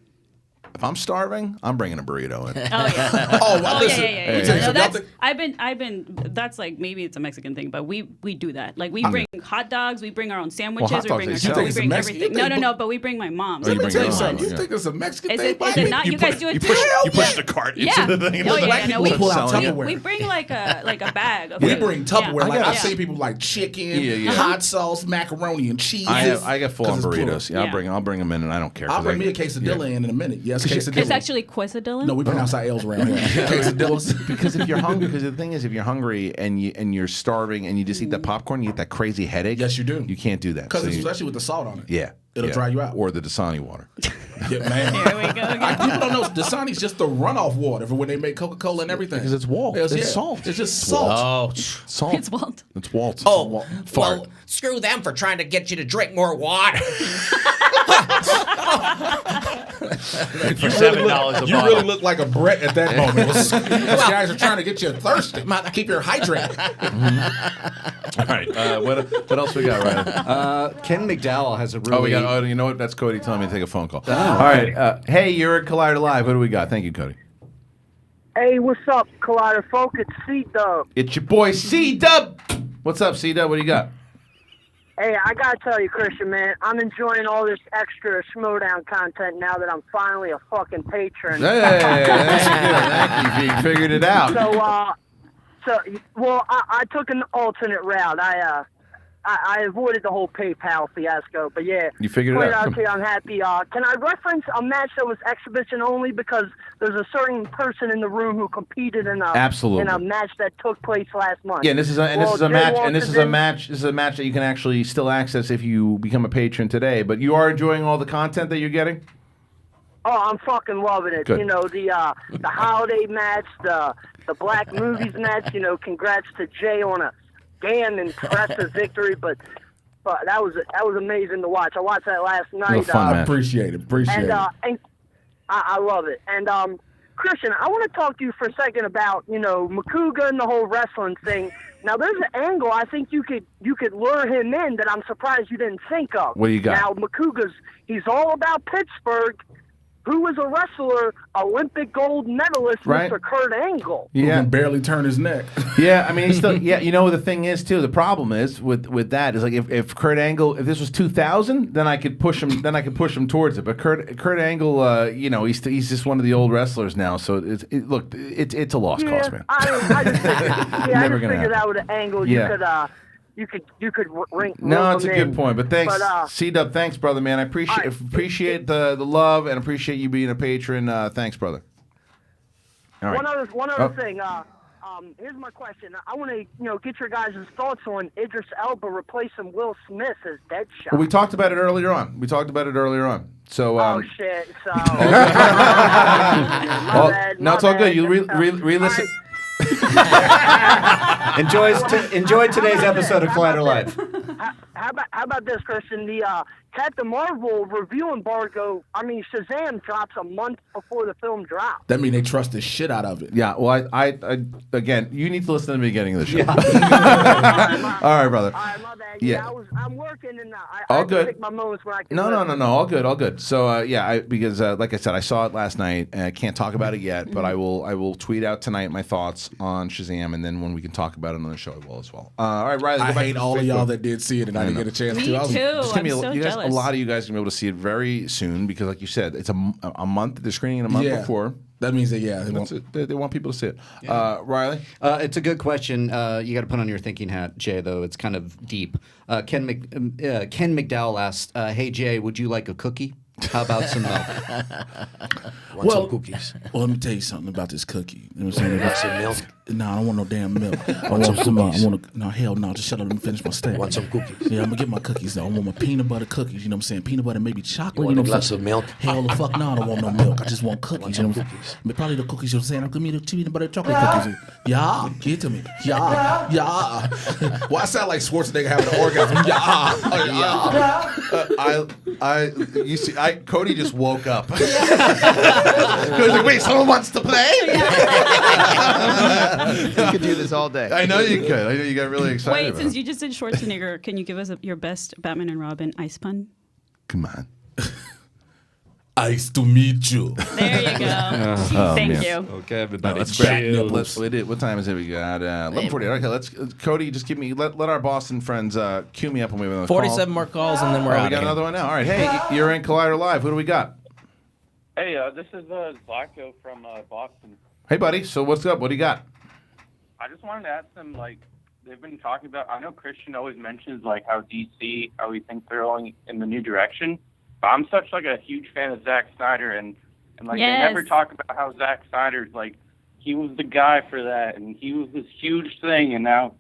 if I'm starving, I'm bringing a burrito in. Oh yeah. Listen. No, I've been. That's like maybe it's a Mexican thing, but we do that. Like we bring hot dogs, we bring our own sandwiches, hot we dogs bring they our sell. we bring everything. No, but we bring my mom's. Let me tell you something. You think it's a Mexican thing? Is it not? You guys do it too? You push the cart into the thing. Oh yeah. No, we pull out Tupperware. We bring like a bag. Of We food. bring Tupperware. Yeah. Like I've seen people like chicken, hot sauce, macaroni, and cheese. I get full on burritos. Yeah, I'll bring them in, and I don't care. I'll bring me a quesadilla in a minute. Yes, quesadilla. It's actually quesadilla. No, we pronounce our L's around here. Quesadillas. Because if you're hungry, because the thing is, if you're hungry and you're starving and you just eat that popcorn, you get that crazy headache. Yes, you do. You can't do that. Because especially with the salt on it. Yeah. It'll dry you out. Or the Dasani water. Yeah, man. Here we go again. People don't know Dasani's just the runoff water for when they make Coca-Cola and everything. Because it's Walt. It's salt. It's just salt. Oh, salt. It's Walt. It's Walt. Oh, well, screw them for trying to get you to drink more water. For $7 a bottle. You really look like a Brett at that moment. Those guys are trying to get you thirsty. Keep your hydrated. All right. What else we got, Ryan? Ken McDowell has a really... you know what? That's Cody telling me to take a phone call. All right. Hey, you're at Collider Live. What do we got? Thank you, Cody. Hey, what's up, Collider folk? It's C-Dub. It's your boy, C-Dub. What's up, C-Dub? What do you got? Hey, I gotta tell you, Kristian, man, I'm enjoying all this extra Schmoedown content now that I'm finally a fucking patron. Hey, thank you. You figured it out. I took an alternate route. I avoided the whole PayPal fiasco, but yeah. You figured it quite out. honestly, I'm happy. Can I reference a match that was exhibition only because there's a certain person in the room who competed in a match that took place last month? Yeah, and this is a match that you can actually still access if you become a patron today. But you are enjoying all the content that you're getting? Oh, I'm fucking loving it. Good. You know, the holiday match, the Black Movies match. You know, congrats to Jay on a damn impressive victory, but that was amazing to watch. I watched that last night. Appreciate it. And I love it. And Kristian, I want to talk to you for a second about Makuga and the whole wrestling thing. Now, there's an angle I think you could lure him in that I'm surprised you didn't think of. What do you got? Now, Makuga's he's all about Pittsburgh. Who was a wrestler, Olympic gold medalist, right. Mr. Kurt Angle? Who can barely turn his neck. Yeah, I mean, he's still. Yeah, you know what the thing is too. The problem is with that is like if Kurt Angle, if this was 2000, then I could push him. Then I could push him towards it. But Kurt Angle, he's just one of the old wrestlers now. So it's a lost cause, man. I just figured out with an Angle you could rank. No, it's a good point. But thanks, C-Dub. Thanks, brother, man. I appreciate the love and appreciate you being a patron. Thanks, brother. All right. One other thing. Here's my question. I want to get your guys' thoughts on Idris Elba replacing Will Smith as Deadshot. Well, we talked about it earlier on. So. Oh shit! So. No, it's all good. You re-listen. Enjoy today's episode of Collider Live. How about this, Kristian? The Captain Marvel review embargo. I mean, Shazam drops a month before the film drops. That means they trust the shit out of it. Yeah. Well, I again, you need to listen to the beginning of the show. Yeah. All right, brother. All right, my bad. Yeah. I'm working and all I good. take my moments when I can. No. All good. So because like I said, I saw it last night and I can't talk about it yet, but I will tweet out tonight my thoughts on Shazam, and then when we can talk about it on the show, I will as well. All right, Riley. I hate all of y'all that did see it and I didn't get a chance to. Me too. A lot of you guys are gonna be able to see it very soon because, like you said, it's a month. They're screening it a month before. That means that they want people to see it. Yeah. Riley, it's a good question. You got to put on your thinking hat, Jay. Though it's kind of deep. Ken McDowell asked, "Hey Jay, would you like a cookie? How about some milk?" Some cookies. Well, let me tell you something about this cookie. You know what I'm saying? Want some milk? No, I don't want no damn milk. I Want some cookies? No, hell no. Just shut up. Let me finish my statement. Want some cookies? Yeah, I'm gonna get my cookies though. I want my peanut butter cookies. You know what I'm saying? Peanut butter, maybe chocolate. You want a glass of milk? Hell the fuck no, I don't want no milk. I just want cookies. Want some cookies? Probably the cookies you're saying. Give me the peanut butter chocolate cookies. Yeah, give it to me. Yeah. Well, I sound like Schwarzenegger having an orgasm. Yeah. Cody just woke up. Cody's like, wait, someone wants to play? You could do this all day. I know you could. I know you got really excited. Wait, since you just did Schwarzenegger, can you give us your best Batman and Robin ice pun? Come on. Nice to meet you. There you go. Thank you. Okay, everybody. Let's what time is it? We got 11:40. Okay, let's Cody. Just let our Boston friends cue me up when we have another 47 more calls, and then we're out. We got another one now. All right. Hey, you're in Collider Live. Who do we got? Hey, this is Zlako from Boston. Hey, buddy. So what's up? What do you got? I just wanted to ask them, like, they've been talking about, I know Kristian always mentions, like, how DC, how he thinks they're going in the new direction. But I'm such, like, a huge fan of Zack Snyder, and like, they never talk about how Zack Snyder's, like, he was the guy for that, and he was this huge thing, and now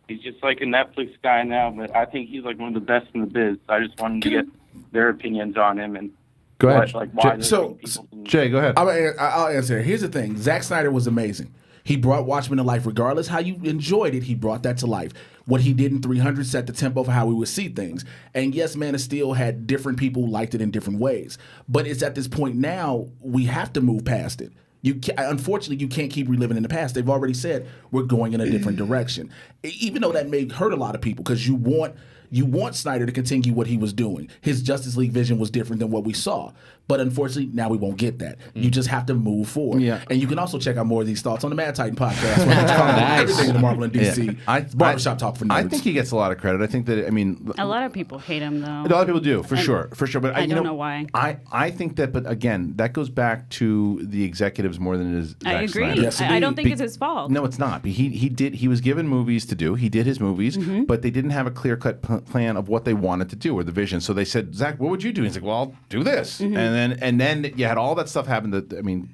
he's just, like, a Netflix guy now, but I think he's, like, one of the best in the biz. So I just wanted to get their opinions on him, and go ahead. Jay, go ahead. I'll answer. Here's the thing. Zack Snyder was amazing. He brought Watchmen to life. Regardless how you enjoyed it, he brought that to life. What he did in 300 set the tempo for how we would see things. And yes, Man of Steel had different people who liked it in different ways. But it's at this point now, we have to move past it. Unfortunately, you can't keep reliving in the past. They've already said we're going in a different direction. Even though that may hurt a lot of people because you want Snyder to continue what he was doing. His Justice League vision was different than what we saw. But unfortunately, now we won't get that. You just have to move forward. Yeah. And you can also check out more of these thoughts on the Mad Titan podcast. Where we talk about everything in the Marvel and DC. Barbershop talk for nerds. I think he gets a lot of credit. I think that, a lot of people hate him, though. A lot of people do, for sure. But I don't know why. I think that, but again, that goes back to the executives more than it is Zack I agree. Snyder. Yes, I don't think it's his fault. No, it's not. He was given movies to do. He did his movies, but they didn't have a clear-cut plan of what they wanted to do or the vision. So they said, Zach, what would you do? He's like, well, I'll do this. And then you had all that stuff happen that,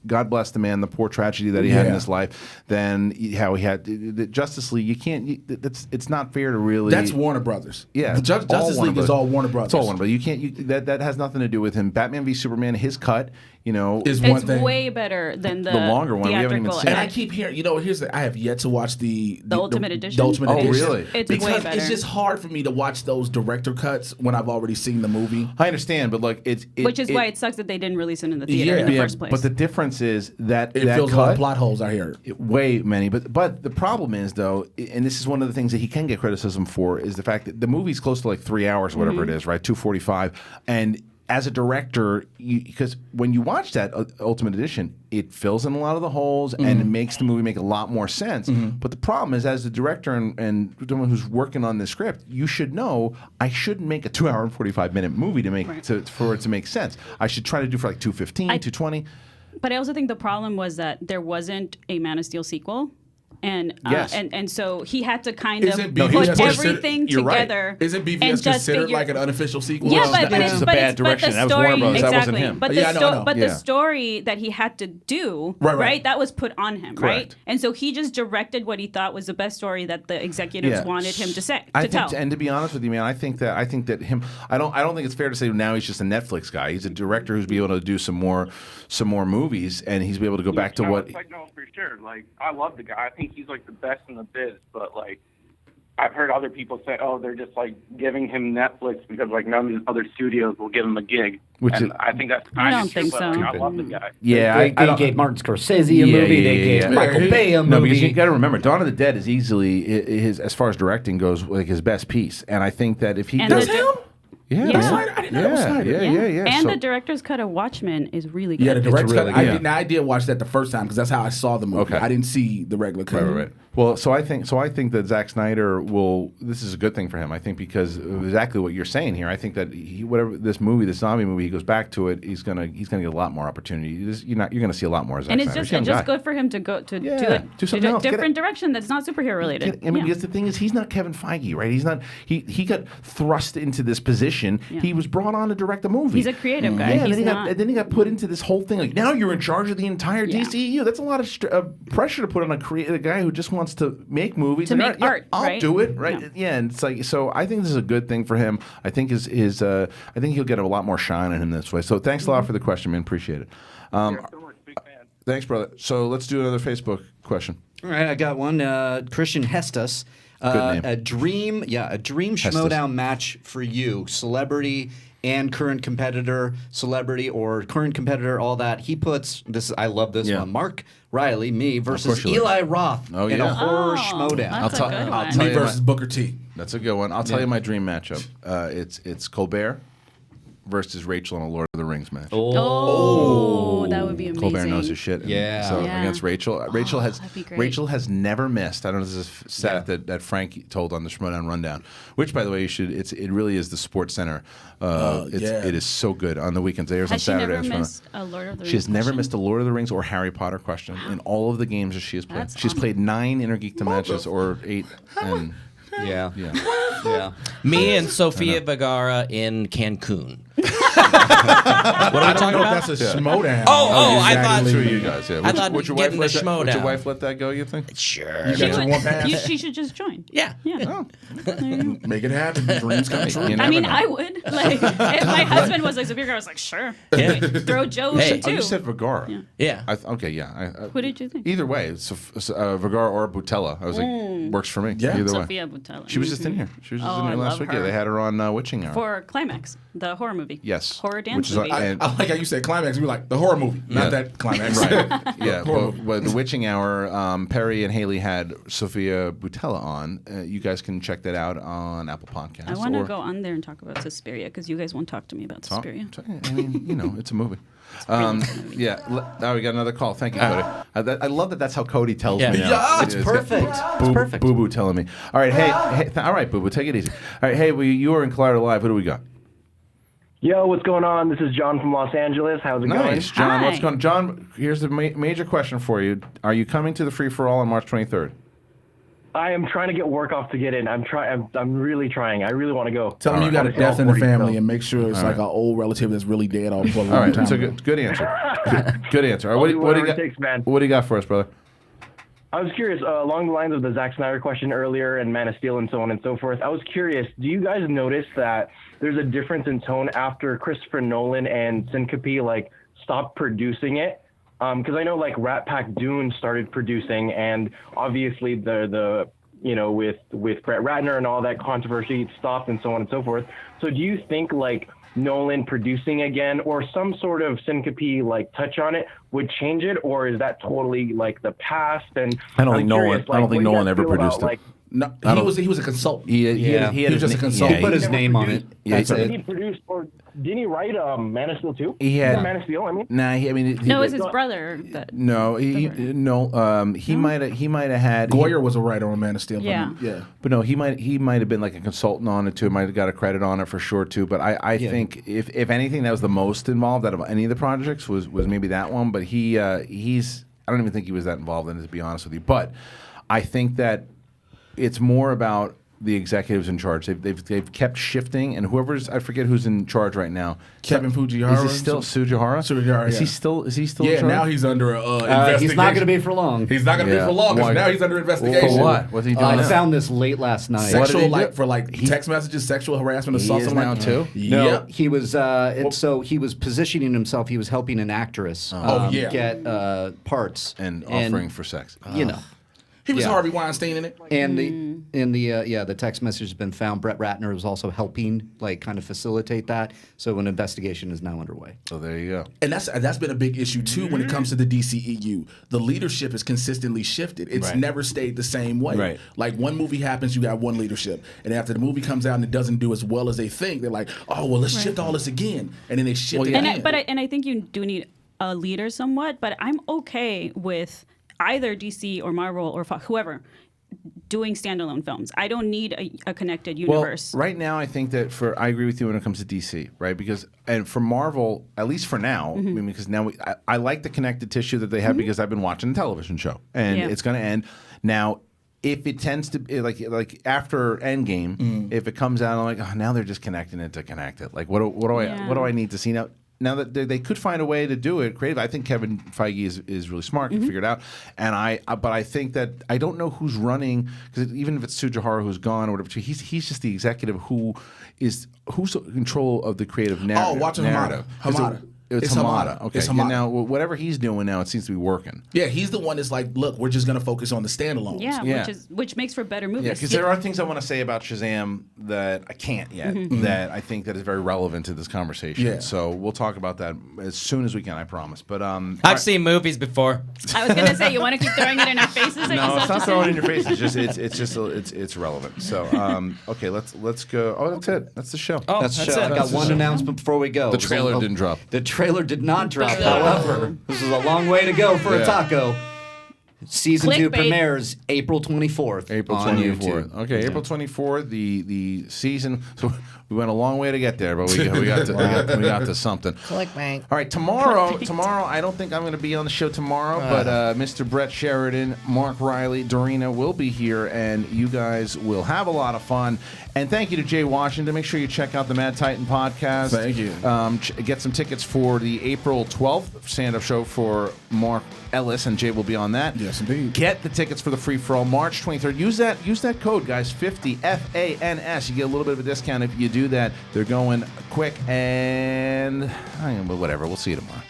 God bless the man, the poor tragedy that he had in his life. Then how he had the Justice League. You can't. It's not fair to really. That's Warner Brothers. Yeah, the Justice League is all Warner Brothers. It's all Warner Brothers. You can't. That has nothing to do with him. Batman v Superman. His cut. Is one thing. It's way better than the longer one. We haven't even seen. And I keep hearing. I have yet to watch the Ultimate Edition. The Ultimate Edition. Really? It's because way better. It's just hard for me to watch those director cuts when I've already seen the movie. I understand, but look, which is why it sucks that they didn't release it in the theater in the first place. But the difference is that it fills a lot of plot holes. I hear way many. But the problem is though, and this is one of the things that he can get criticism for, is the fact that the movie's close to like 3 hours, whatever it is, right? 2:45, and as a director, because when you watch that Ultimate Edition, it fills in a lot of the holes and it makes the movie make a lot more sense. But the problem is, as the director and someone who's working on the script, you should know I shouldn't make a 2 hour and 45-minute movie for it to make sense. I should try to do for like 2:15, 2:20. But I also think the problem was that there wasn't a Man of Steel sequel. And and so he had to kind of put everything together. Isn't BVS considered like an unofficial sequel? Yeah, but it's a bad direction. That was Warner Bros. That wasn't him. But the story that he had to do, right, that was put on him, right? And so he just directed what he thought was the best story that the executives wanted him to tell. And to be honest with you, man, I think that him. I don't think it's fair to say now he's just a Netflix guy. He's a director who's be able to do some more movies, and he's be able to go back to what. No, for sure. Like, I love the guy. I think he's like the best in the biz, but like I've heard other people say, oh, they're just like giving him Netflix because like none of these other studios will give him a gig. I think that's I don't think so. Like, I love the guy. Yeah, they gave Martin Scorsese a movie. They gave Michael Bay a movie. No, because you got to remember, Dawn of the Dead is easily his, as far as directing goes, like his best piece. And I think that if he does him. Yeah. I didn't know that was Snyder. Yeah. And the director's cut of Watchmen is really good. Yeah, the director's cut. I did watch that the first time because that's how I saw the movie. Okay. I didn't see the regular cut. Right. Well, so I think that Zack Snyder will. This is a good thing for him. I think because of exactly what you're saying here. I think that whatever this zombie movie, he goes back to it. He's gonna get a lot more opportunity. You're gonna see a lot more of Zack Snyder. And it's just good for him to go to do a different direction that's not superhero related. Because the thing is, he's not Kevin Feige, right? He's not. He got thrust into this position. Yeah. He was brought on to direct a movie. He's a creative guy. Yeah, and then he got put into this whole thing. Like, now you're in charge of the entire DCEU. That's a lot of pressure to put on a guy who just wants to make movies. To make art, I'll do it, right? Yeah, and it's like, so I think this is a good thing for him. I think I think he'll get a lot more shine on him this way. So thanks a lot for the question, man. Appreciate it. Thanks, brother. So let's do another Facebook question. All right, I got one. Kristian Hestus. A dream Schmoedown match for you, celebrity and current competitor, celebrity or current competitor, all that. He puts this. I love this one. Mark Reilly, me versus Eli Roth in a horror Schmoedown. I'll tell me you versus Booker T. That's a good one. I'll tell you my dream matchup. It's Colbert versus Rachel in a Lord of the Rings match. Oh, that would be amazing. Colbert knows his shit. Yeah. So against Rachel, that'd be great. Rachel has never missed. I don't know if this is a stat that Frank told on the Schmoedown Rundown, which by the way you should. It really is the Sports Center. It is so good on the weekends. It airs on Saturday. She never missed a Lord of the Rings. She has never missed a Lord of the Rings or Harry Potter question in all of the games that she has played. She's played 9 Intergeekdom matches or 8. And yeah. Me and Sofia Vergara in Cancun. What are we talking about? That's a Schmoedown. I thought you guys. Yeah. I thought would your getting wife the Schmoedown. Would your wife let that go? You think? Sure. You got your one pass. She should just join. Yeah. Make it happen. Dreams come true. I mean, I would. Like, if my husband was like Sofia Vergara, I was like, sure. Throw Joe too. Oh, you said Vergara. Yeah. Who did you think? Either way, it's Vergara or Butella. I was like, works for me. Yeah. Either Sofia way. Butella. She was just in here. She was just in I here last love week. her. Yeah, they had her on Witching Hour. For Climax, the horror movie. Yes. Horror dance Which is movie. I like how you said climax. You were like the horror movie, not that climax. Right. Yeah. But the Witching Hour, Perry and Haley had Sofia Butella on. You guys can check that out on Apple Podcasts. I want to go on there and talk about Suspiria because you guys won't talk to me about Suspiria. I mean, it's a movie. We got another call. Thank you, Cody. I love that. That's how Cody tells me. Now. It's perfect. It's perfect. Boo Boo telling me. All right, hey, all right, Boo Boo, take it easy. All right, hey, you are in Collider Live. Who do we got? Yo, what's going on? This is John from Los Angeles. How's it going? Nice, John. What's going on? John, here's the major question for you. Are you coming to the Free for All on March 23rd? I am trying to get work off to get in. I'm really trying. I really want to go. Tell them you got a death in the family and make sure it's like an old relative that's really dead all for a long time. All right, that's a good answer. Good answer. All right, what do you got? Takes, man. What do you got for us, brother? I was curious, along the lines of the Zack Snyder question earlier and Man of Steel and so on and so forth. I was curious, do you guys notice that there's a difference in tone after Christopher Nolan and Syncope stopped producing it? Because I know Rat Pack Dune started producing, and obviously the with Brett Ratner and all that controversy, it stopped and so on and so forth. So do you think Nolan producing again or some sort of Syncope touch on it would change it, or is that totally the past? And I don't think Nolan ever produced it. No, he was a consultant. He was just a consultant. He put his name on it. Did he produce or didn't he write Man of Steel too? He had Man of Steel. I mean, No, it was his brother. He might have had. Goyer was a writer on Man of Steel. Yeah. But no, he might have been like a consultant on it too. Might have got a credit on it for sure too. But I think if anything, that was the most involved out of any of the projects was maybe that one. But he's I don't even think he was that involved in it, to be honest with you. But I think that it's more about the executives in charge. They've kept shifting, and I forget who's in charge right now. Kevin Fujihara. Is he still Sujihara? Sujihara. Is he still in charge? Now he's under investigation. He's not going to be for long. He's not going to be for long because now he's under investigation. For what? What's he doing? I found this late last night. Sexual text messages, sexual harassment, assault. He is now too. No, he was. So he was positioning himself. He was helping an actress get parts and offering for sex. He was Harvey Weinstein in it. And the text message has been found. Brett Ratner was also helping, kind of facilitate that. So an investigation is now underway. So there you go. And that's been a big issue too when it comes to the DCEU. The leadership has consistently shifted. It's never stayed the same way. Right. Like one movie happens, you got one leadership, and after the movie comes out and it doesn't do as well as they think, they're like, oh well, let's shift all this again, and then they shift it again. And I think you do need a leader somewhat. But I'm okay with either DC or Marvel or Fox, whoever, doing standalone films. I don't need a connected universe. Well, right now, I think that I agree with you when it comes to DC, right? And for Marvel, at least for now, because now I like the connected tissue that they have because I've been watching the television show, and it's going to end now. If it tends to like after Endgame, if it comes out, I'm like, oh, now they're just connecting it to connect it. Like, what do I need to see now? Now that they could find a way to do it creative, I think Kevin Feige is really smart and figured it out. And but I think that I don't know who's running, because even if it's Sujihara who's gone or whatever, he's just the executive who's in control of the creative narrative. Oh, watching Hamada. It's Hamada. Okay. It's Hamada. Now, whatever he's doing now, it seems to be working. Yeah, he's the one that's like, look, we're just going to focus on the standalones. Yeah, which makes for better movies. Yeah, because there are things I want to say about Shazam that I can't yet, that I think that is very relevant to this conversation. Yeah. So we'll talk about that as soon as we can, I promise. But I've seen movies before. I was going to say, you want to keep throwing it in our faces? No, it's not throwing it in your face. It's relevant. So okay, let's go. Oh, that's it. That's the show. Oh, that's the show. I got one announcement before we go. The trailer didn't drop. The trailer did not drop. However, this is a long way to go for a taco. Season 2 premieres April 24th. April 24th. Okay, April 24th. The season. So we went a long way to get there, but we got to something. Clickbait. All right, tomorrow. I don't think I'm going to be on the show tomorrow, but Mr. Brett Sheridan, Mark Reilly, Dorina will be here, and you guys will have a lot of fun. And thank you to Jay Washington. Make sure you check out the Mad Titan podcast. Thank you. Get some tickets for the April 12th stand-up show for Mark Ellis, and Jay will be on that. Yes, indeed. Get the tickets for the free-for-all March 23rd. Use that code, guys, 50 FANS. You get a little bit of a discount if you do that. They're going quick, and whatever. We'll see you tomorrow.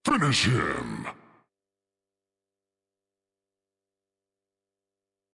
Finish him!